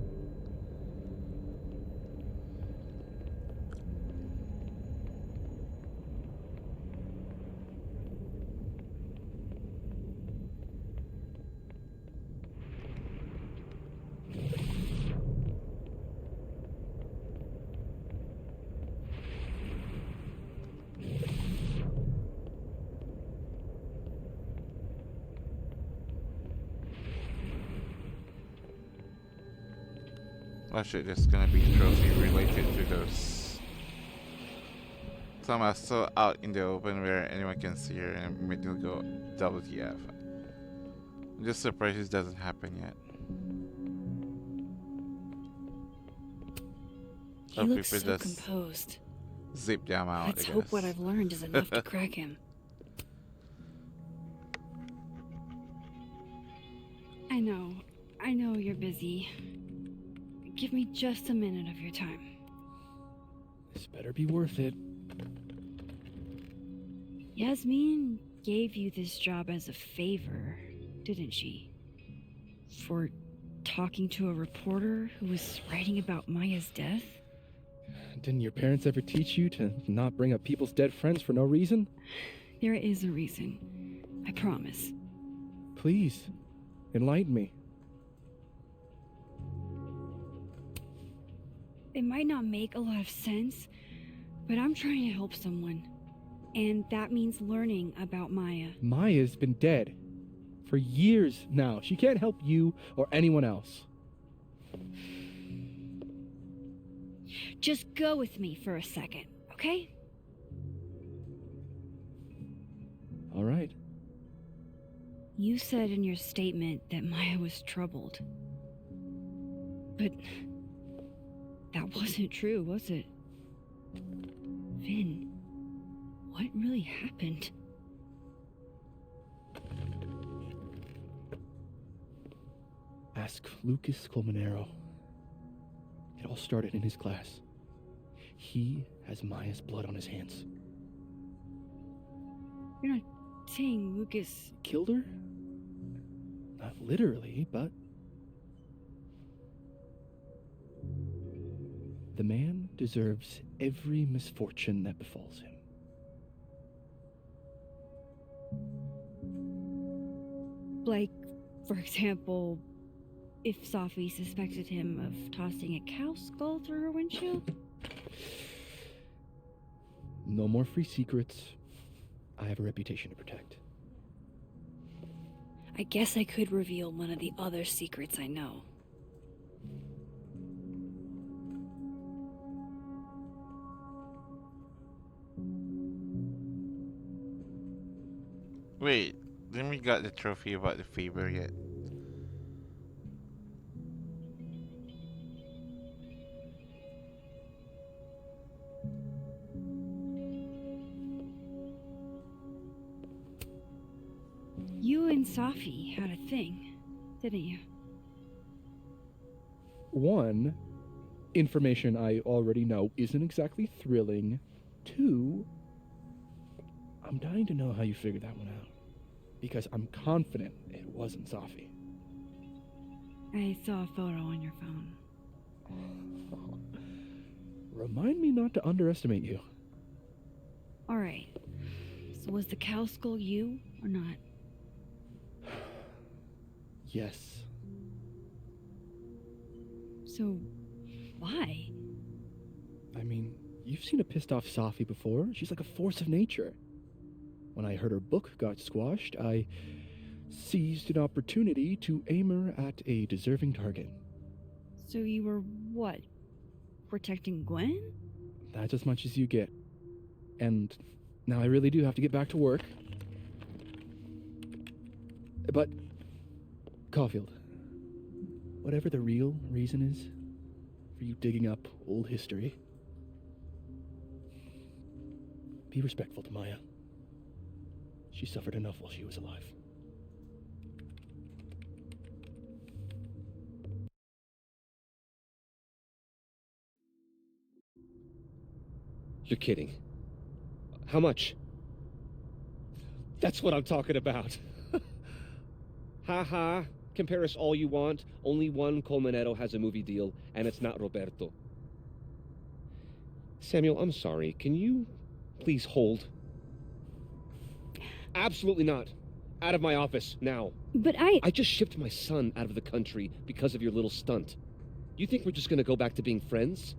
Oh shit, there's gonna be a trophy related to those. Some are so out in the open where anyone can see her and immediately go WTF. I'm just surprised this doesn't happen yet. He Or looks people so just composed. zip them out, Let's I hope guess. what I've learned is enough to crack him. I know you're busy. Give me just a minute of your time. This better be worth it. Yasmin gave you this job as a favor, didn't she? For talking to a reporter who was writing about Maya's death? Didn't your parents ever teach you to not bring up people's dead friends for no reason? There is a reason. I promise. Please, enlighten me. It might not make a lot of sense, but I'm trying to help someone. And that means learning about Maya. Maya's been dead for years now. She can't help you or anyone else. Just go with me for a second, okay? All right. You said in your statement that Maya was troubled. But that wasn't true, was it? Vin, what really happened? Ask Lucas Colmenero. It all started in his class. He has Maya's blood on his hands. You're not saying Lucas Killed her? Not literally, but... The man deserves every misfortune that befalls him. Like, for example, if Safi suspected him of tossing a cow skull through her windshield? No more free secrets. I have a reputation to protect. I guess I could reveal one of the other secrets I know. Wait, didn't we got the trophy about the favor yet? You and Safi had a thing, didn't you? One, information I already know isn't exactly thrilling. Two, I'm dying to know how you figured that one out. Because I'm confident it wasn't Safi. I saw a photo on your phone. Remind me not to underestimate you. Alright. So was the cow skull you, or not? Yes. So, why? I mean, you've seen a pissed off Safi before. She's like a force of nature. When I heard her book got squashed, I seized an opportunity to aim her at a deserving target. So you were what? protecting Gwen? That's as much as you get. And now I really do have to get back to work. But, Caulfield, whatever the real reason is for you digging up old history, be respectful to Maya. She suffered enough while she was alive. You're kidding. How much? That's what I'm talking about. Ha ha. Compare us all you want. Only one Colmenero has a movie deal, and it's not Roberto. Samuel, I'm sorry. Can you please hold? Absolutely not. Out of my office, now. But I just shipped my son out of the country because of your little stunt. You think we're just gonna go back to being friends?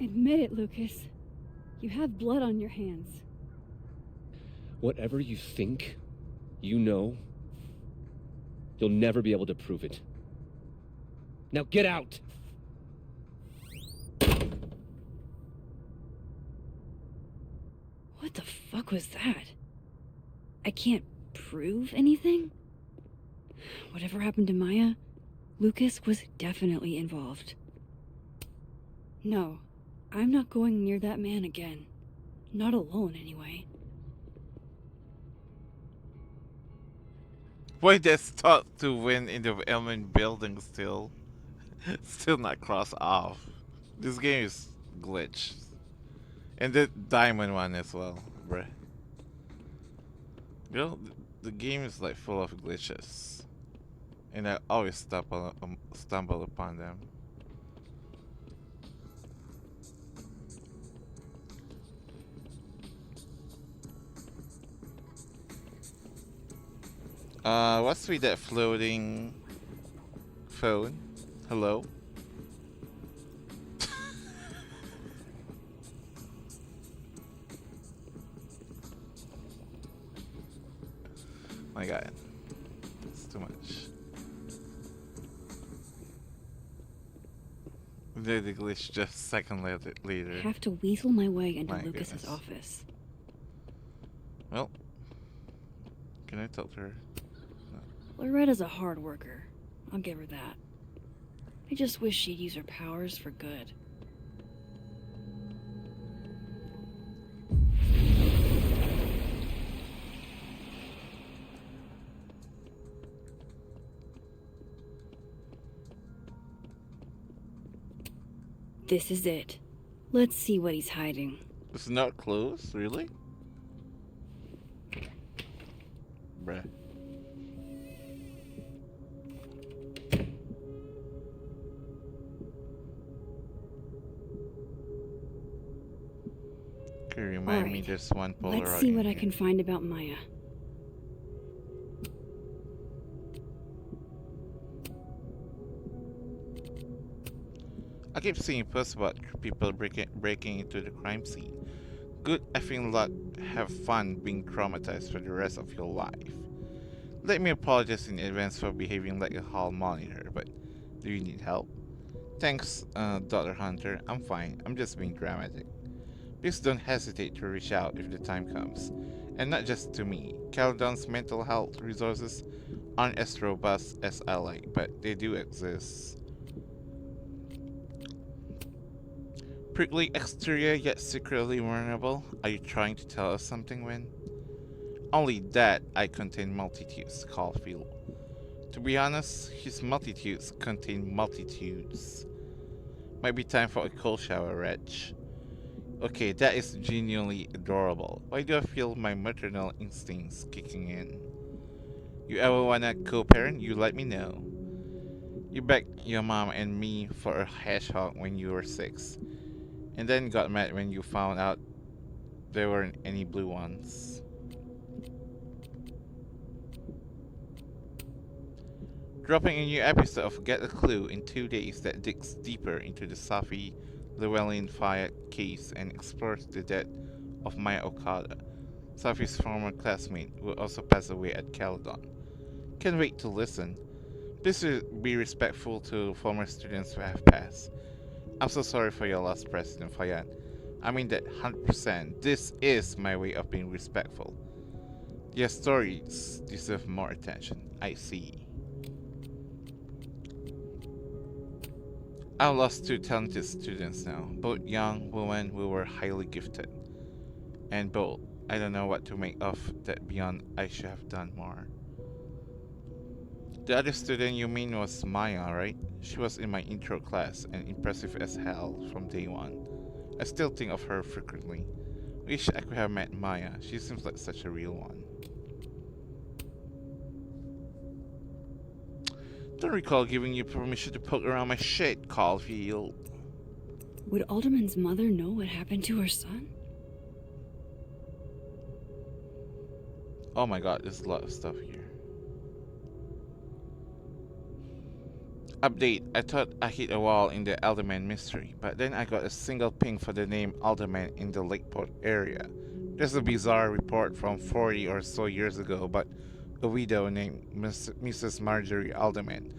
Admit it, Lucas. You have blood on your hands. Whatever you think, you know, you'll never be able to prove it. Now get out! What the fuck was that? I can't prove anything? Whatever happened to Maya, Lucas was definitely involved. No, I'm not going near that man again. Not alone, anyway. Why that's thought to win in the Elman building still? Still not crossed off. This game is glitched. And the diamond one as well, bruh. You know, the game is like full of glitches. And I always stumble upon them. What's with that floating phone? Hello? My god. It's too much. The glitch just a second later. I have to weasel my way into My Lucas's goodness. office. Well, can I talk to her? Loretta's a hard worker. I'll give her that. I just wish she'd use her powers for good. This is it. Let's see what he's hiding. It's not closed, really? Bruh. Okay, remind me Alright, there's one Polaroid. let's see what in I can find about Maya. I keep seeing posts about people breaking into the crime scene. Good effing luck. Have fun being traumatized for the rest of your life. Let me apologize in advance for behaving like a hall monitor, but do you need help? Thanks, Dr. Hunter. I'm fine. I'm just being dramatic. Please don't hesitate to reach out if the time comes. And not just to me. Caledon's mental health resources aren't as robust as I like, but they do exist. Prickly exterior yet secretly vulnerable. Are you trying to tell us something, Win? Only that I contain multitudes, Caulfield. To be honest, his multitudes contain multitudes. Might be time for a cold shower, Reg. Okay, that is genuinely adorable. Why do I feel my maternal instincts kicking in? You ever wanna co-parent? You let me know. You begged your mom and me for a hedgehog when you were 6. And then got mad when you found out there weren't any blue ones. Dropping a new episode of Get a Clue in 2 days that digs deeper into the Safi Llewellyn Fayette case and explores the death of Maya Okada, Safi's former classmate, who also passed away at Caledon. Can't wait to listen. Please be respectful to former students who have passed. I'm so sorry for your loss, President Fayette. I mean that 100%. This is my way of being respectful. Your stories deserve more attention. I see. I've lost 2 talented students now, both young women who were highly gifted and bold. I don't know what to make of that beyond I should have done more. The other student you mean was Maya, right? She was in my intro class and impressive as hell from day one. I still think of her frequently. Wish I could have met Maya. She seems like such a real one. Don't recall giving you permission to poke around my shit, Caulfield. Would Alderman's mother know what happened to her son? Oh my god, there's a lot of stuff here. Update, I thought I hit a wall in the Alderman mystery, but then I got a single ping for the name Alderman in the Lakeport area. There's a bizarre report from 40 or so years ago about a widow named Mrs. Marjorie Alderman,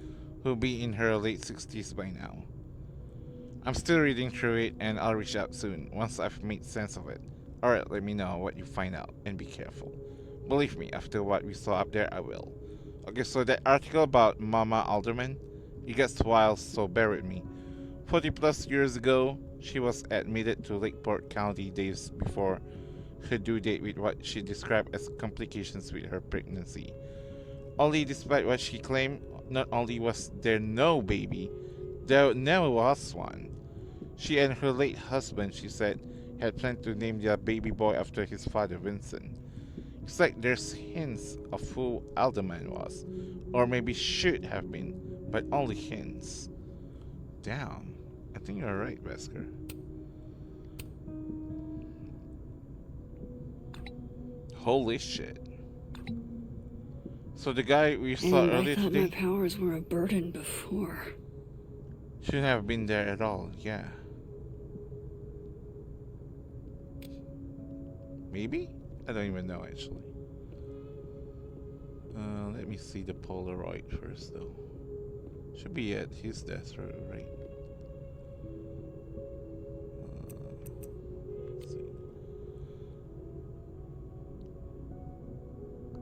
who'll be in her late 60s by now. I'm still reading through it and I'll reach out soon, once I've made sense of it. Alright, let me know what you find out, and be careful. Believe me, after what we saw up there, I will. Okay, so that article about Mama Alderman, it gets wild, so bear with me. 40 plus years ago, she was admitted to Lakeport County days before her due date with what she described as complications with her pregnancy. Only despite what she claimed, not only was there no baby, there never was one. She and her late husband, she said, had planned to name their baby boy after his father, Vincent. It's like there's hints of who Alderman was, or maybe should have been, but only hints. Damn, I think you're right, Wesker. Holy shit. So the guy we saw And earlier I thought today my powers were a burden before. shouldn't have been there at all, yeah. Maybe? I don't even know actually. Let me see the Polaroid first though. Should be at his death row, right? Let's see.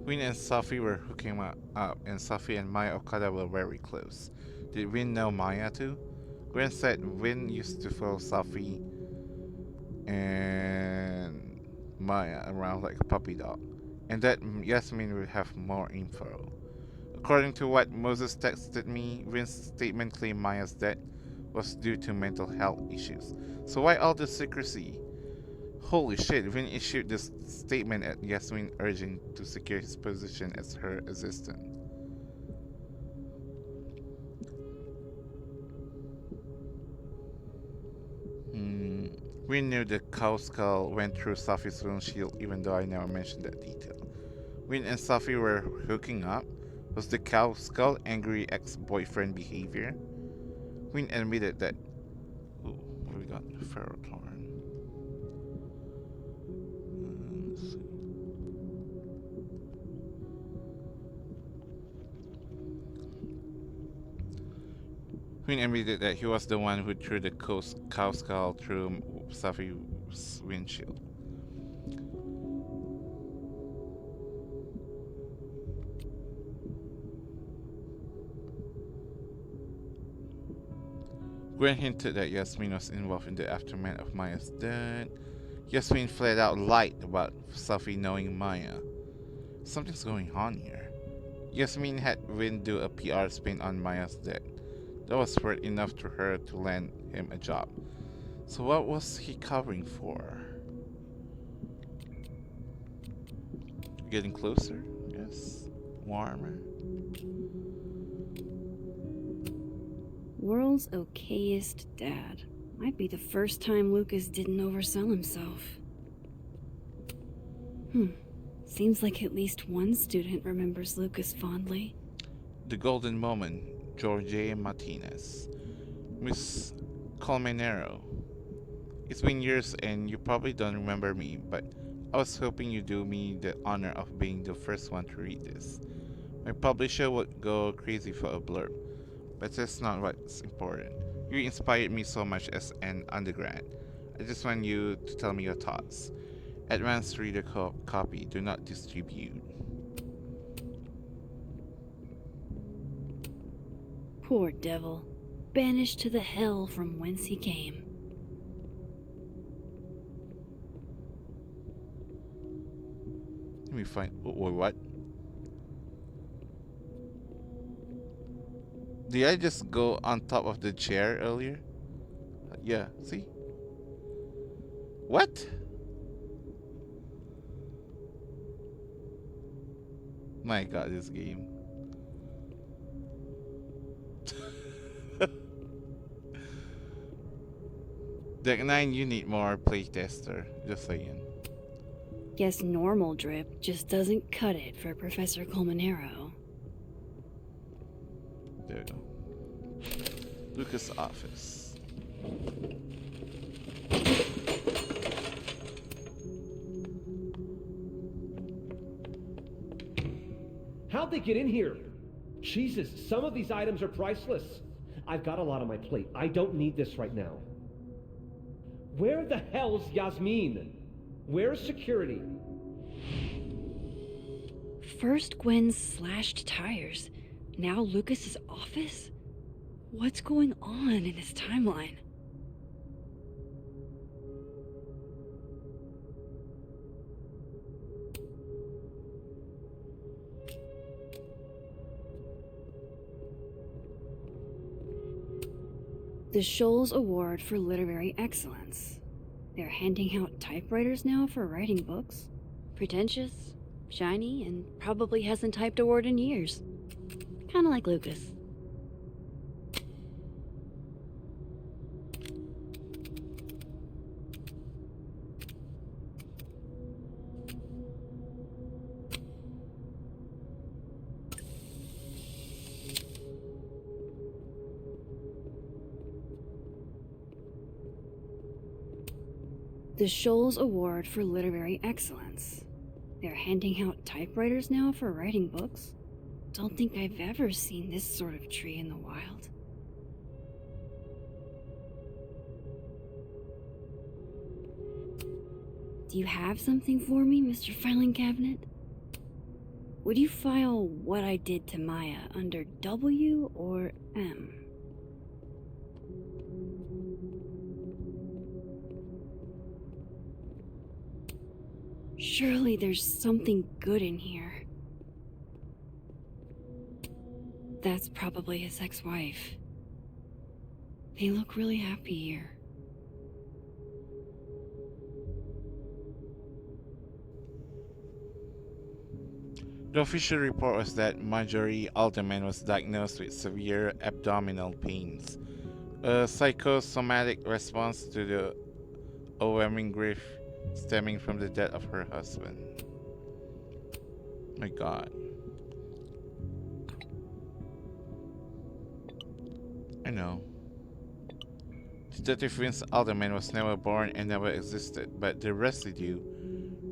Win and Safi were hooking up, and Safi and Maya Okada were very close. Did Win know Maya too? Gwen said Win used to follow Safi and Maya around like a puppy dog, and that Yasmin would have more info. According to what Moses texted me, Win's statement claimed Maya's death was due to mental health issues. So why all the secrecy? Holy shit, Vin issued this statement at Yasmin urging to secure his position as her assistant. We knew the cow skull went through Safi's windshield even though I never mentioned that detail. Win and Safi were hooking up. Was the cow skull angry ex-boyfriend behavior? Win admitted that... Ooh, what do we got? Ferrotorn. Let's see. Queen admitted that he was the one who threw the cow skull through Safi's windshield. Gwen hinted that Yasmin was involved in the aftermath of Maya's death. Yasmin flat out lied about Safi knowing Maya. Something's going on here. Yasmin had Win do a PR spin on Maya's death. That was worth enough to her to land him a job. So what was he covering for? Getting closer? Yes. Warmer. World's okayest dad. Might be the first time Lucas didn't oversell himself. Seems like at least one student remembers Lucas fondly. The Golden Moment, Jorge Martinez. Miss Colmenero. It's been years and you probably don't remember me, but I was hoping you'd do me the honor of being the first one to read this. My publisher would go crazy for a blurb, but that's not what's important. You inspired me so much as an undergrad. I just want you to tell me your thoughts. Advanced reader copy, do not distribute. Poor devil, banished to the hell from whence he came. Let me find. What? Did I just go on top of the chair earlier? Yeah, see? What? My god, this game. Deck 9, you need more playtester. Just saying. Guess normal drip just doesn't cut it for Professor Colmenero. There we go. Lucas' office. How'd they get in here? Jesus, some of these items are priceless. I've got a lot on my plate. I don't need this right now. Where the hell's Yasmin? Where's security? First Gwen's slashed tires, now Lucas's office? What's going on in this timeline? The Scholes Award for Literary Excellence. They're handing out typewriters now for writing books. Pretentious, shiny, and probably hasn't typed a word in years. Kinda like Lucas. The Scholes Award for Literary Excellence. They're handing out typewriters now for writing books. Don't think I've ever seen this sort of tree in the wild. Do you have something for me, Mr. Filing Cabinet? Would you file what I did to Maya under W or M? Surely there's something good in here. That's probably his ex-wife. They look really happy here. The official report was that Marjorie Alderman was diagnosed with severe abdominal pains, a psychosomatic response to the overwhelming grief stemming from the death of her husband. My god. I know. Detective Vince Alderman was never born and never existed, but the residue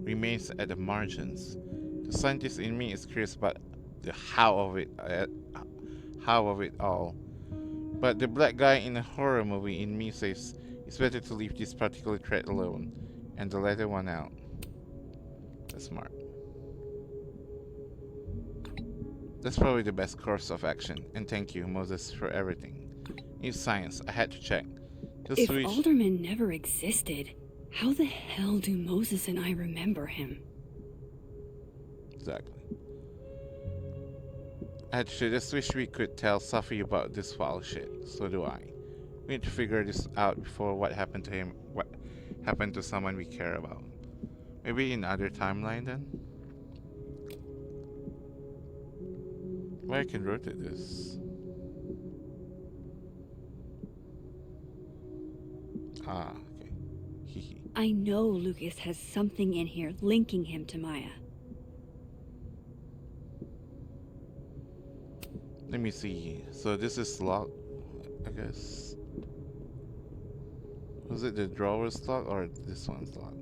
remains at the margins. The scientist in me is curious about the how of it all. But the black guy in a horror movie in me says it's better to leave this particular thread alone and the latter one out. That's smart. That's probably the best course of action, and thank you, Moses, for everything. New science, I had to check. If Alderman never existed, how the hell do Moses and I remember him? Exactly. I just wish we could tell Safi about this foul shit. So do I. We need to figure this out before what happened to him, what happened to someone we care about. Maybe in other timeline then? Well, I can rotate this. Ah, okay. Hehe. I know Lucas has something in here linking him to Maya. Let me see. So this is locked, I guess. Was it the drawer's locked or this one's locked?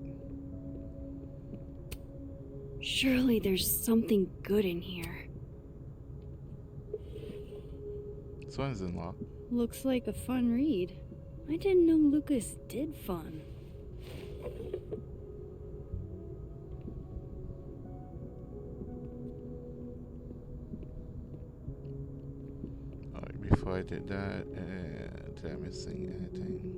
Surely there's something good in here. This one's unlocked. Looks like a fun read. I didn't know Lucas did fun. Alright, before I did that, did I missing anything?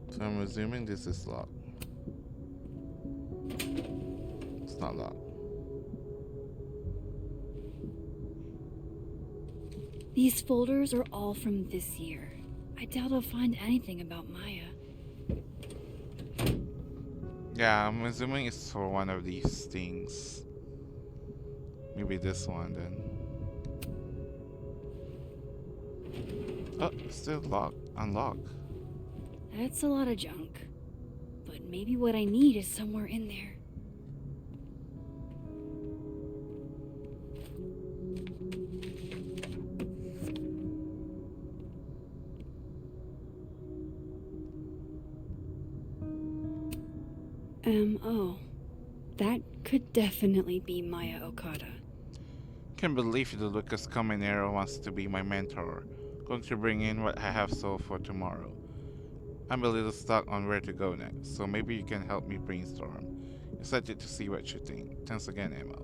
So I'm assuming this is locked. It's not locked. These folders are all from this year. I doubt I'll find anything about Maya. Yeah, I'm assuming it's for one of these things. Maybe this one then. Oh, it's still locked. Unlocked. That's a lot of junk. But maybe what I need is somewhere in there. Oh. That could definitely be Maya Okada. Can't believe the Lucas Caminero wants to be my mentor. Going to bring in what I have sold for tomorrow. I'm a little stuck on where to go next, so maybe you can help me brainstorm. Excited to see what you think. Thanks again, Emma.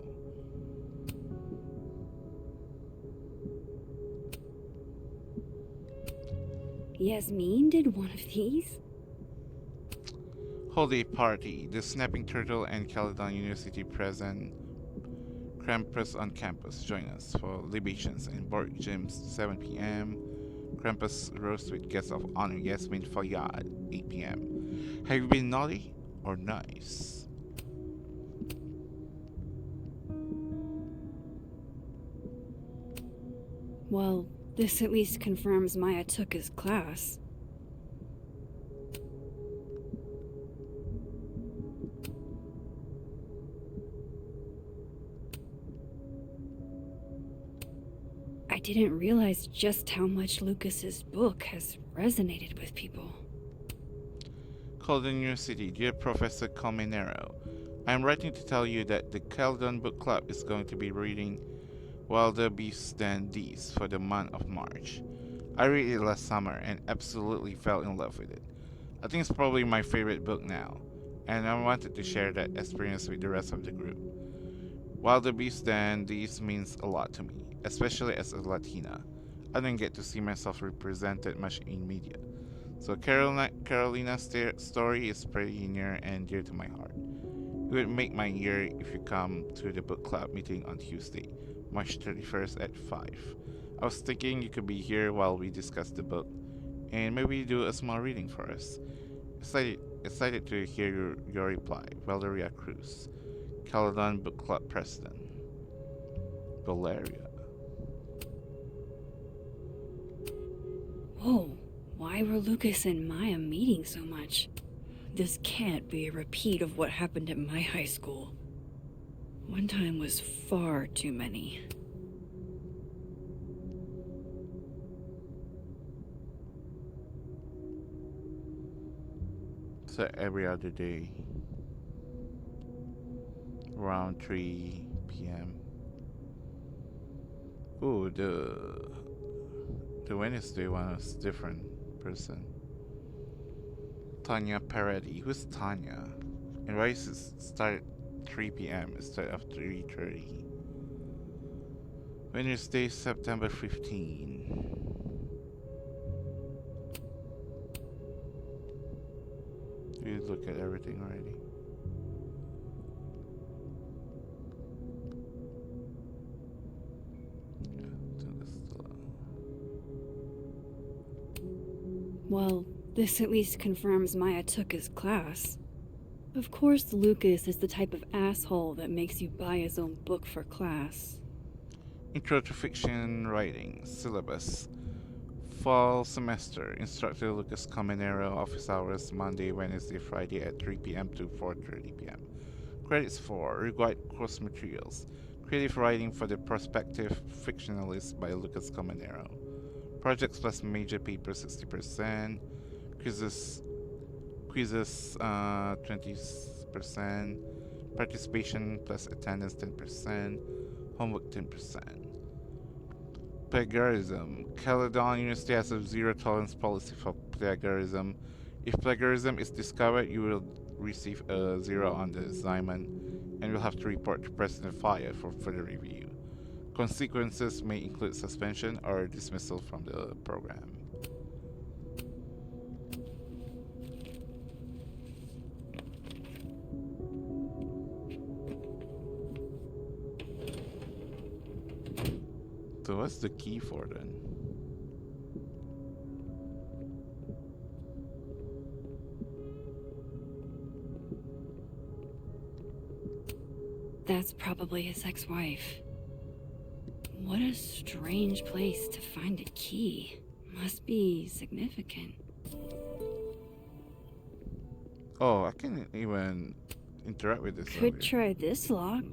Yasmin did one of these? Holiday Party. The Snapping Turtle and Caledon University present Krampus on campus. Join us for libations in Borg Gyms 7 p.m. Krampus roast with guests of honor Yasmin Fayyad 8 p.m. Have you been naughty or nice? Well, this at least confirms Maya took his class. I didn't realize just how much Lucas's book has resonated with people. Caledon University, dear Professor Colmenero, I am writing to tell you that the Caledon Book Club is going to be reading Wilder Beasts Than These for the month of March. I read it last summer and absolutely fell in love with it. I think it's probably my favorite book now, and I wanted to share that experience with the rest of the group. Wilder Beasts Than These means a lot to me, especially as a Latina. I don't get to see myself represented much in media. So Carolina's story is pretty near and dear to my heart. It would make my year if you come to the book club meeting on Tuesday, March 31st at 5. I was thinking you could be here while we discuss the book, and maybe do a small reading for us. Excited to hear your reply. Valeria Cruz, Caledon Book Club President. Valeria. Whoa, why were Lucas and Maya meeting so much? This can't be a repeat of what happened at my high school. One time was far too many. So every other day, around 3 p.m. Ooh, the Wednesday one was different person. Tanya Peretti. Who's Tanya? And why does it start 3 p.m. instead of 3:30? Wednesday, September 15. You look at everything already. Well, this at least confirms Maya took his class. Of course, Lucas is the type of asshole that makes you buy his own book for class. Intro to Fiction Writing Syllabus Fall semester. Instructor Lucas Caminero, office hours Monday, Wednesday, Friday at 3 p.m. to 4:30 p.m. Credits for required course materials. Creative writing for the prospective fictionalist by Lucas Caminero. Projects plus major paper 60%. Quizzes 20%. Participation plus attendance 10%. Homework 10%. Plagiarism. Caledon University has a zero tolerance policy for plagiarism. If plagiarism is discovered, you will receive a 0 on the assignment and will have to report to President Fire for further review. Consequences may include suspension or dismissal from the program. So what's the key for then? That's probably his ex-wife. What a strange place to find a key. Must be significant. Oh, I can't even interact with this. Could try this lock.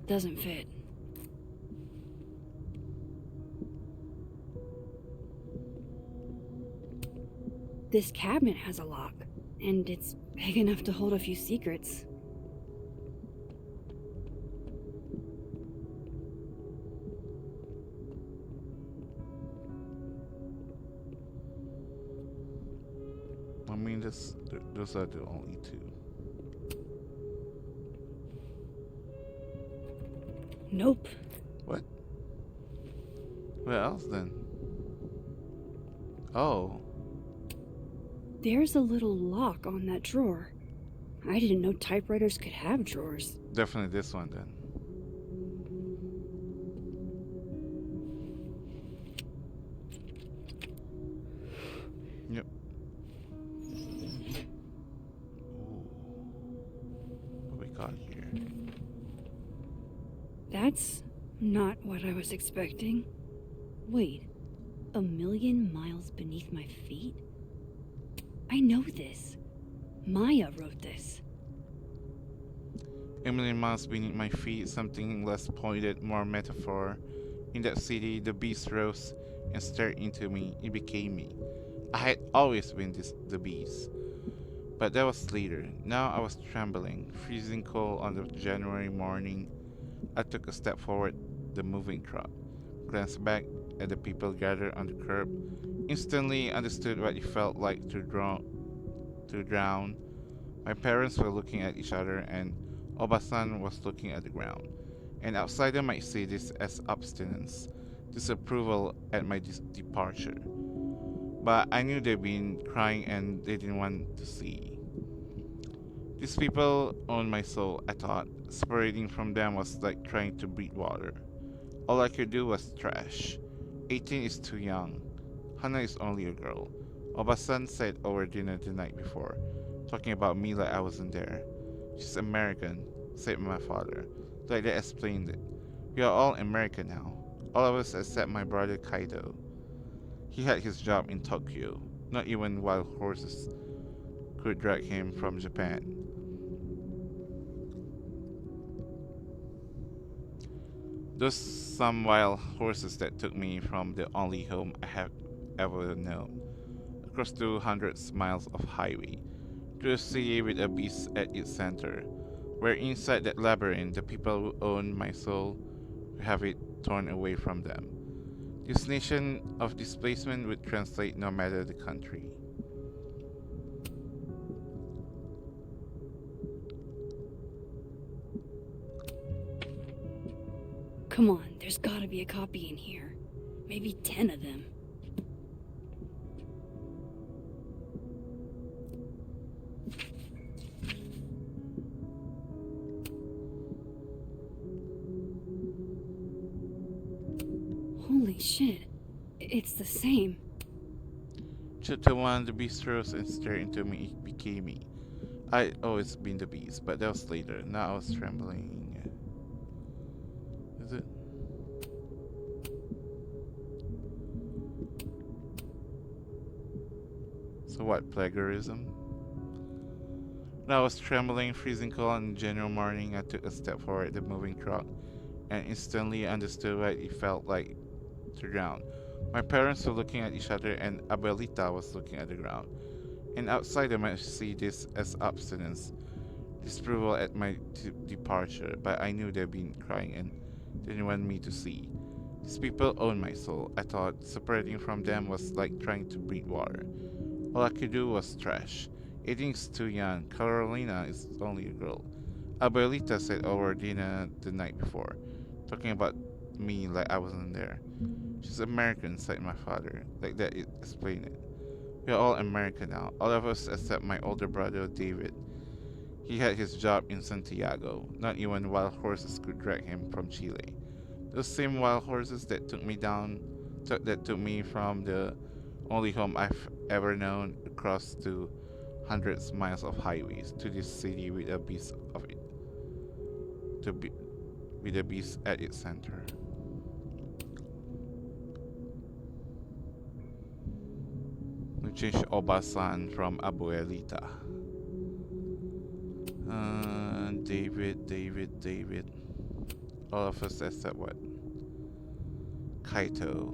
Doesn't fit. This cabinet has a lock, and it's big enough to hold a few secrets. I mean, those are the only two. Nope. What? Where else then? Oh. There's a little lock on that drawer. I didn't know typewriters could have drawers. Definitely this one then. Yep. Ooh. What we got here? That's not what I was expecting. Wait, 1,000,000 miles beneath my feet? I know this. Maya wrote this. 1,000,000 miles beneath my feet, something less pointed, more metaphor. In that city, the beast rose and stared into me. It became me. I had always been the beast. But that was later. Now I was trembling, freezing cold on the January morning. I took a step forward the moving truck, glanced back at the people gathered on the curb, instantly understood what it felt like to drown. My parents were looking at each other, and Obasan was looking at the ground. An outsider might see this as abstinence, disapproval at my departure. But I knew they'd been crying and they didn't want to see. These people owned my soul, I thought. Separating from them was like trying to breathe water. All I could do was trash. 18 is too young. Hana is only a girl. Obasan said over dinner the night before, talking about me like I wasn't there. She's American, said my father. Like that explained it. We are all American now. All of us except my brother Kaido. He had his job in Tokyo. Not even wild horses could drag him from Japan. Those some wild horses that took me from the only home I have ever known, across 200 miles of highway, to a city with a beast at its center, where inside that labyrinth the people who own my soul will have it torn away from them. This nation of displacement would translate no matter the country. Come on, there's gotta be a copy in here. Maybe 10 of them. Holy shit. It's the same. Chapter 1. The beast rose and stared into me. It became me. I'd always been the beast, but that was later. Now I was trembling. So what, plagiarism? When I was trembling, freezing cold on a January morning, I took a step forward the moving truck and instantly understood what it felt like to drown. My parents were looking at each other and Abuelita was looking at the ground. And outside I might see this as abstinence, disapproval at my departure, but I knew they'd been crying and didn't want me to see. These people owned my soul. I thought separating from them was like trying to breathe water. All I could do was trash. Eating's too young. Carolina is only a girl. Abuelita said over dinner the night before, talking about me like I wasn't there. She's American, said my father. Like that it explained it. We are all American now, all of us except my older brother David. He had his job in Santiago. Not even wild horses could drag him from Chile. Those same wild horses that took me from the only home I've ever known across to hundreds of miles of highways to this city with a beast of it, with a beast at its center. We changed Obasan from Abuelita. David. All of us except what? Kaito.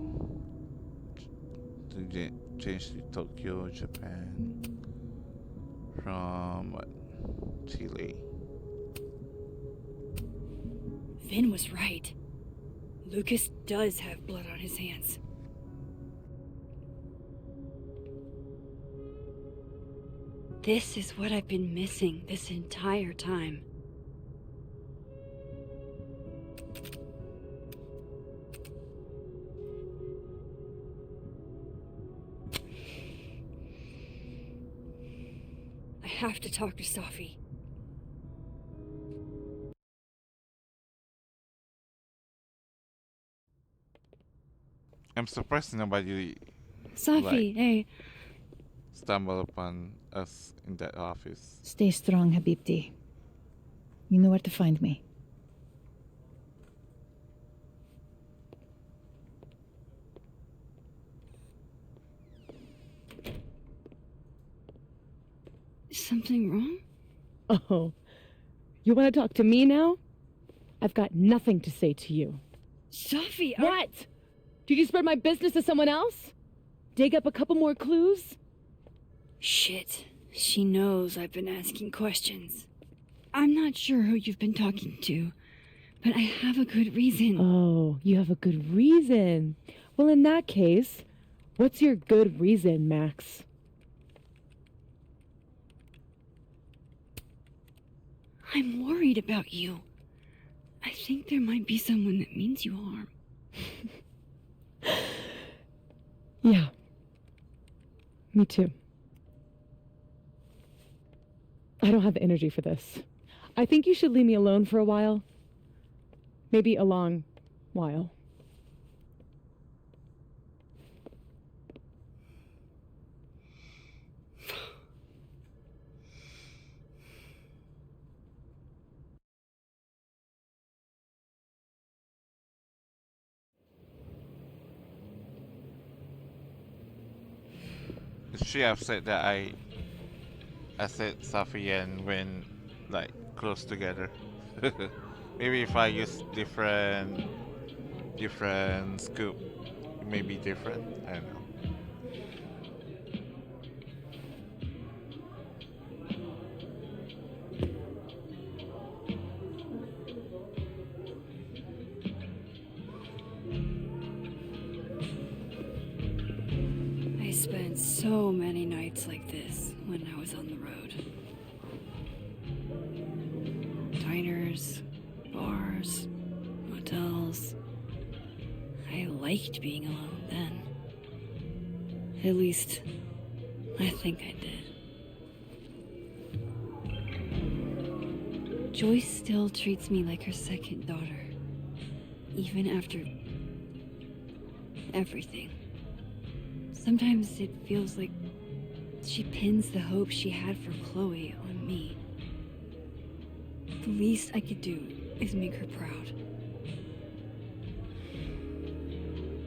Changed to Tokyo, Japan. From what? Chile. Vin was right. Lucas does have blood on his hands. This is what I've been missing this entire time. I have to talk to Safi. I'm surprised nobody Safi, hey. stumbled upon us in that office. Stay strong, Habibti. You know where to find me. Is something wrong? Oh, you want to talk to me now? I've got nothing to say to you. Safi, What? Did you spread my business to someone else? Dig up a couple more clues? Shit. She knows I've been asking questions. I'm not sure who you've been talking to, but I have a good reason. Oh, you have a good reason. Well, in that case, what's your good reason, Max? I'm worried about you. I think there might be someone that means you harm. Yeah. Me too. I don't have the energy for this. I think you should leave me alone for a while. Maybe a long while. Is she upset that I said Safi and when like close together? Maybe if I use different scoop, it may be different. I don't know. I spent so many nights like this when I was on the road. Diners, bars, motels. I liked being alone then. At least, I think I did. Joyce still treats me like her second daughter, even after everything. Sometimes it feels like she pins the hope she had for Chloe on me. The least I could do is make her proud.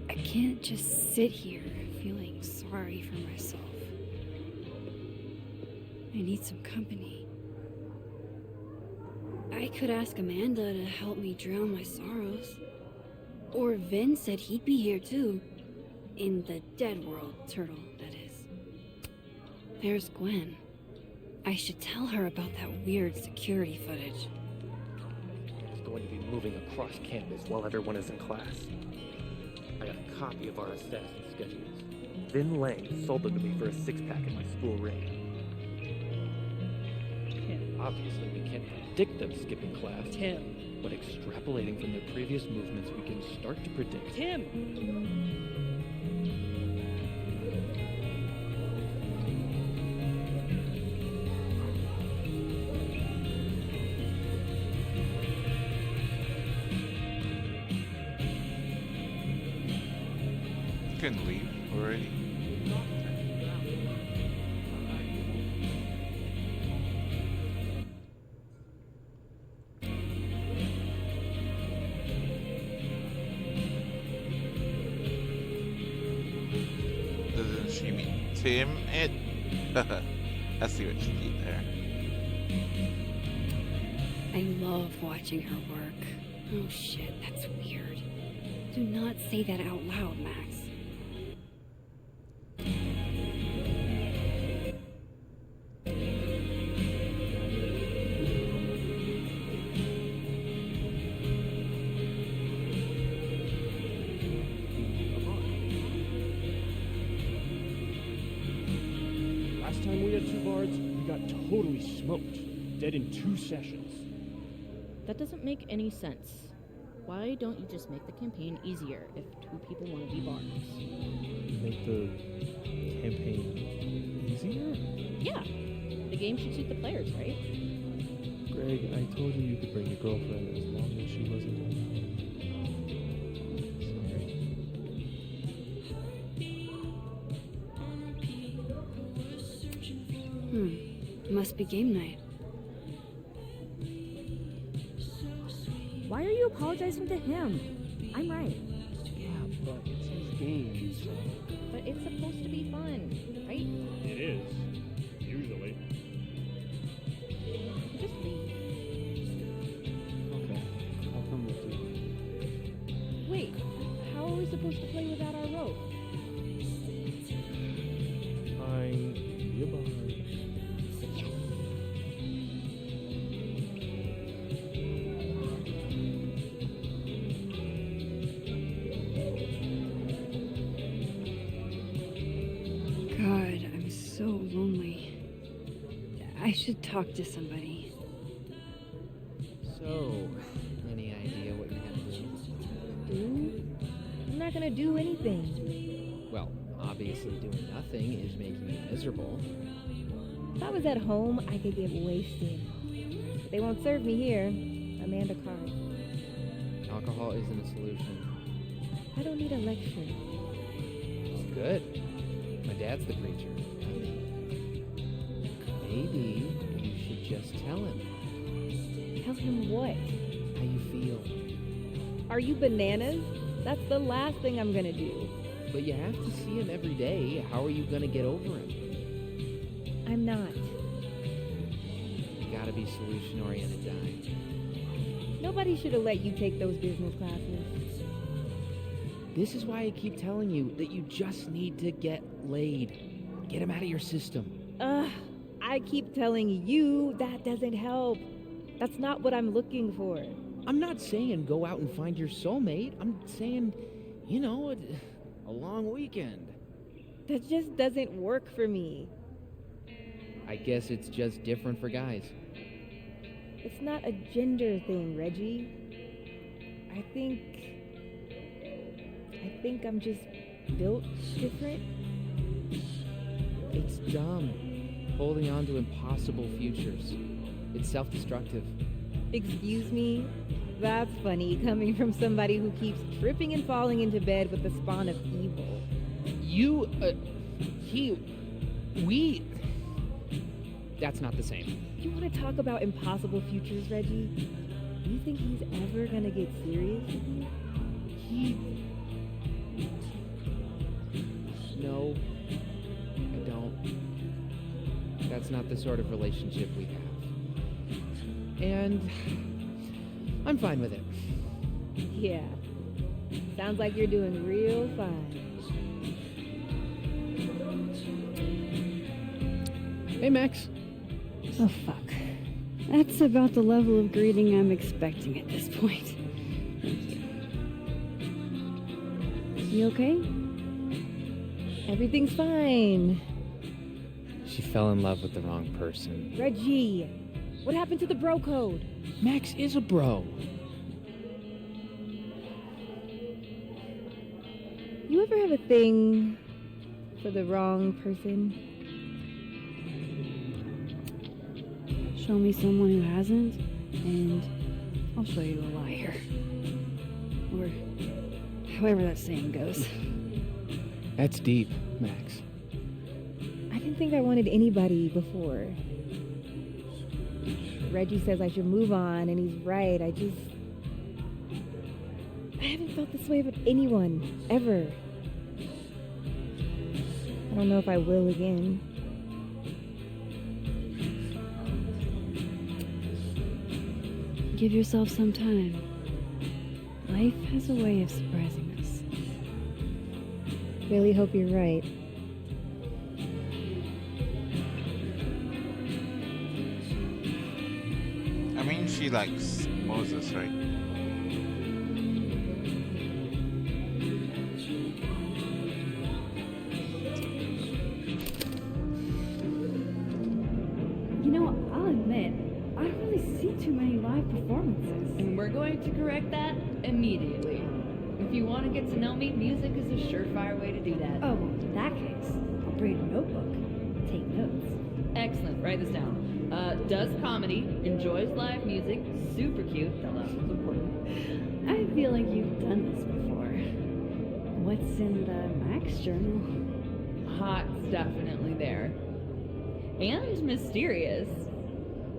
I can't just sit here feeling sorry for myself. I need some company. I could ask Amanda to help me drown my sorrows. Or Vin said he'd be here too. In the dead world, Turtle, that is. There's Gwen. I should tell her about that weird security footage. Is going to be moving across campus while everyone is in class. I got a copy of our assassin schedules. Vin Lang sold them to me for a six-pack in my school ring. Obviously, we can't predict them skipping class. Tim. But extrapolating from their previous movements, we can start to predict. Tim! You can leave already. Doesn't she mean Tim it? I see what she did there. I love watching her work. Oh shit, that's weird. Do not say that out loud, Max. Last time we had 2 Vods, we got totally smoked. Dead in 2 sessions. That doesn't make any sense. Why don't you just make the campaign easier if 2 people want to be Bards? Make the campaign easier? Yeah. The game should suit the players, right? Greg, I told you you could bring your girlfriend as long as she wasn't around. Must be game night. Why are you apologizing to him? I'm right. Yeah, but it's his game, so... But it's supposed to be fun, right? It is. Usually. Just leave. Okay, I'll come with you. Wait, how are we supposed to play without our rope? Fine, be a bard. God, I'm so lonely. I should talk to somebody. So, any idea what you're gonna do? I'm not gonna do anything. Well, obviously doing nothing is making you miserable. If I was at home, I could get wasted. But they won't serve me here. Amanda Card. Alcohol isn't a solution. I don't need a lecture. It's good. My dad's the preacher. Maybe you should just tell him Tell him what? how you feel. Are you bananas? That's the last thing I'm gonna do. But you have to see him every day. How are you gonna get over him? I'm not. You gotta be solution-oriented, Di. Nobody should have let you take those business classes. This is why I keep telling you that you just need to get laid. Get him out of your system. I keep telling you that doesn't help. That's not what I'm looking for. I'm not saying go out and find your soulmate. I'm saying, you know, a long weekend. That just doesn't work for me. I guess it's just different for guys. It's not a gender thing, Reggie. I think I'm just built different. It's dumb. Holding on to impossible futures. It's self-destructive. Excuse me? That's funny, coming from somebody who keeps tripping and falling into bed with the spawn of evil. That's not the same. You want to talk about impossible futures, Reggie? You think he's ever gonna get serious with you? No, I don't. That's not the sort of relationship we have. And I'm fine with it. Yeah. Sounds like you're doing real fine. Hey, Max. Oh, fuck. That's about the level of greeting I'm expecting at this point. You okay? Everything's fine. She fell in love with the wrong person. Reggie, what happened to the bro code? Max is a bro. You ever have a thing for the wrong person? Show me someone who hasn't, and I'll show you a liar. Or however that saying goes. That's deep, Max. I didn't think I wanted anybody before. Reggie says I should move on, and he's right. I haven't felt this way about anyone, ever. I don't know if I will again. Give yourself some time. Life has a way of surprising us. Really hope you're right. I mean, she likes Moses, right? You know, I'll admit, I don't really see too many live performances. And we're going to correct that immediately. If you want to get to know me, music is a surefire way to do that. Oh, well, in that case, I'll bring a notebook. Take notes. Excellent. Write this down. Does comedy, enjoys live music, super cute. The last one's important. I feel like you've done this before. What's in the Max journal? Hot's definitely there. And mysterious.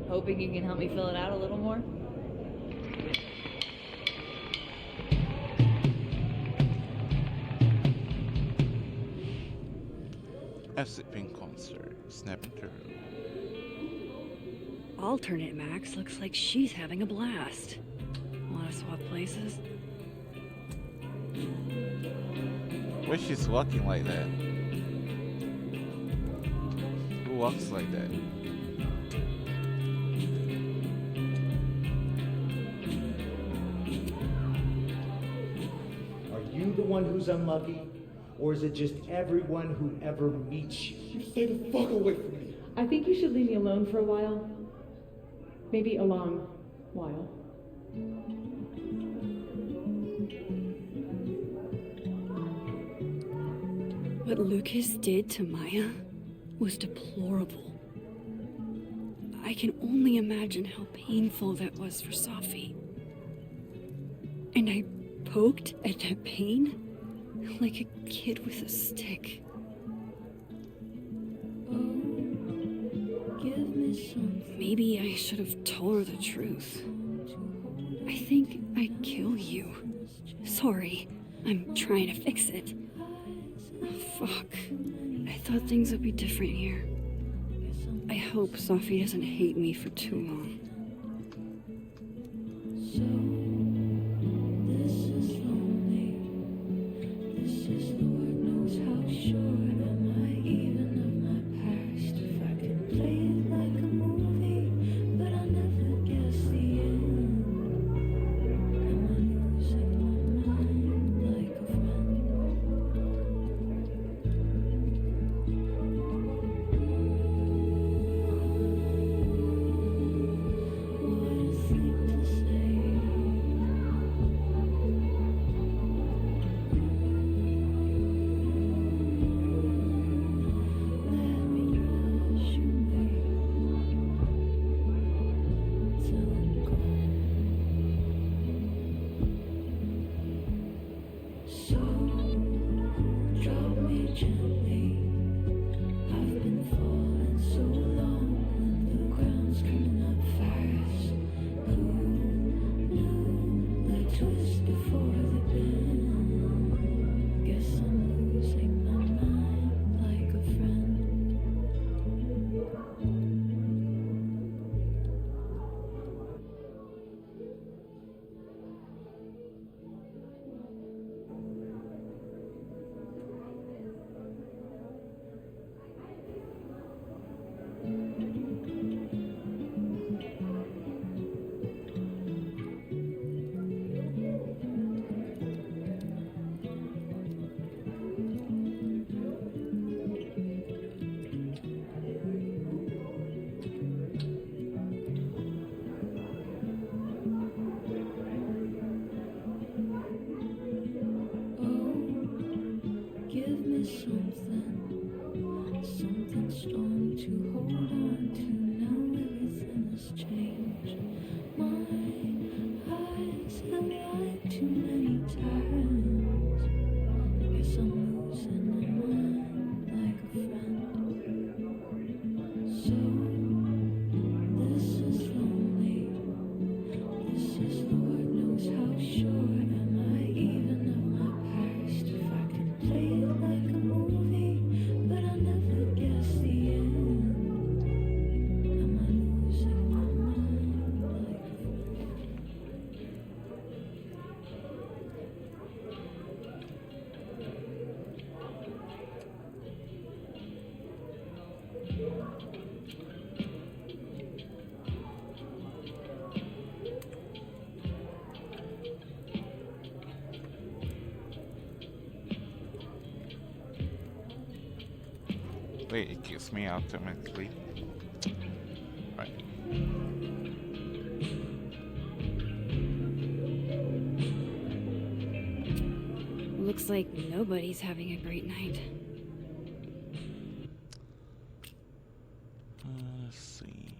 Hoping you can help me fill it out a little more. Acid Pink concert. Snap interview. Alternate Max looks like she's having a blast. Wanna swap places? Why she's walking like that? Who walks like that? Are you the one who's unlucky? Or is it just everyone who ever meets you? You stay the fuck away from me. I think you should leave me alone for a while. Maybe a long while. What Lucas did to Maya was deplorable. I can only imagine how painful that was for Safi. And I poked at that pain like a kid with a stick. Give me some. Maybe I should have told her the truth. I think I'd kill you. Sorry, I'm trying to fix it. Oh, fuck. I thought things would be different here. I hope Safi doesn't hate me for too long. This is lonely. This is the word knows how sure am I even of my past. If I could play it like a movie, but I never guess the end. Am I losing my mind like a friend? What a thing to say. Wait, it kicks me out automatically. Right. Looks like nobody's having a great night. Let's see.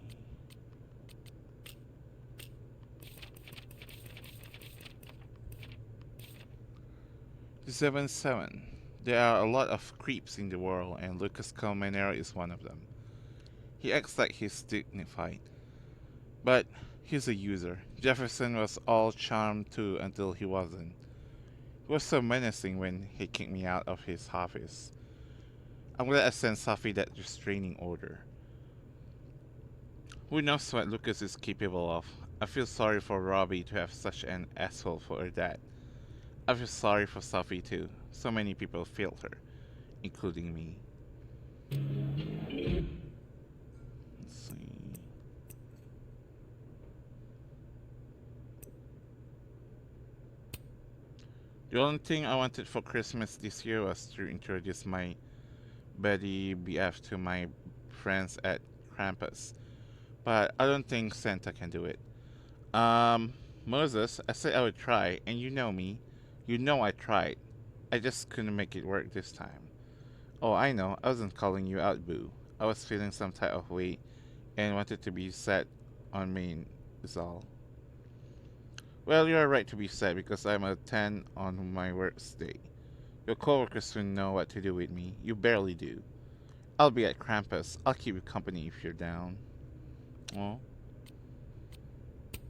The 7-7. There are a lot of creeps in the world, and Lucas Colmenero is one of them. He acts like he's dignified, but he's a user. Jefferson was all charm too until he wasn't. He was so menacing when he kicked me out of his office. I'm glad I sent Safi that restraining order. Who knows what Lucas is capable of? I feel sorry for Robbie to have such an asshole for her dad. I feel sorry for Safi too. So many people failed her, including me. Let's see. The only thing I wanted for Christmas this year was to introduce my Betty BF to my friends at Krampus. But I don't think Santa can do it. Moses, I said I would try, and you know me. You know I tried. I just couldn't make it work this time. Oh, I know. I wasn't calling you out, boo. I was feeling some type of way and wanted to be set on me, is all. Well, you're right to be sad because I'm a 10 on my worst day. Your coworkers soon know what to do with me. You barely do. I'll be at Krampus. I'll keep you company if you're down. Oh.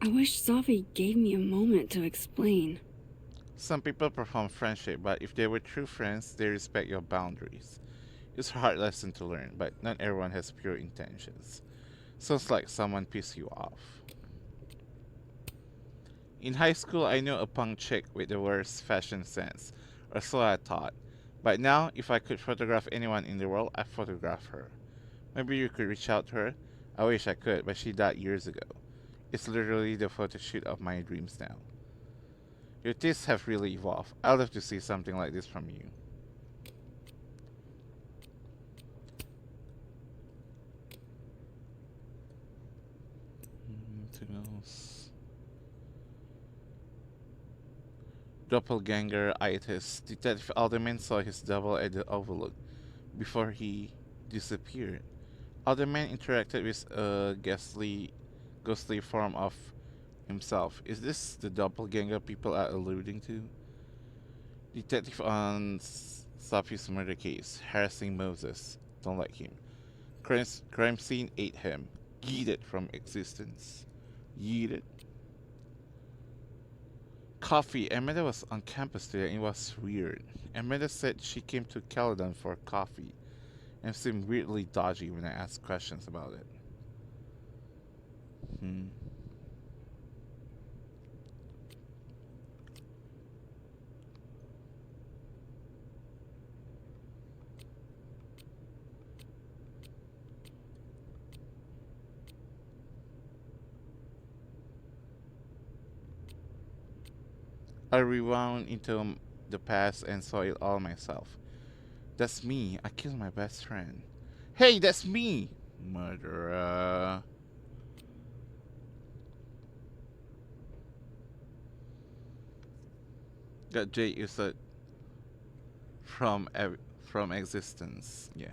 I wish Safi gave me a moment to explain. Some people perform friendship, but if they were true friends, they respect your boundaries. It's a hard lesson to learn, but not everyone has pure intentions. Sounds like someone pissed you off. In high school, I knew a punk chick with the worst fashion sense, or so I thought. But now, if I could photograph anyone in the world, I'd photograph her. Maybe you could reach out to her? I wish I could, but she died years ago. It's literally the photo shoot of my dreams now. Your tastes have really evolved. I'd love to see something like this from you. Anything else? Doppelganger-itis. Detective Alderman saw his double at the Overlook before he disappeared. Alderman interacted with a ghostly form of himself. Is this the doppelganger people are alluding to? Detective on Safi's murder case, harassing Moses. Don't like him. Crime scene ate him. Yeeted from existence. Yeeted. Coffee. Amanda was on campus today and it was weird. Amanda said she came to Caledon for coffee and seemed weirdly dodgy when I asked questions about it. I rewound into the past and saw it all myself. That's me. I killed my best friend. Hey, that's me! Murderer. That J is a from existence. Yeah.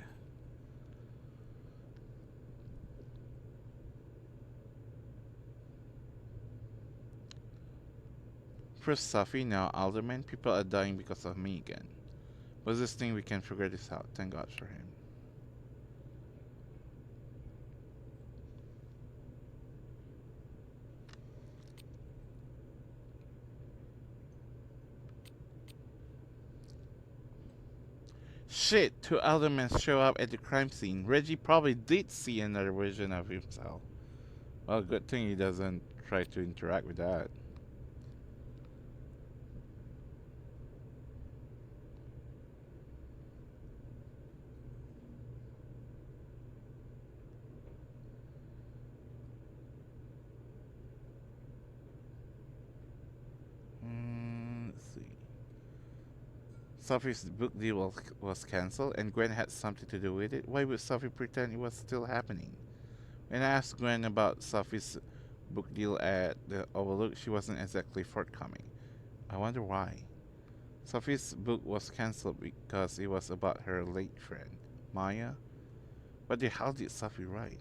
First Safi, now Alderman. People are dying because of me again. What's this thing? We can figure this out. Thank God for him. Shit, two aldermen show up at the crime scene. Reggie probably did see another version of himself. Well, good thing he doesn't try to interact with that. Let's see. Sophie's book deal was cancelled and Gwen had something to do with it. Why would Sophie pretend it was still happening? When I asked Gwen about Sophie's book deal at the Overlook, she wasn't exactly forthcoming. I wonder why. Sophie's book was cancelled because it was about her late friend, Maya. What the hell did Sophie write?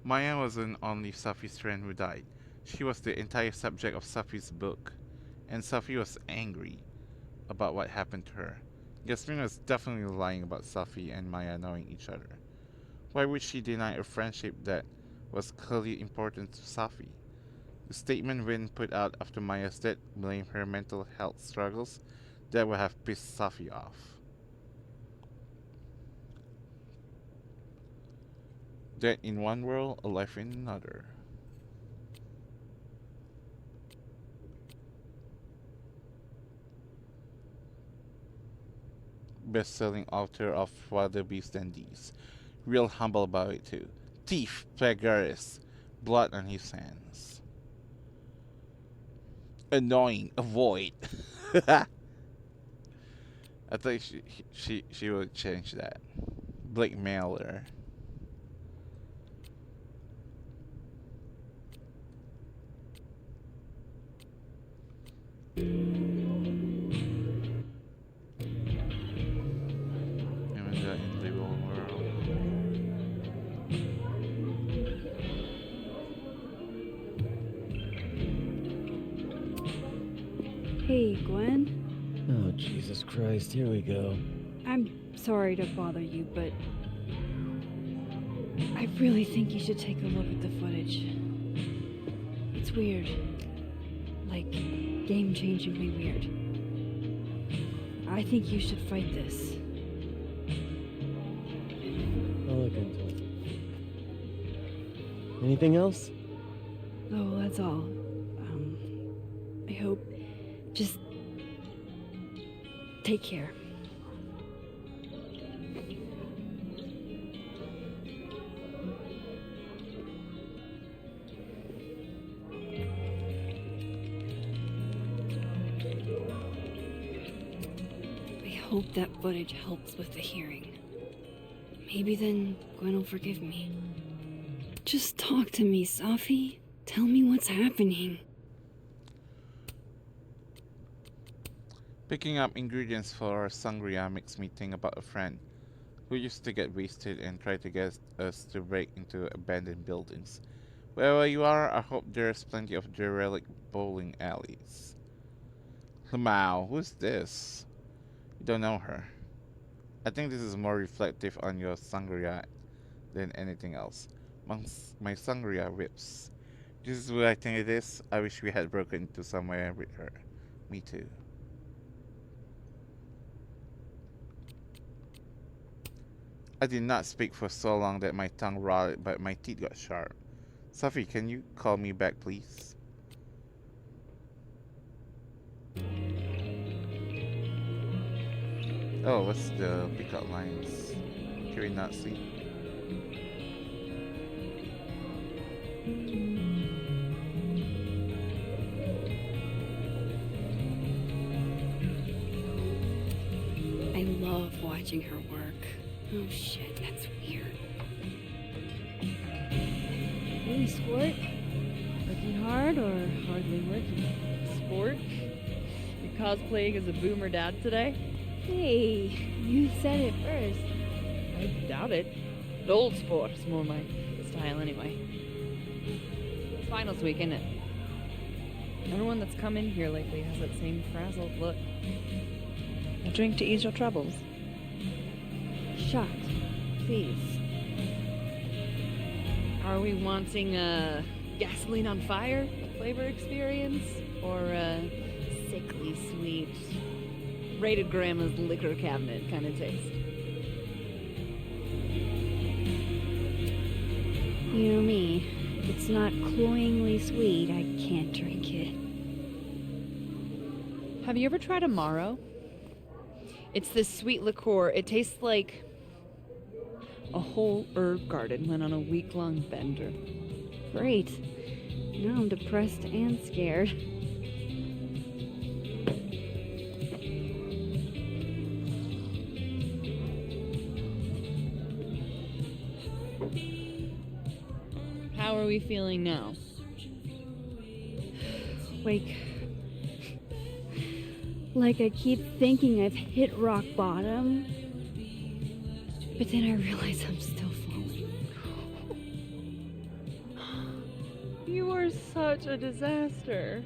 Maya wasn't only Sophie's friend who died. She was the entire subject of Sophie's book. And Sophie was angry about what happened to her. Yasmin was definitely lying about Sophie and Maya knowing each other. Why would she deny a friendship that was clearly important to Sophie? The statement Wynne put out after Maya's death blamed her mental health struggles. That would have pissed Sophie off. Dead in one world, alive in another. Best-selling author of Wilder Beast and These. Real humble about it too. Thief, plagiarist, blood on his hands. Annoying, avoid. I thought she would change that. Blackmailer. Hey, Gwen. Oh, Jesus Christ, here we go. I'm sorry to bother you, but I really think you should take a look at the footage. It's weird. Like, game-changingly weird. I think you should fight this. I'll look into it. Anything else? Oh, that's all. I hope... Just... take care. I hope that footage helps with the hearing. Maybe then Gwen will forgive me. Just talk to me, Sophie. Tell me what's happening. Picking up ingredients for sangria makes me think about a friend who used to get wasted and try to get us to break into abandoned buildings. Wherever you are, I hope there's plenty of derelict bowling alleys. Lamau, who's this? You don't know her. I think this is more reflective on your sangria than anything else. My sangria rips. This is what I think it is. I wish we had broken into somewhere with her. Me too. I did not speak for so long that my tongue rotted, but my teeth got sharp. Sophie, can you call me back, please? Oh, what's the pickup lines? Can we not see? I love watching her work. Oh shit, that's weird. Hey, sport. Working hard or hardly working? Sport? You're cosplaying as a boomer dad today? Hey, you said it first. I doubt it. Old sport is more my style anyway. It's finals week, isn't it? Everyone that's come in here lately has that same frazzled look. A drink to ease your troubles. Shot, please. Are we wanting a gasoline on fire flavor experience? Or a sickly sweet, rated grandma's liquor cabinet kind of taste? You know me. If it's not cloyingly sweet, I can't drink it. Have you ever tried Amaro? It's this sweet liqueur. It tastes like a whole herb garden went on a week-long bender. Great. Now I'm depressed and scared. How are we feeling now? Like I keep thinking I've hit rock bottom, but then I realize I'm still falling. You are such a disaster.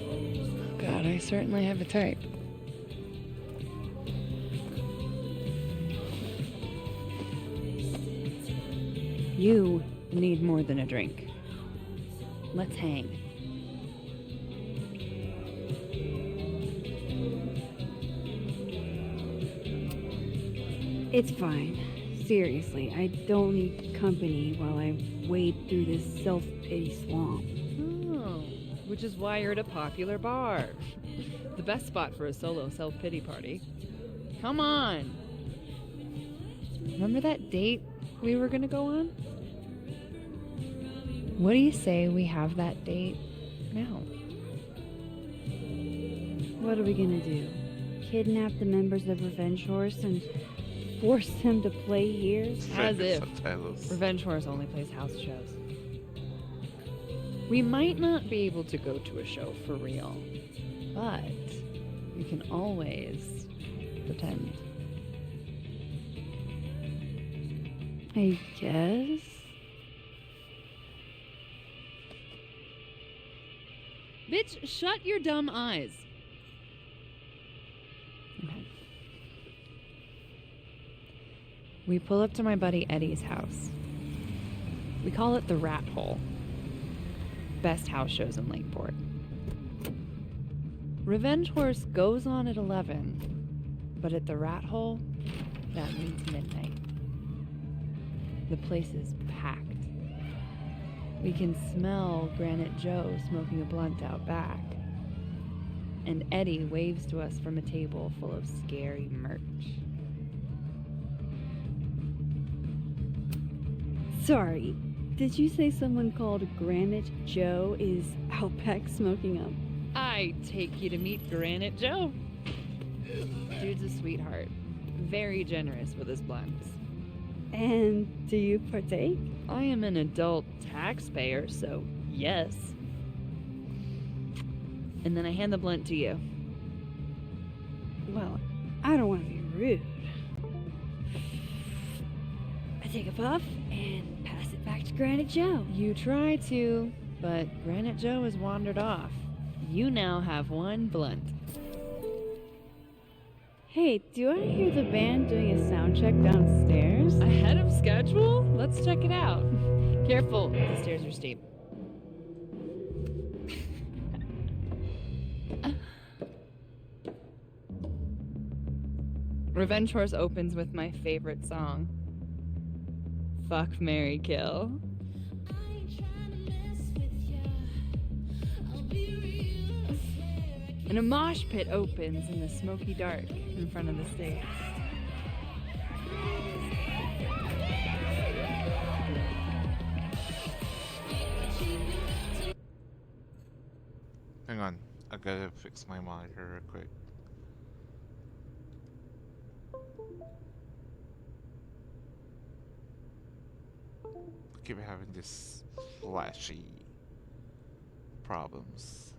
Oh God, I certainly have a type. You need more than a drink. Let's hang. It's fine. Seriously, I don't need company while I wade through this self-pity swamp. Oh, which is why you're at a popular bar. The best spot for a solo self-pity party. Come on! Remember that date we were gonna go on? What do you say we have that date now? What are we gonna do? Kidnap the members of Revenge Horse and force them to play here? As if Revenge Horse only plays house shows. We might not be able to go to a show for real, but we can always pretend. I guess. Bitch, shut your dumb eyes. Okay. We pull up to my buddy Eddie's house. We call it the Rat Hole. Best house shows in Lakeport. Revenge Horse goes on at 11, but at the Rat Hole, that means midnight. The place is packed. We can smell Granite Joe smoking a blunt out back. And Eddie waves to us from a table full of scary merch. Sorry, did you say someone called Granite Joe is out back smoking up? I take you to meet Granite Joe. Dude's a sweetheart. Very generous with his blunts. And do you partake? I am an adult taxpayer, so yes. And then I hand the blunt to you. Well, I don't want to be rude. I take a puff and pass it back to Granite Joe. You try to, but Granite Joe has wandered off. You now have one blunt. Hey, do I hear the band doing a sound check downstairs? Ahead of schedule? Let's check it out. Careful, the stairs are steep. Revenge Horse opens with my favorite song. Fuck, Marry, Kill. And a mosh pit opens in the smoky dark in front of the stage. Hang on, I gotta fix my monitor real quick. I keep having this flashy problems.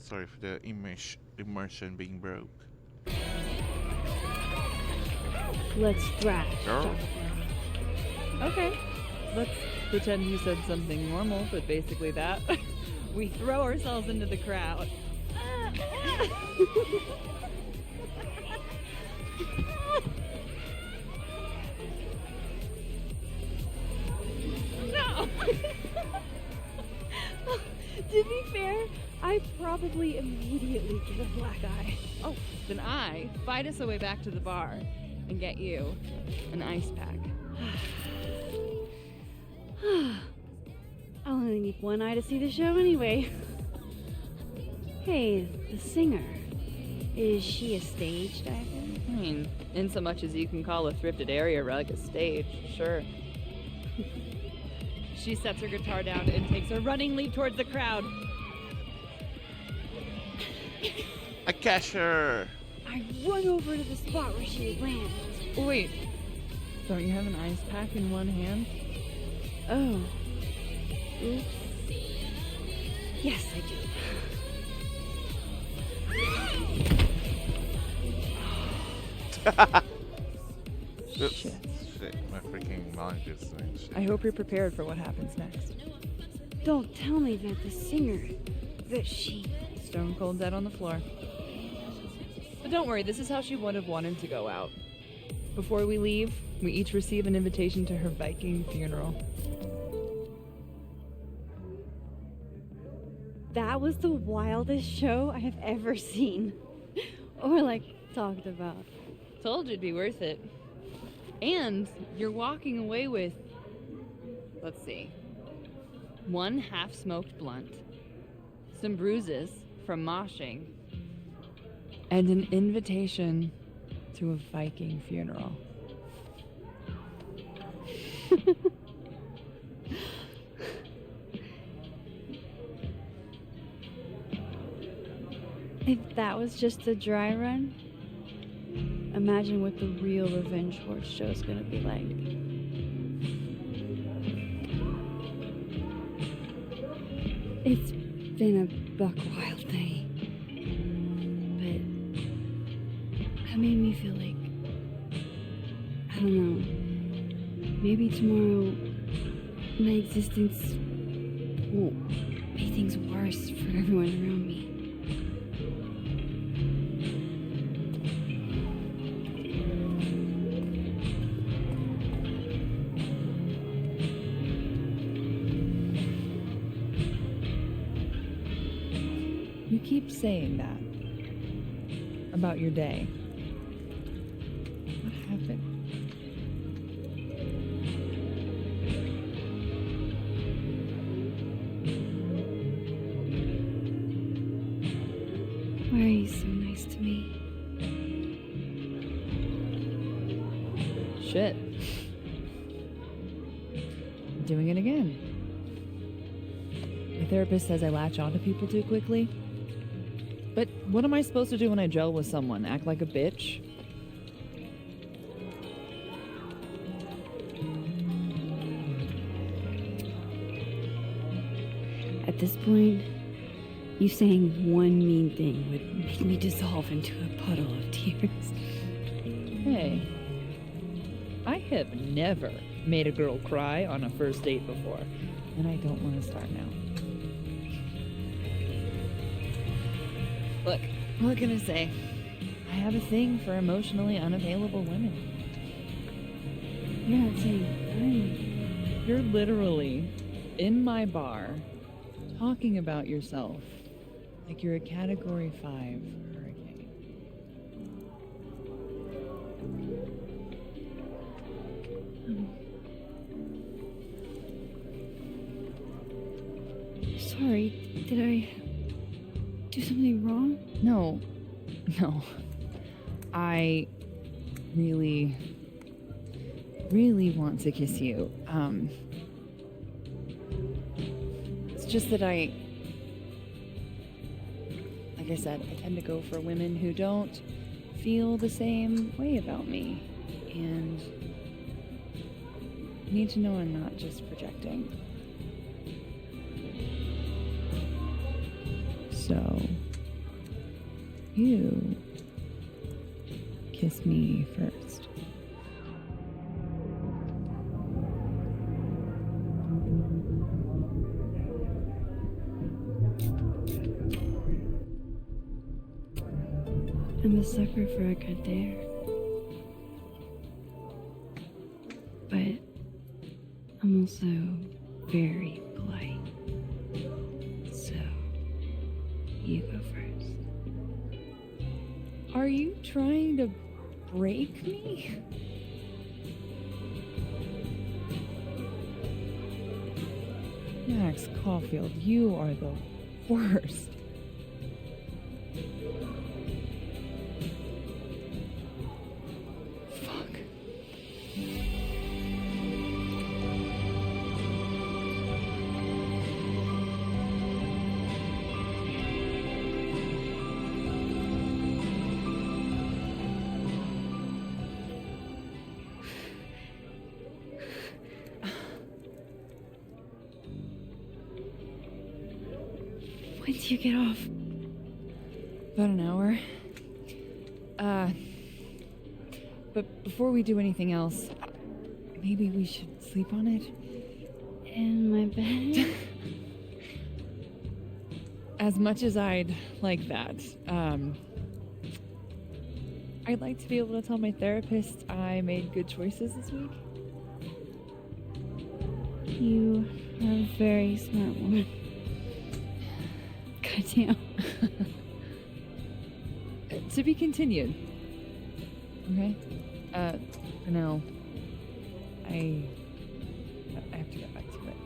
Sorry for the immersion being broke. Let's thrash. Girl. Okay. Let's pretend you said something normal, but basically that. We throw ourselves into the crowd. fair, I probably immediately get a black eye. Oh, then I fight us our way back to the bar and get you an ice pack. I'll only need one eye to see the show anyway. Hey, the singer. Is she a stage diver? I mean, in so much as you can call a thrifted area rug a stage, sure. She sets her guitar down and takes a running leap towards the crowd. I catch her! I run over to the spot where she would land. Wait, don't you have an ice pack in one hand? Oh. Oops. Yes, I do. Oops. Shit, my freaking mind is doing shit. I hope you're prepared for what happens next. Don't tell me that the singer, that she... Stone cold dead on the floor. But don't worry, this is how she would have wanted to go out. Before we leave, we each receive an invitation to her Viking funeral. That was the wildest show I have ever seen. Or, like, talked about. Told you it'd be worth it. And you're walking away with, let's see, one half-smoked blunt, some bruises from moshing, and an invitation to a Viking funeral. If that was just a dry run, imagine what the real Revenge Horde show is gonna be like. It's been a buck wild day, but that made me feel like, I don't know, maybe tomorrow my existence will make things worse for everyone around me. You keep saying that about your day. What happened? Why are you so nice to me? Shit. Doing it again. My therapist says I latch onto people too quickly. But what am I supposed to do when I gel with someone? Act like a bitch? At this point, you saying one mean thing would make me dissolve into a puddle of tears. Hey, I have never made a girl cry on a first date before, and I don't want to start now. Look, what can I say? I have a thing for emotionally unavailable women. You're not saying You're literally in my bar talking about yourself like you're a Category 5 hurricane. Sorry, did I do something wrong? No. I really want to kiss you. It's just that like I said, I tend to go for women who don't feel the same way about me. And you need to know I'm not just projecting. So, you kiss me first. I'm a sucker for a good dare. But I'm also very polite. So trying to break me? Max Caulfield, you are the worst. Fuck. When do you get off? About an hour. But before we do anything else, maybe we should sleep on it? In my bed? As much as I'd like that, I'd like to be able to tell my therapist I made good choices this week. You are a very smart woman. Goddamn. To be continued. Okay? For now, I have to get back to it.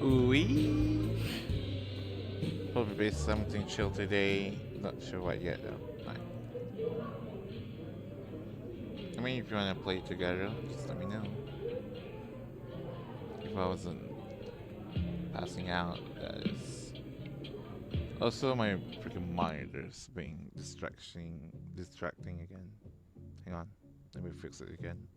Ooh-wee. Probably something chill today. Not sure what yet though. Fine. I mean, if you wanna play together, just let me know. If I wasn't passing out, that is. Also, my freaking monitor's being distracting again. Hang on, let me fix it again.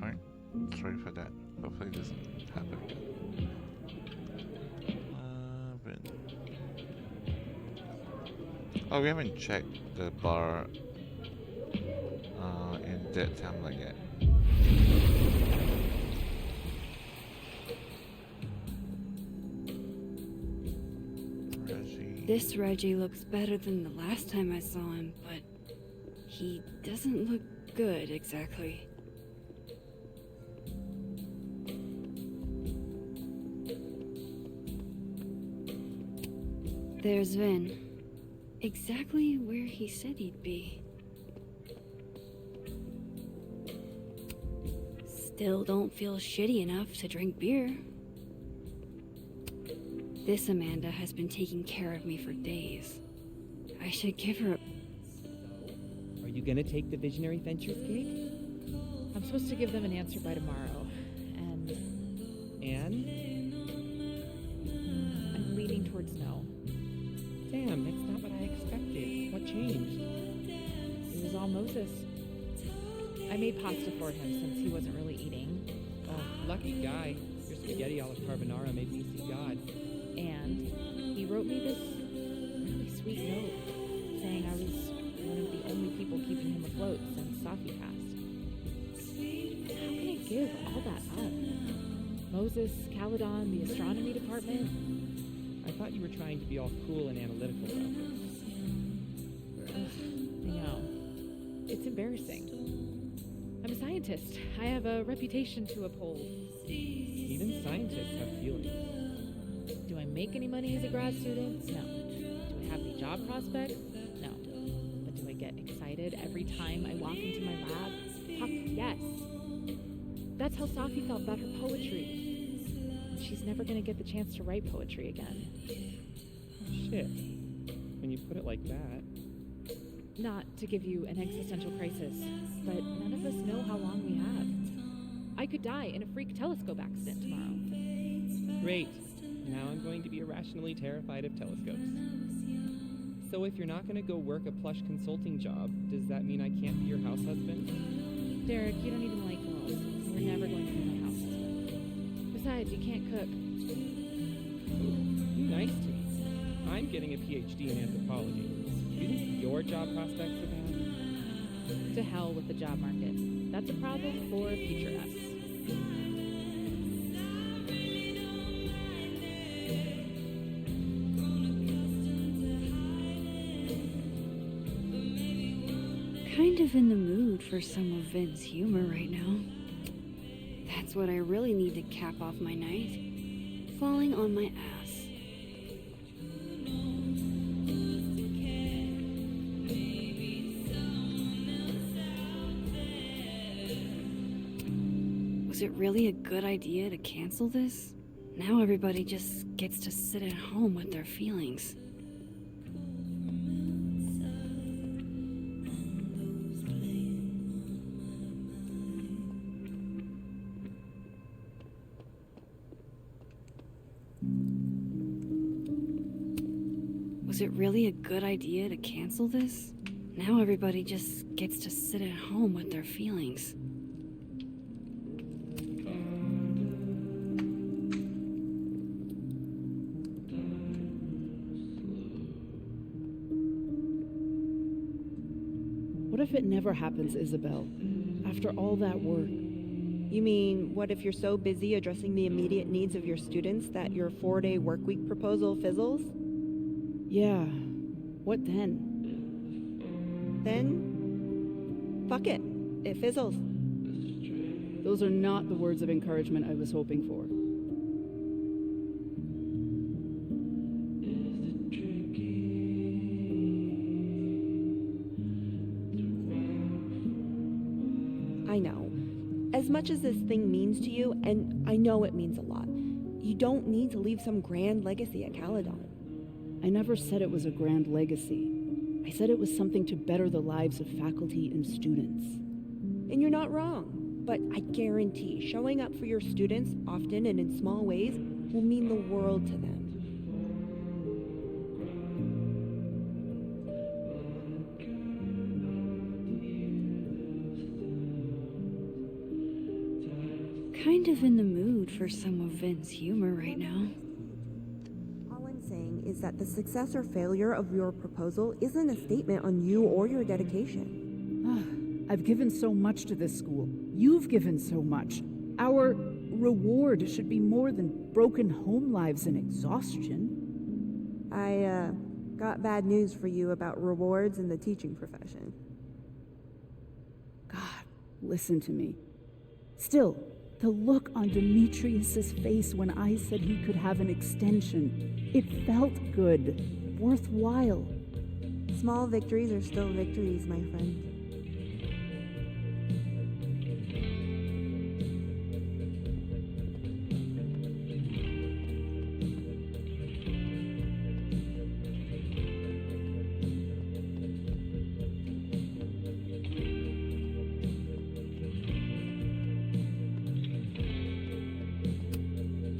Alright, sorry for that. Hopefully it doesn't happen again. Oh, we haven't checked the bar in Dead Tamla yet. Reggie. This Reggie looks better than the last time I saw him, but he doesn't look good exactly. There's Vin. Exactly where he said he'd be. Still don't feel shitty enough to drink beer. This Amanda has been taking care of me for days. I should give her a... Are you gonna take the Visionary Ventures gig? I'm supposed to give them an answer by tomorrow, and... And? I'm leaning towards no. Damn, that's not what I expected. What changed? It was all Moses. I made pasta for him since he wasn't really eating. Oh, lucky guy. You're Spaghetti alla carbonara made me see God. And he wrote me this really sweet note saying I was one of the only people keeping him afloat since Safi passed. How can I give all that up? Moses, Caledon, the astronomy department. I thought you were trying to be all cool and analytical about this. I know. It's embarrassing. I'm a scientist. I have a reputation to uphold. Even scientists have feelings. Do I make any money as a grad student? No. Do I have any job prospects? No. But do I get excited every time I walk into my lab? Fuck yes. That's how Safi felt about her poetry. She's never gonna get the chance to write poetry again. Shit. When you put it like that. Not to give you an existential crisis, but none of us know how long we have. I could die in a freak telescope accident tomorrow. Great. Now I'm going to be irrationally terrified of telescopes. So if you're not going to go work a plush consulting job, does that mean I can't be your house husband? Derek, you don't even like girls. You're never going to be my house husband. Besides, you can't cook. Be nice to me. I'm getting a PhD in anthropology. Do you think your job prospects are bad? To hell with the job market. That's a problem for future us. Kind of in the mood for some of Vin's humor right now. That's what I really need to cap off my night. Falling on my ass. Was it really a good idea to cancel this? Now everybody just gets to sit at home with their feelings. Was it really a good idea to cancel this? Now everybody just gets to sit at home with their feelings. What if it never happens, Isabel? After all that work? You mean, what if you're so busy addressing the immediate needs of your students that your 4-day workweek proposal fizzles? Yeah. What then? Then, fuck it. It fizzles. Those are not the words of encouragement I was hoping for. I know. As much as this thing means to you, and I know it means a lot, you don't need to leave some grand legacy at Caledon. I never said it was a grand legacy. I said it was something to better the lives of faculty and students. And you're not wrong, but I guarantee showing up for your students, often and in small ways, will mean the world to them. Kind of in the mood for some of Vin's humor right now. All I'm saying is that the success or failure of your proposal isn't a statement on you or your dedication. I've given so much to this school. You've given so much. Our reward should be more than broken home lives and exhaustion. I got bad news for you about rewards in the teaching profession. God, listen to me. Still, the look on Demetrius's face when I said he could have an extension, it felt good, worthwhile. Small victories are still victories, my friend.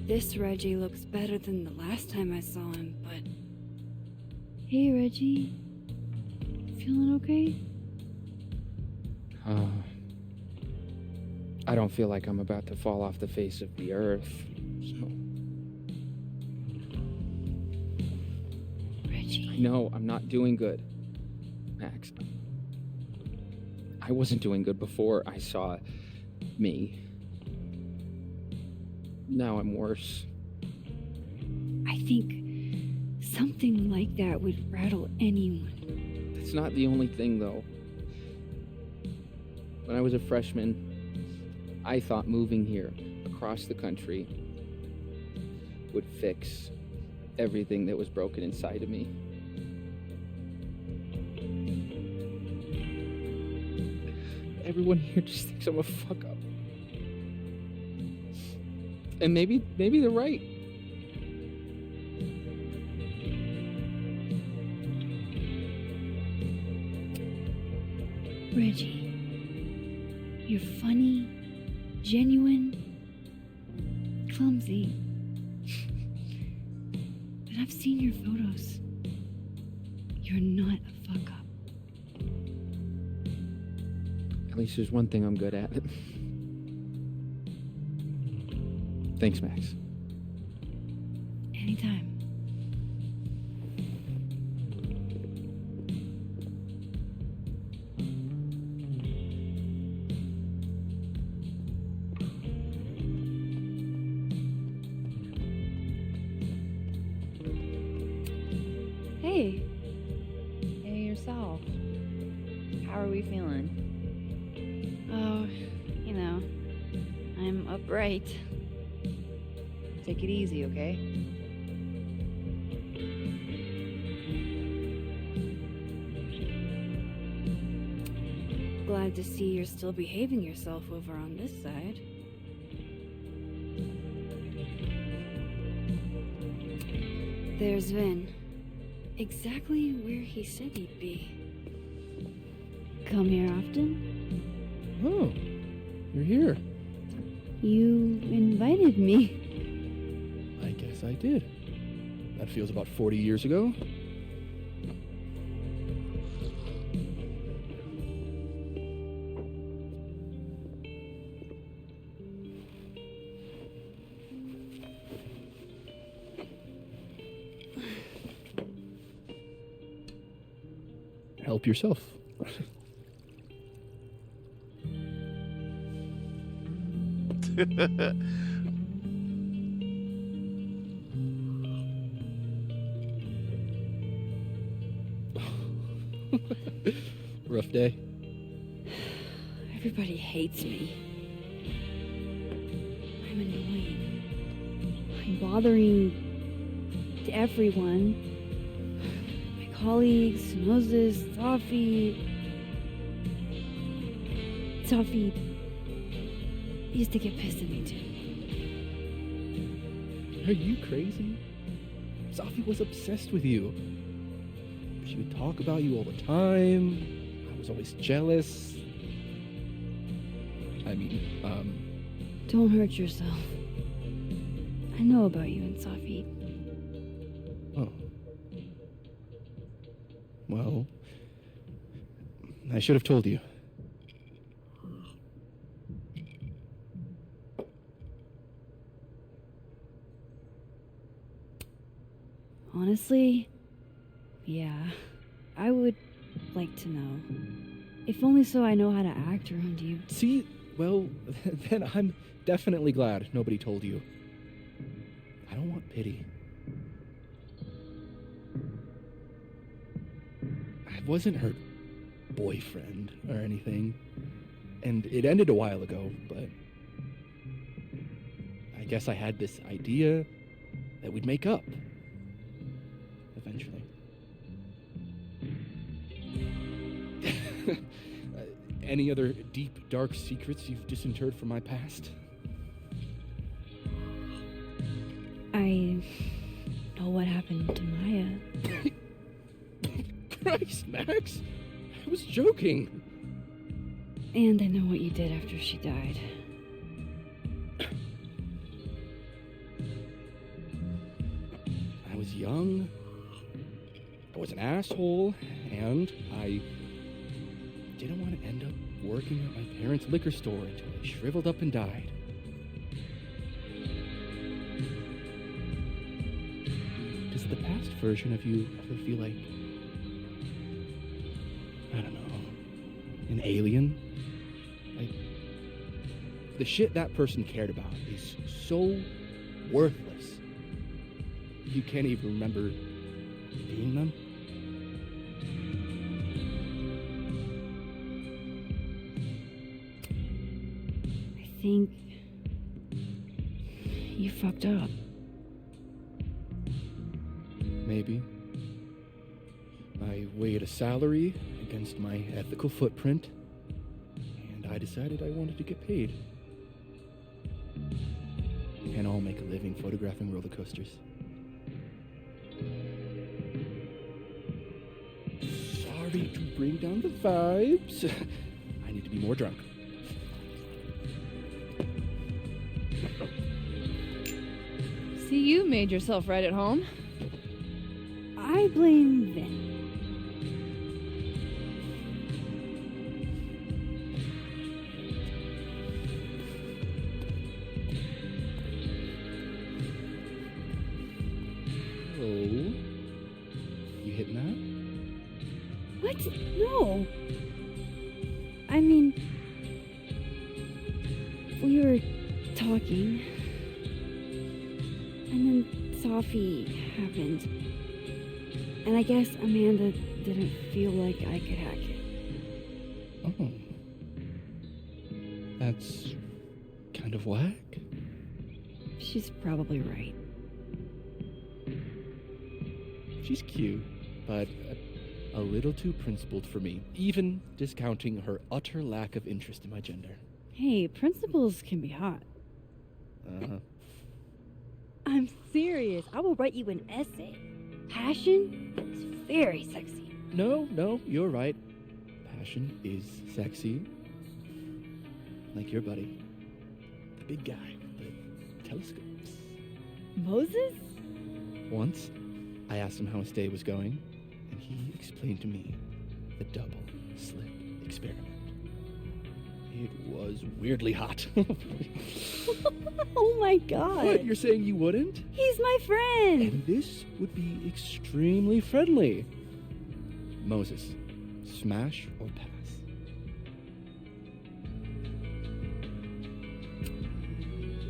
This Reggie looks better than the last time I saw him, but... Hey, Reggie. Feeling okay? I don't feel like I'm about to fall off the face of the earth. So. Reggie. I know I'm not doing good, Max. I wasn't doing good before I saw me. Now I'm worse. I think something like that would rattle anyone. That's not the only thing, though. When I was a freshman, I thought moving here across the country would fix everything that was broken inside of me. Everyone here just thinks I'm a fuck up. And maybe they're right. Reggie, you're funny, genuine, clumsy. But I've seen your photos. You're not a fuck up. At least there's one thing I'm good at. Thanks, Max. Anytime. Hey. Hey, yourself. How are we feeling? Oh, you know, I'm upright. Take it easy, okay? Glad to see you're still behaving yourself over on this side. There's Vin. Exactly where he said he'd be. Come here often? Oh, you're here. You invited me. I guess I did. That feels about 40 years ago. Help yourself. Rough day. Everybody hates me. I'm annoying. I'm bothering to everyone. My colleagues, Moses, Safi. Safi used to get pissed at me too. Are you crazy? Safi was obsessed with you. She would talk about you all the time. I was always jealous. I mean, Don't hurt yourself. I know about you and Safi. Oh. Well, I should have told you. Honestly, yeah, I would like to know. If only so I know how to act around you. See, well, then I'm definitely glad nobody told you. I don't want pity. I wasn't her boyfriend or anything, and it ended a while ago, but I guess I had this idea that we'd make up. Eventually. Any other deep, dark secrets you've disinterred from my past? I know what happened to Maya. Christ, Max! I was joking! And I know what you did after she died. I was young, I was an asshole, and I didn't want to end up working at my parents' liquor store until I shriveled up and died. Does the past version of you ever feel like, I don't know, an alien? Like, the shit that person cared about is so worthless. You can't even remember being them? I think you fucked up. Maybe. I weighed a salary against my ethical footprint, and I decided I wanted to get paid. Can't all make a living photographing roller coasters. Sorry to bring down the vibes. I need to be more drunk. See, you made yourself right at home. I blame Vin. Oh, you hitting that? What? No. I mean, we were talking, and then Sophie happened. And I guess Amanda didn't feel like I could hack it. Oh. That's kind of whack. She's probably right. She's cute, but a little too principled for me, even discounting her utter lack of interest in my gender. Hey, principals can be hot. Uh-huh. I'm serious. I will write you an essay. Passion is very sexy. No, you're right. Passion is sexy. Like your buddy. The big guy with the telescopes. Moses? Once, I asked him how his day was going, and he explained to me the double slit experiment. It was weirdly hot. Oh my god. What, you're saying you wouldn't? He's my friend. And this would be extremely friendly. Moses, smash or pass?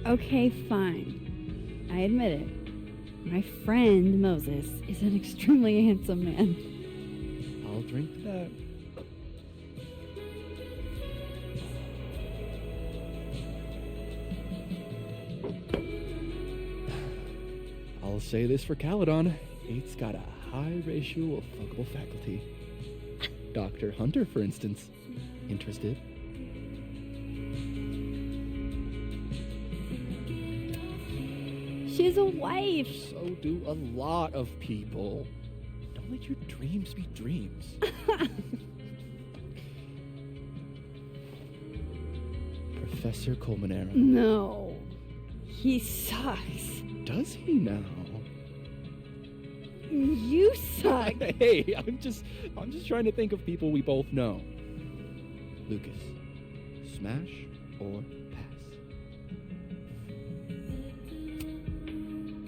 Okay, fine. I admit it. My friend Moses is an extremely handsome man. I'll drink to that. I'll say this for Caledon, it's got a high ratio of fuckable faculty. Dr. Hunter, for instance. Interested? She's a wife. So do a lot of people. Don't let your dreams be dreams. Professor Colmenero. No. He sucks. Does he now? You suck. Hey, I'm just trying to think of people we both know. Lucas, smash or pass?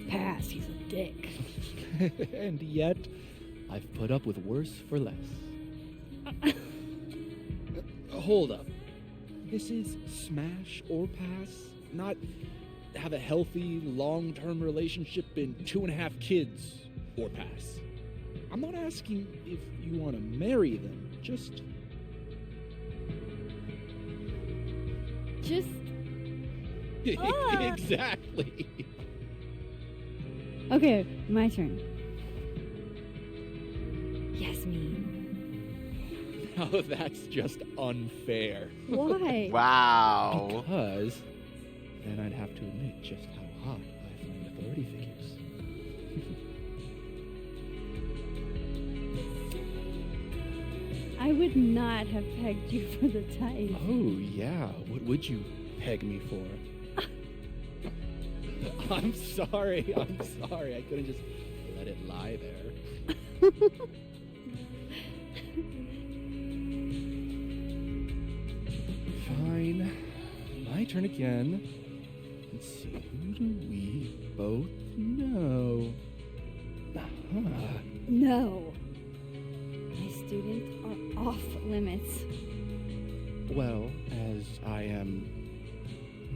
Pass, he's a dick. And yet, I've put up with worse for less. Hold up. This is smash or pass, not have a healthy, long-term relationship and 2.5 kids or pass. I'm not asking if you want to marry them, just... Exactly. Okay, my turn. Yasmin. Oh, that's just unfair. Why? Wow. Because then I'd have to admit just how hot I find authority figures. I would not have pegged you for the type. Oh, yeah. What would you peg me for? I'm sorry. I couldn't just let it lie there. Fine. My turn again. Let's see. Who do we both know? No. My students are off limits. Well, as I am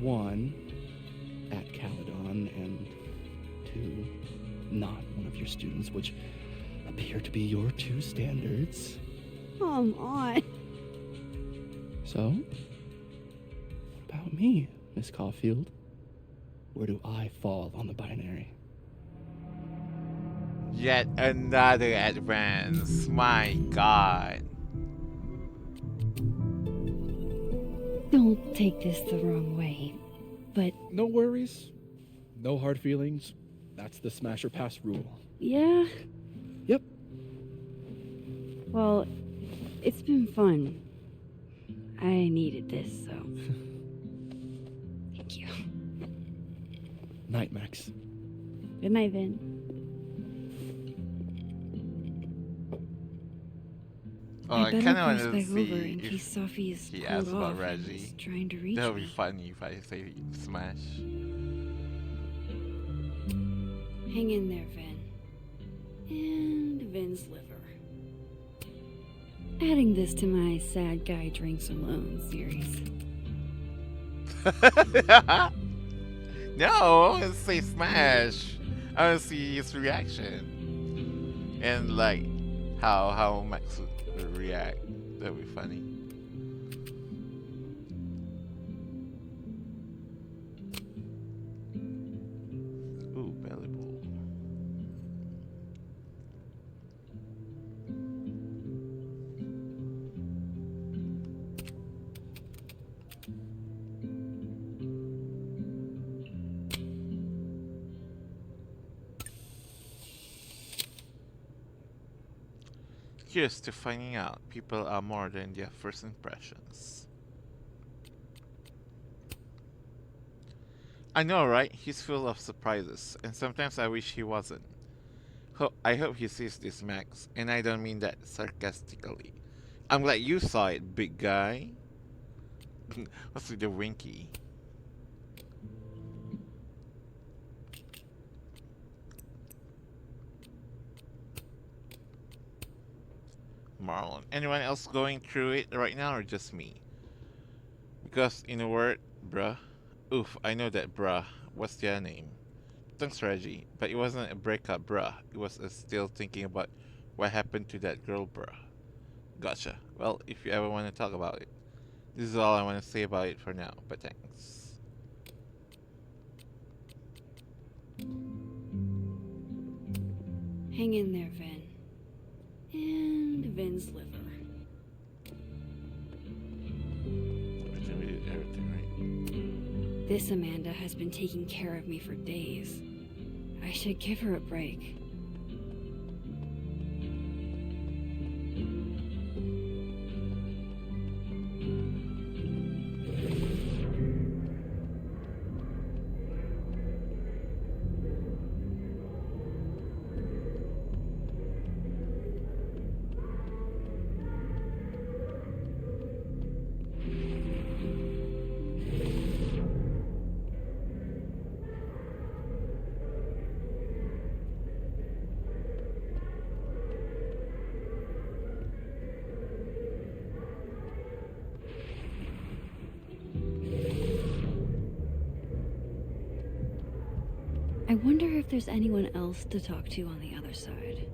1, at Caledon, and 2, not one of your students, which appear to be your 2 standards. Come on. So, what about me, Miss Caulfield? Where do I fall on the binary? Yet another advance. My god. Don't take this the wrong way, but No worries. No hard feelings. That's the smash or pass rule. yeah. Yep. Well, it's been fun. I needed this, so thank you. Night, Max. Good night, Vin. Oh, I better kind of cross want back to over see in if case Sophie is he pulled asks about off and Reggie. is trying to reach That would be me. funny if I say smash. Hang in there, Vin. And Vin's liver. Adding this to my sad guy drinks alone series. No, I want to say smash. I want to see his reaction. And like how Max would react. That would be funny. Ooh, belly bowl. Here's to finding out people are more than their first impressions. I know, right? He's full of surprises, and sometimes I wish he wasn't. I hope he sees this, Max, and I don't mean that sarcastically. I'm glad you saw it, big guy. What's with the winky? Marlon. Anyone else going through it right now, or just me? Because, in a word, bruh. Oof, I know that bruh. What's their name? Thanks, Reggie. But it wasn't a breakup, bruh. It was still thinking about what happened to that girl, bruh. Gotcha. Well, if you ever want to talk about it. This is all I want to say about it for now, but thanks. Hang in there, Vin. And Vin's liver. We did everything right. This Amanda has been taking care of me for days. I should give her a break. I wonder if there's anyone else to talk to on the other side.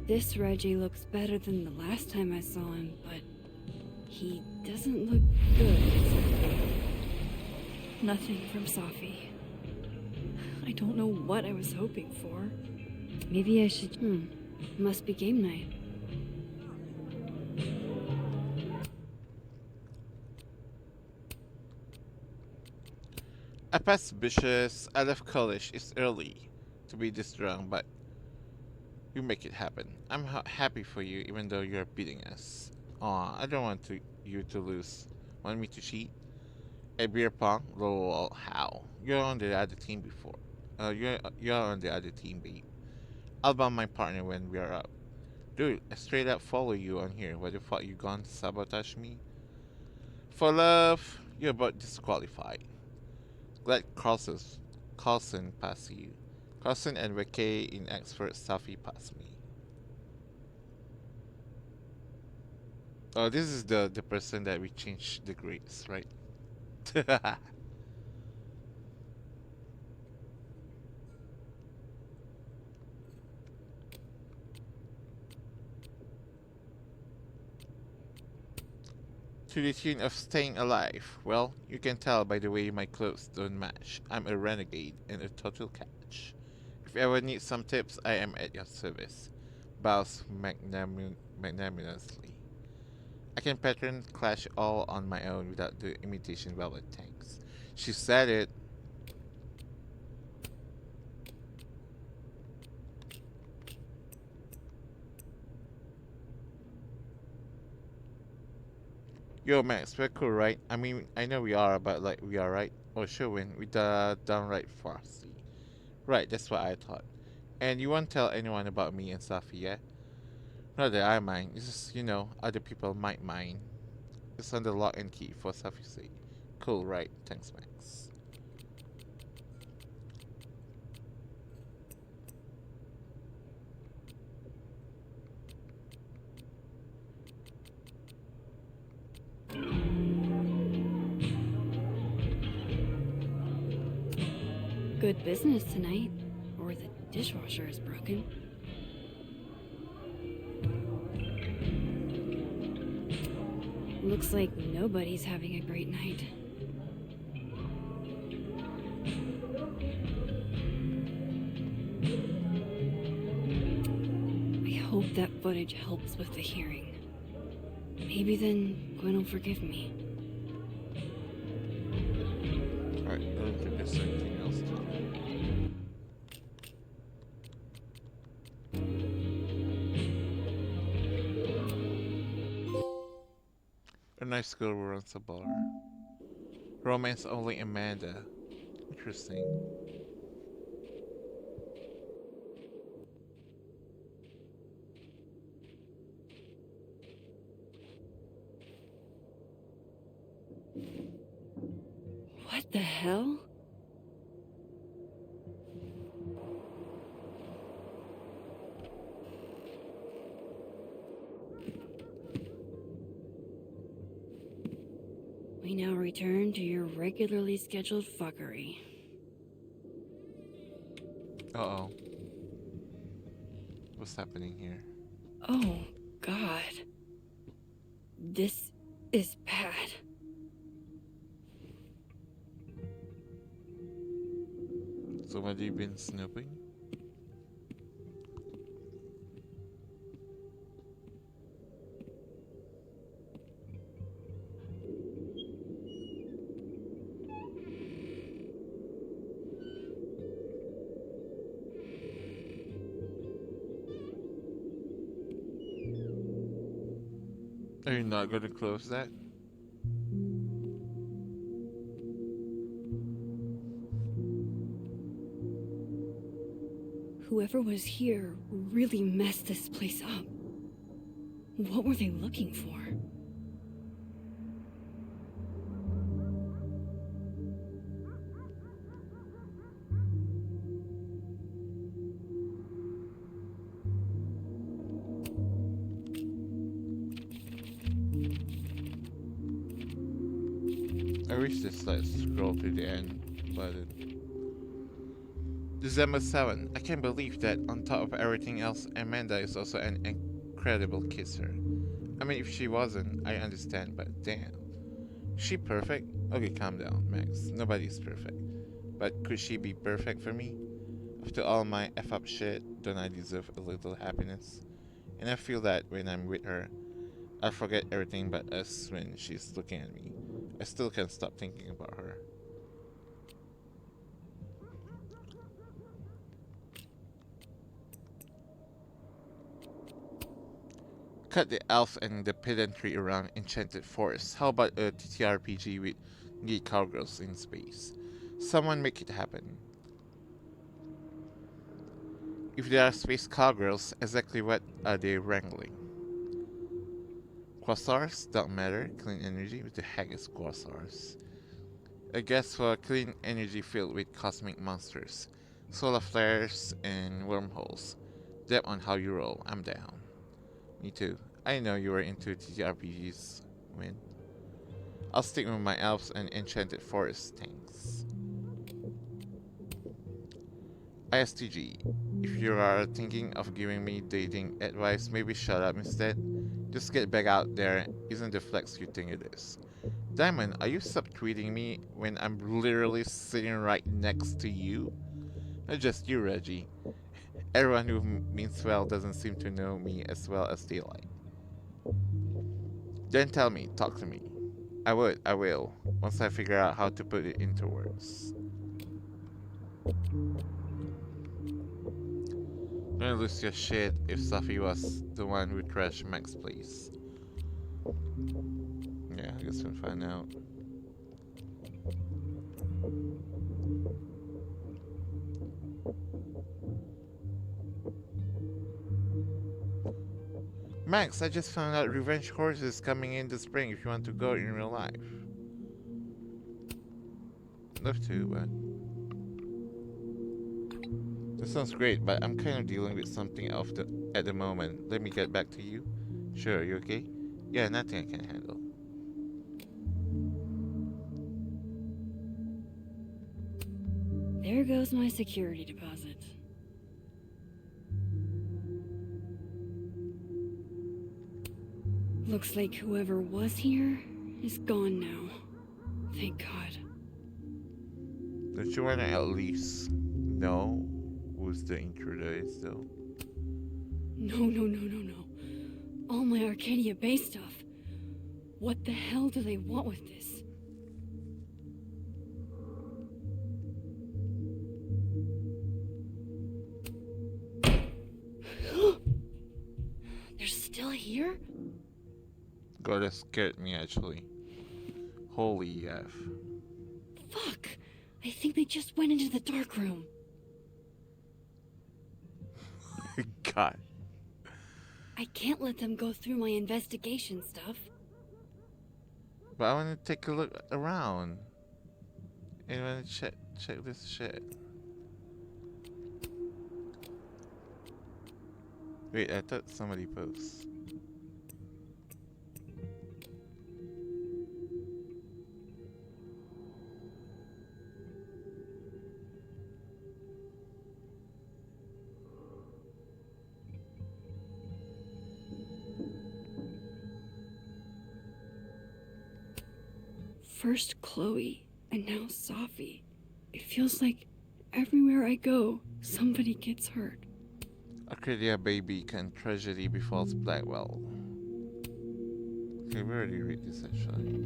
This Reggie looks better than the last time I saw him, but he doesn't look good. Nothing from Safi. I don't know what I was hoping for. Maybe I should... Must be game night. I passed Bishes. I left college. It's early to be this drunk, but we make it happen. I'm happy for you, even though you're beating us. Aw, I don't want to you to lose. Want me to cheat? A beer pong? Lol, how? You're on the other team before. You're on the other team, babe. I'll bomb my partner when we're up. Dude, I straight up follow you on here. What the fuck you gone to sabotage me? For love, you're about disqualified. Glad Carlson passed you. Carlson and Ricky in expert Safi passed me. Oh, this is the person that we changed the grades, right? To the tune of staying alive. Well, you can tell by the way my clothes don't match. I'm a renegade and a total catch. If you ever need some tips, I am at your service. Bows magnanimously. I can pattern clash all on my own without the imitation velvet tanks. She said it. Yo, Max, we're cool, right? I mean, I know we are, but like, we are, right? Oh, sure, win. With the downright farcy. Right, that's what I thought. And you won't tell anyone about me and Safi, yeah? Not that I mind. It's just, other people might mind. It's under lock and key for Safi's sake. Cool, right? Thanks, Max. Good business tonight. Or the dishwasher is broken. Looks like nobody's having a great night. I hope that footage helps with the hearing. Maybe then Gwen will forgive me. Alright, I don't think there's anything else to do. A nice girl runs a bar. Romance only Amanda. Interesting. What the hell? We now return to your regularly scheduled fuckery. Uh-oh. What's happening here? Oh, God. This is bad. Somebody been snooping? Are you not going to close that? Whoever was here really messed this place up. What were they looking for? I wish this let scroll to the end button. December 7. I can't believe that on top of everything else, Amanda is also an incredible kisser. I mean, if she wasn't, I understand, but damn. Is she perfect? Okay, calm down, Max. Nobody's perfect. But could she be perfect for me? After all my F-up shit, don't I deserve a little happiness? And I feel that when I'm with her, I forget everything but us when she's looking at me. I still can't stop thinking about her. Cut the elf and the pedantry around Enchanted Forest. How about a TTRPG with gay cowgirls in space? Someone make it happen. If there are space cowgirls, exactly what are they wrangling? Quasars? Don't matter. Clean energy? What the heck is quasars? I guess for clean energy filled with cosmic monsters, solar flares, and wormholes. Depend on how you roll. I'm down. Me too. I know you were into TTRPGs, Win. I'll stick with my elves and enchanted forest things. ISTG. If you are thinking of giving me dating advice, maybe shut up instead. Just get back out there. Isn't the flex you think it is? Diamond, are you subtweeting me when I'm literally sitting right next to you? Not just you, Reggie. Everyone who means well doesn't seem to know me as well as they like. Then tell me, talk to me. I will, once I figure out how to put it into words. Don't lose your shit if Safi was the one who trashed Max Place. Yeah, I guess we'll find out. Max, I just found out Revenge Horse is coming in the spring if you want to go in real life. Love to, but... That sounds great, but I'm kind of dealing with something else at the moment. Let me get back to you. Sure, you okay? Yeah, nothing I can handle. There goes my security deposit. Looks like whoever was here is gone now. Thank God. Don't you want to at least know who's the intruder is, though? No. All my Arcadia Bay stuff. What the hell do they want with this? They're still here? God, that scared me, actually. Holy F. Fuck! I think they just went into the dark room. God. I can't let them go through my investigation stuff. But I want to take a look around. And I want to check this shit. Wait, I thought somebody posts. First Chloe, and now Safi. It feels like everywhere I go, somebody gets hurt. Arcadia Bay Beacon, tragedy befalls Blackwell. Okay, we already read this actually.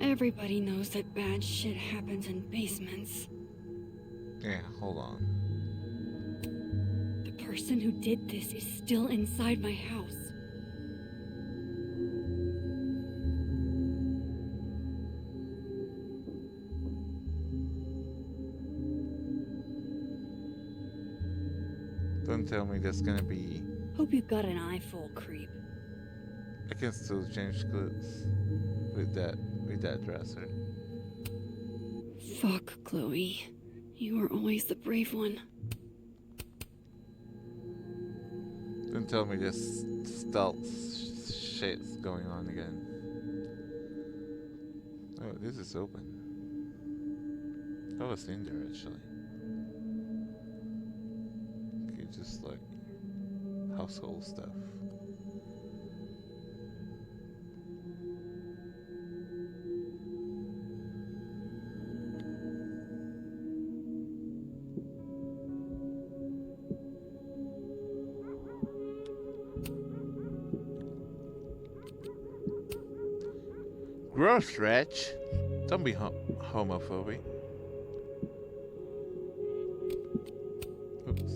Everybody knows that bad shit happens in basements. Yeah, hold on. The person who did this is still inside my house. Don't tell me there's gonna be... Hope you got an eyeful, creep. I can still change clothes with that dresser. Fuck, Chloe. You were always the brave one. Don't tell me this stealth shit's going on again. Oh, this is open. I was in there actually. Okay, just like household stuff. Gross, Reg. Don't be homophobic. Oops.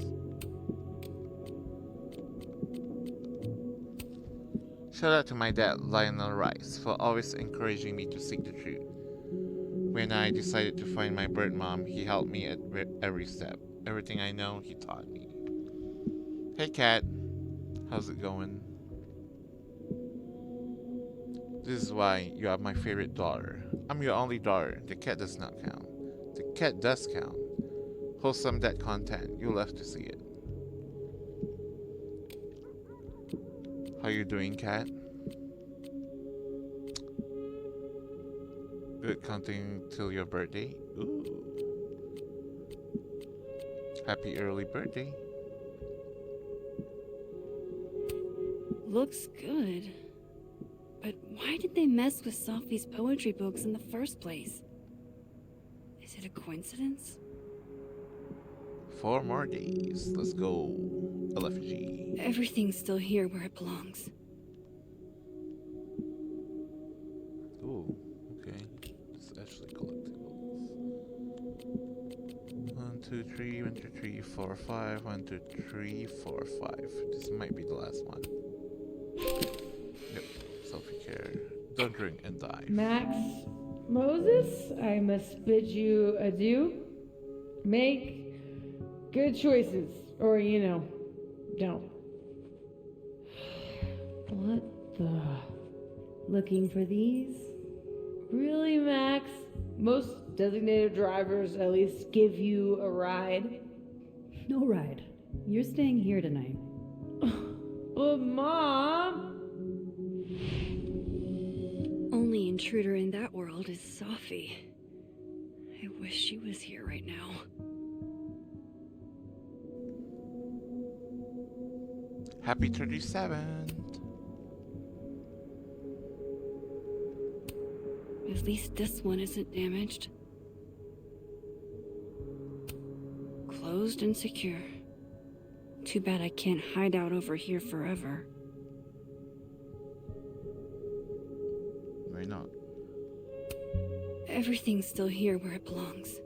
Shout out to my dad, Lionel Rice, for always encouraging me to seek the truth. When I decided to find my bird mom, he helped me at every step. Everything I know, he taught me. Hey Kat, how's it going? This is why you are my favorite daughter. I'm your only daughter. The cat does not count. The cat does count. Wholesome dad content. You'll love to see it. How you doing, Kat? Good, counting till your birthday. Ooh. Happy early birthday. Looks good. But why did they mess with Sophie's poetry books in the first place? Is it a coincidence? 4 more days. Let's go. LFG. Everything's still here where it belongs. Ooh, okay. It's actually collectibles. 1, 2, 3, 1, 2, 3, 4, 5. 1, 2, 3, 4, 5. This might be the last one. Yep. Self-care. Don't drink and die. Max, Moses, I must bid you adieu. Make good choices, or, don't. What the? Looking for these? Really, Max? Most designated drivers at least give you a ride. No ride. You're staying here tonight. But, Mom! Only intruder in that world is Sophie. I wish she was here right now. Happy 37th. At least this one isn't damaged. Closed and secure. Too bad I can't hide out over here forever. Why not? Everything's still here where it belongs.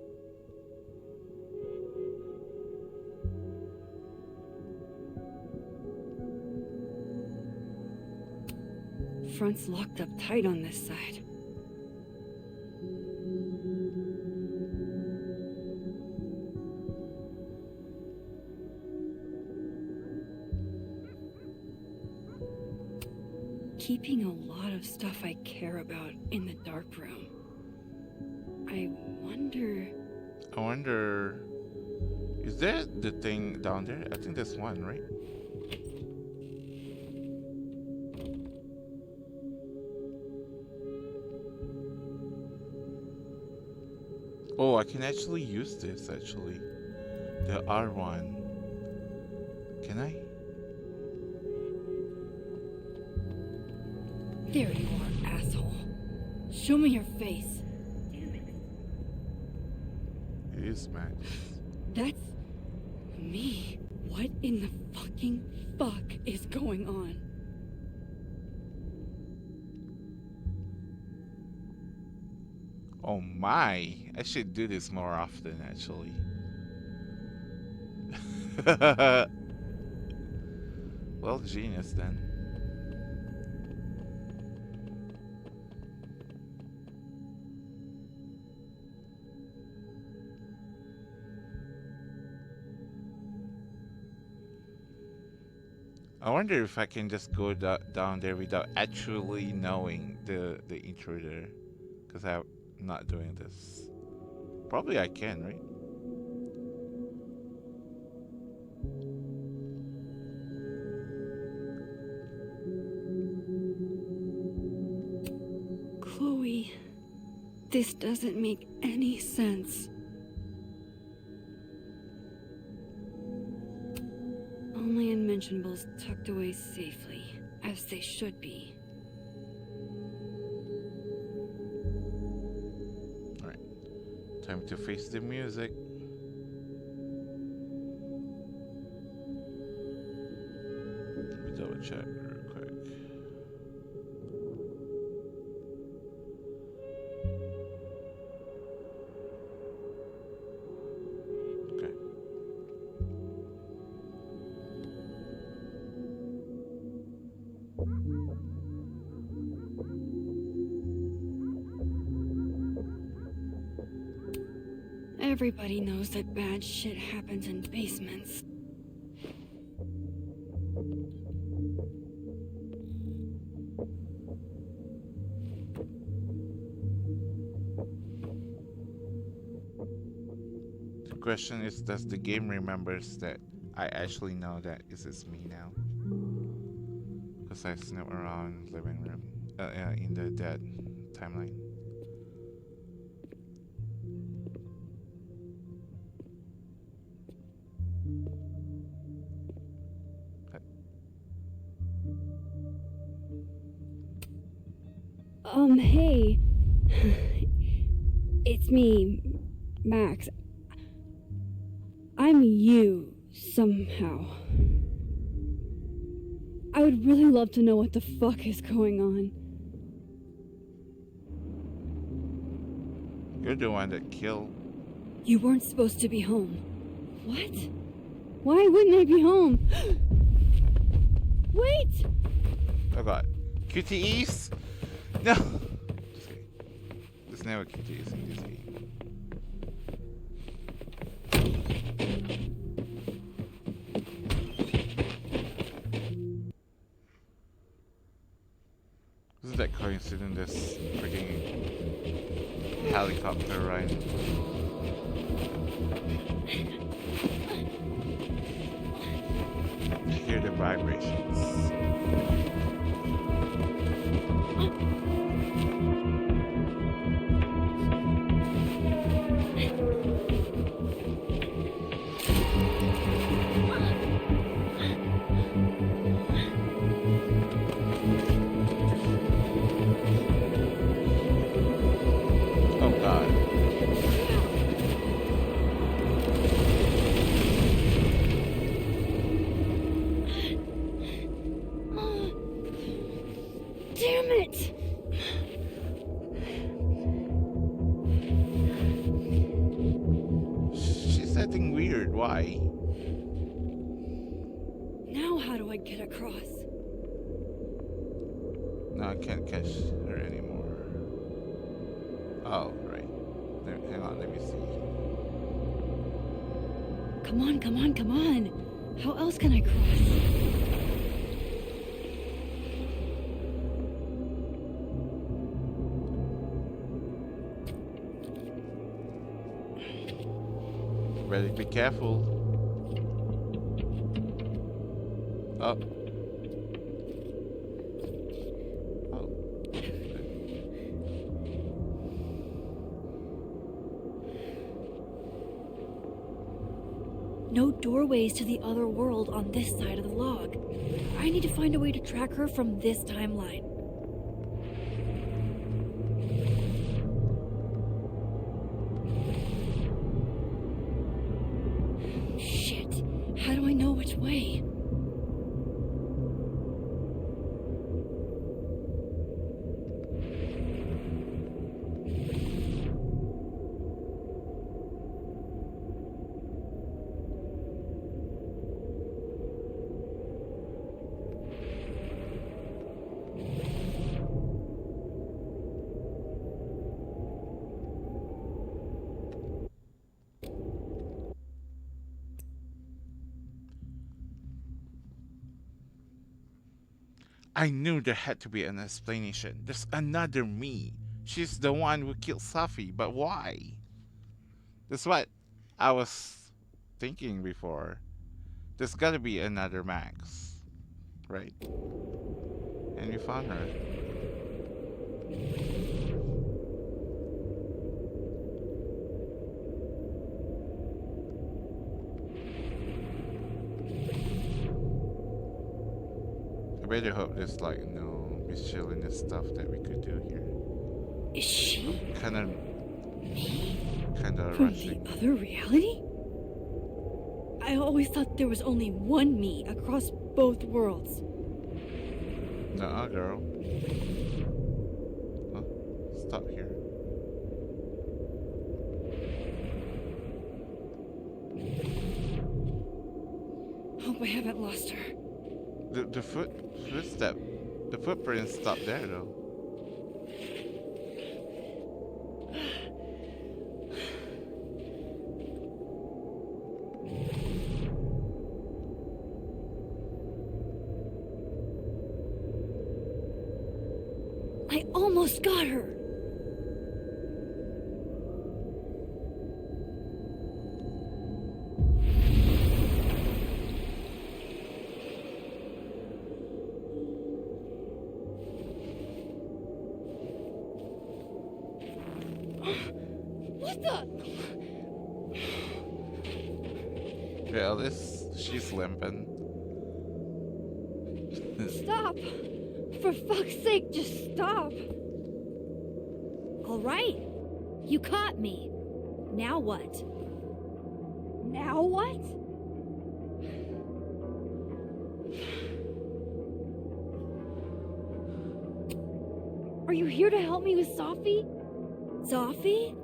Front's locked up tight on this side. Keeping a lot of stuff I care about in the dark room. I wonder... Is that the thing down there? I think there's one, right? Oh, I can actually use this, actually. The R1. Can I? There you are, asshole. Show me your face. It is Max. That's... me. What in the fucking fuck is going on? Oh my! I should do this more often, actually. Well, genius then. I wonder if I can just go down there without actually knowing the intruder, because I'm not doing this. Probably I can, right? Chloe, this doesn't make any sense. All my unmentionables tucked away safely, as they should be. Alright. Time to face the music. Let me double check real quick. Everybody knows that bad shit happens in basements. The question is, does the game remembers that I actually know that this is me now? Because I snoop around living room in the dead timeline. Hey. It's me, Max. I'm you, somehow. I would really love to know what the fuck is going on. You're the one that killed. You weren't supposed to be home. What? Why wouldn't I be home? Wait! Oh god. QTEs? No! Just kidding. There's never QTEs in this game. Isn't that coincident, this freaking helicopter ride? Hear the vibrations. Oh god. Damn it! She's acting weird, why? Now how do I get across? No, I can't catch her anymore. Oh, right. Hang on, let me see. Come on, come on, come on! How else can I cross? Better be careful. Oh. No doorways to the other world on this side of the log. I need to find a way to track her from this timeline. Shit. How do I know which way? I knew there had to be an explanation. There's another me. She's the one who killed Safi, but why? That's what I was thinking before. There's gotta be another Max, right? And we found her. I better hope there's like no miscellaneous stuff that we could do here. Is she? Kinda From rushing. the other reality? I always thought there was only one me across both worlds. Nuh-uh, girl. Huh? Stop here. Hope I haven't lost her. The footstep, the footprints stop there though. almost got her. What the? Yeah, at least she's limping. Stop! For fuck's sake, just stop! All right, you caught me. Now what? Now what? Are you here to help me with Sophie? Sophie?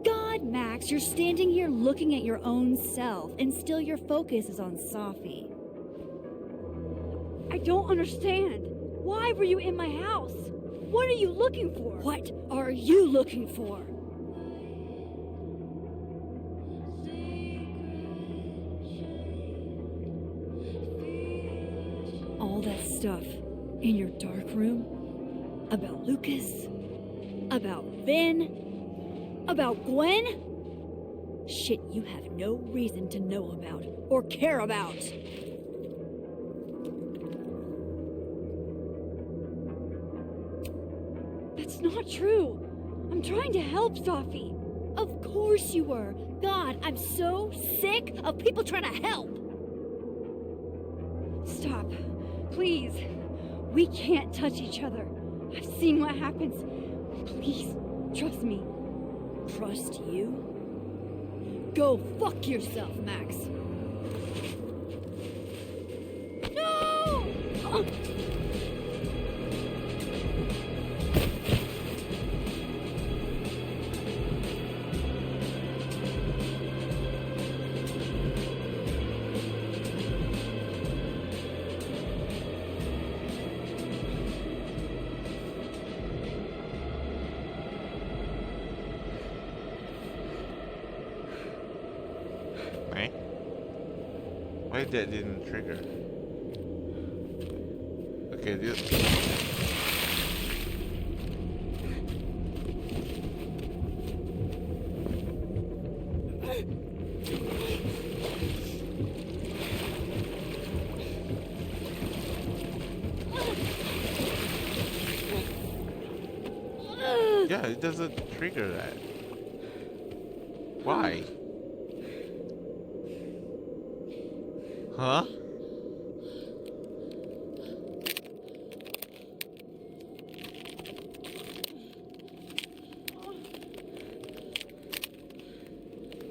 God, Max, you're standing here looking at your own self, and still your focus is on Sophie. I don't understand. Why were you in my house? What are you looking for? What are you looking for? All that stuff in your dark room about Lucas, about Vin, about Gwen? Shit you have no reason to know about or care about. That's not true. I'm trying to help Sophie. Of course you were. God, I'm so sick of people trying to help. Stop. Please. We can't touch each other. I've seen what happens. Please, trust me. Trust you? Go fuck yourself, Max. No! Right? Why that didn't trigger? Okay, this. Yeah, it doesn't trigger that. Why? Huh?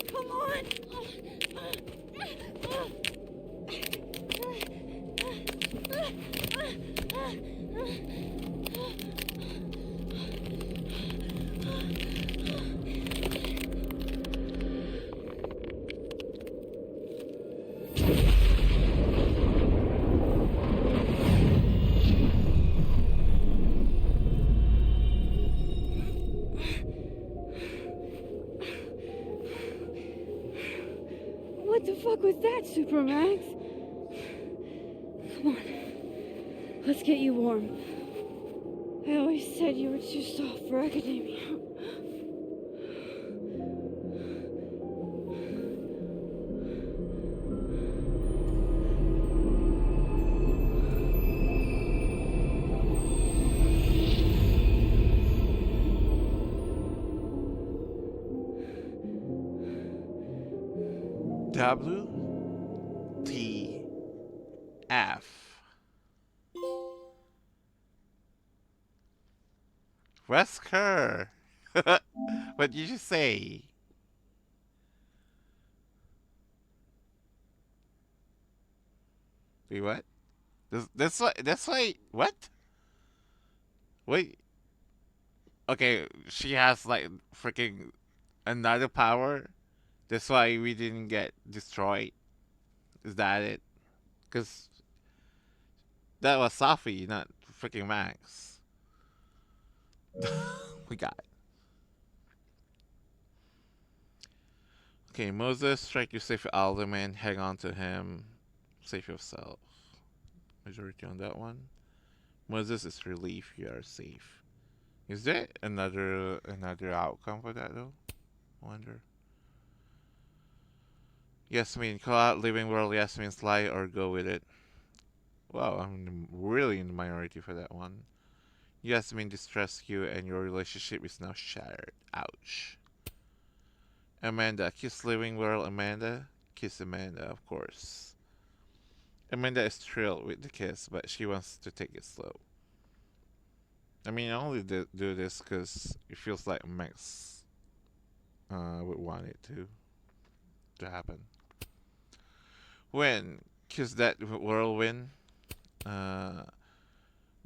Come on! What the fuck was that, Supermax? Come on. Let's get you warm. I always said you were too soft for academia. WTF. Wesker! What did you say? Wait, what? That's why, what? Wait. Okay, she has like freaking another power. That's why we didn't get destroyed. Is that it? Because that was Safi, not freaking Max. We got it. Okay, Moses, strike your safe Alderman, hang on to him, save yourself. Majority on that one. Moses is relief, you are safe. Is there another outcome for that though? I wonder. Yasmin, call out Living World Yasmin's lie or go with it. Wow, I'm really in the minority for that one. Yasmin distressed you and your relationship is now shattered. Ouch. Amanda, kiss Living World Amanda? Kiss Amanda, of course. Amanda is thrilled with the kiss, but she wants to take it slow. I mean, I only do this because it feels like Max would want it to happen. When kiss that whirlwind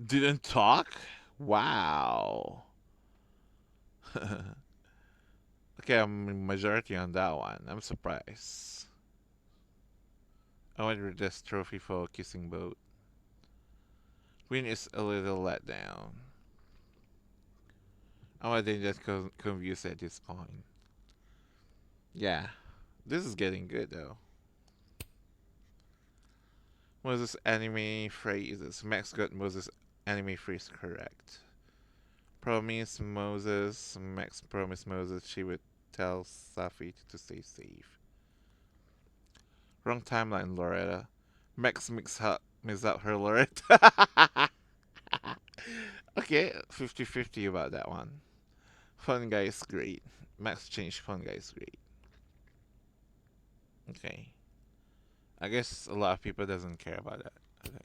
didn't talk? Wow. Okay, I'm in majority on that one. I'm surprised. I went with this trophy for kissing boat. Win is a little let down. I'm just confused at this point. Yeah, this is getting good though. Moses anime phrases. Max got Moses anime phrase correct. Promise Moses. Max promised Moses she would tell Safi to stay safe. Wrong timeline, Loretta. Max mix up her Loretta. Okay, 50-50 about that one. Fun guy is great. Max changed fun guy is great. Okay. I guess a lot of people doesn't care about that. Okay.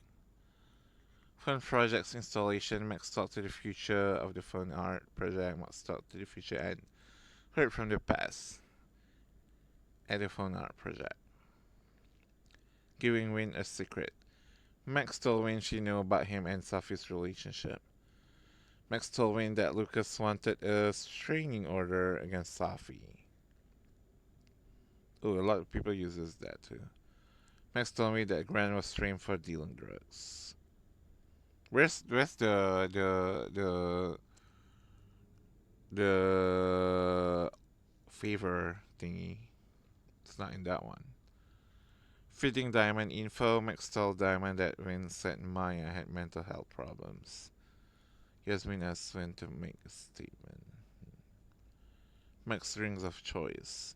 Fun projects installation. Max talked to the future of the fun art project. Max talked to the future and heard from the past at the fun art project. Giving Win a secret. Max told Win she knew about him and Safi's relationship. Max told Win that Lucas wanted a restraining order against Safi. Oh, a lot of people uses that too. Max told me that Grant was trained for dealing drugs. Where's the favor thingy? It's not in that one. Fitting Diamond info. Max told Diamond that Vincent and Maya had mental health problems. Yasmin asked Vin to make a statement. Max rings of choice.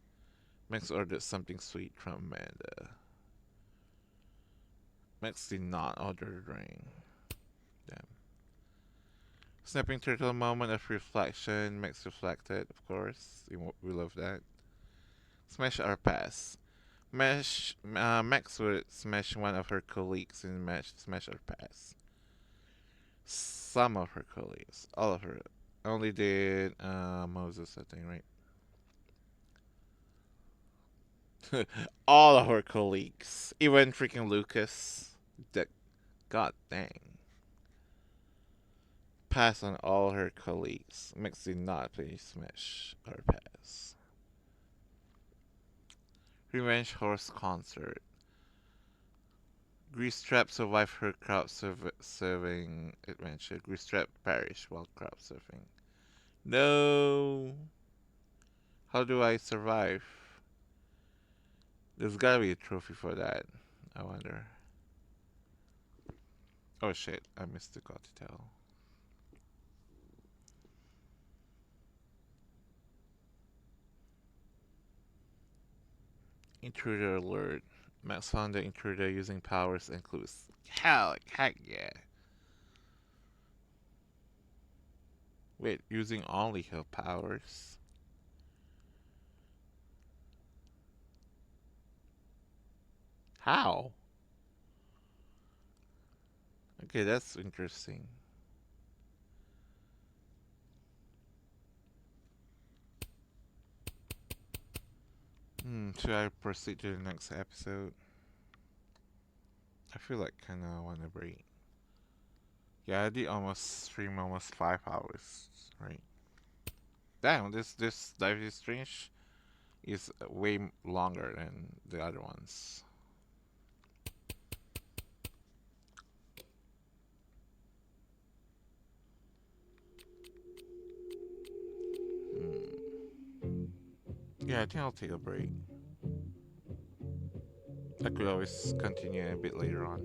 Max ordered something sweet from Amanda. Max did not order the ring. Damn. Snapping turtle moment of reflection. Max reflected, of course. We love that. Smash or pass. Max would smash one of her colleagues in match. Smash or pass. Some of her colleagues. All of her. Only did Moses, I think, right? All of her colleagues. Even freaking Lucas. God dang. Pass on all her colleagues. Max did not play Smash or pass. Revenge Horse Concert. Greasetrap survived her crowd surfing adventure. Greasetrap perished while crowd surfing. No! How do I survive? There's gotta be a trophy for that. I wonder. Oh shit, I missed the got to tell. Intruder alert. Max found the intruder using powers and clues. Heck yeah. Wait, using only her powers? How? Okay, that's interesting. Should I proceed to the next episode? I feel like kinda wanna break. Yeah, I did almost stream almost 5 hours, right? Damn, this Life is Strange is way longer than the other ones. Yeah, I think I'll take a break. I could always continue a bit later on.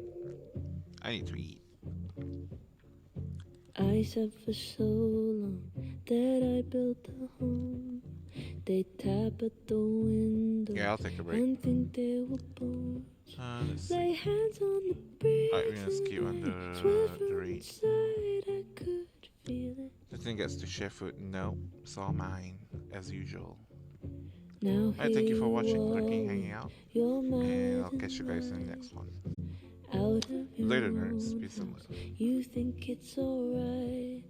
I need to eat. I sat for so long that I built a home. They tap at the window Yeah, I'll take a break. and think they were born. Let's Lay see. hands on the bricks. Alright, we're gonna skip on the rate. Inside I could feel it. The thing gets to share food. No, it's all mine, as usual. Now Alright, thank you for watching, here lurking, you hanging out. You're And I'll mad catch you guys in the next one. out of your Later, nerds. own Peace and house. love. You think it's alright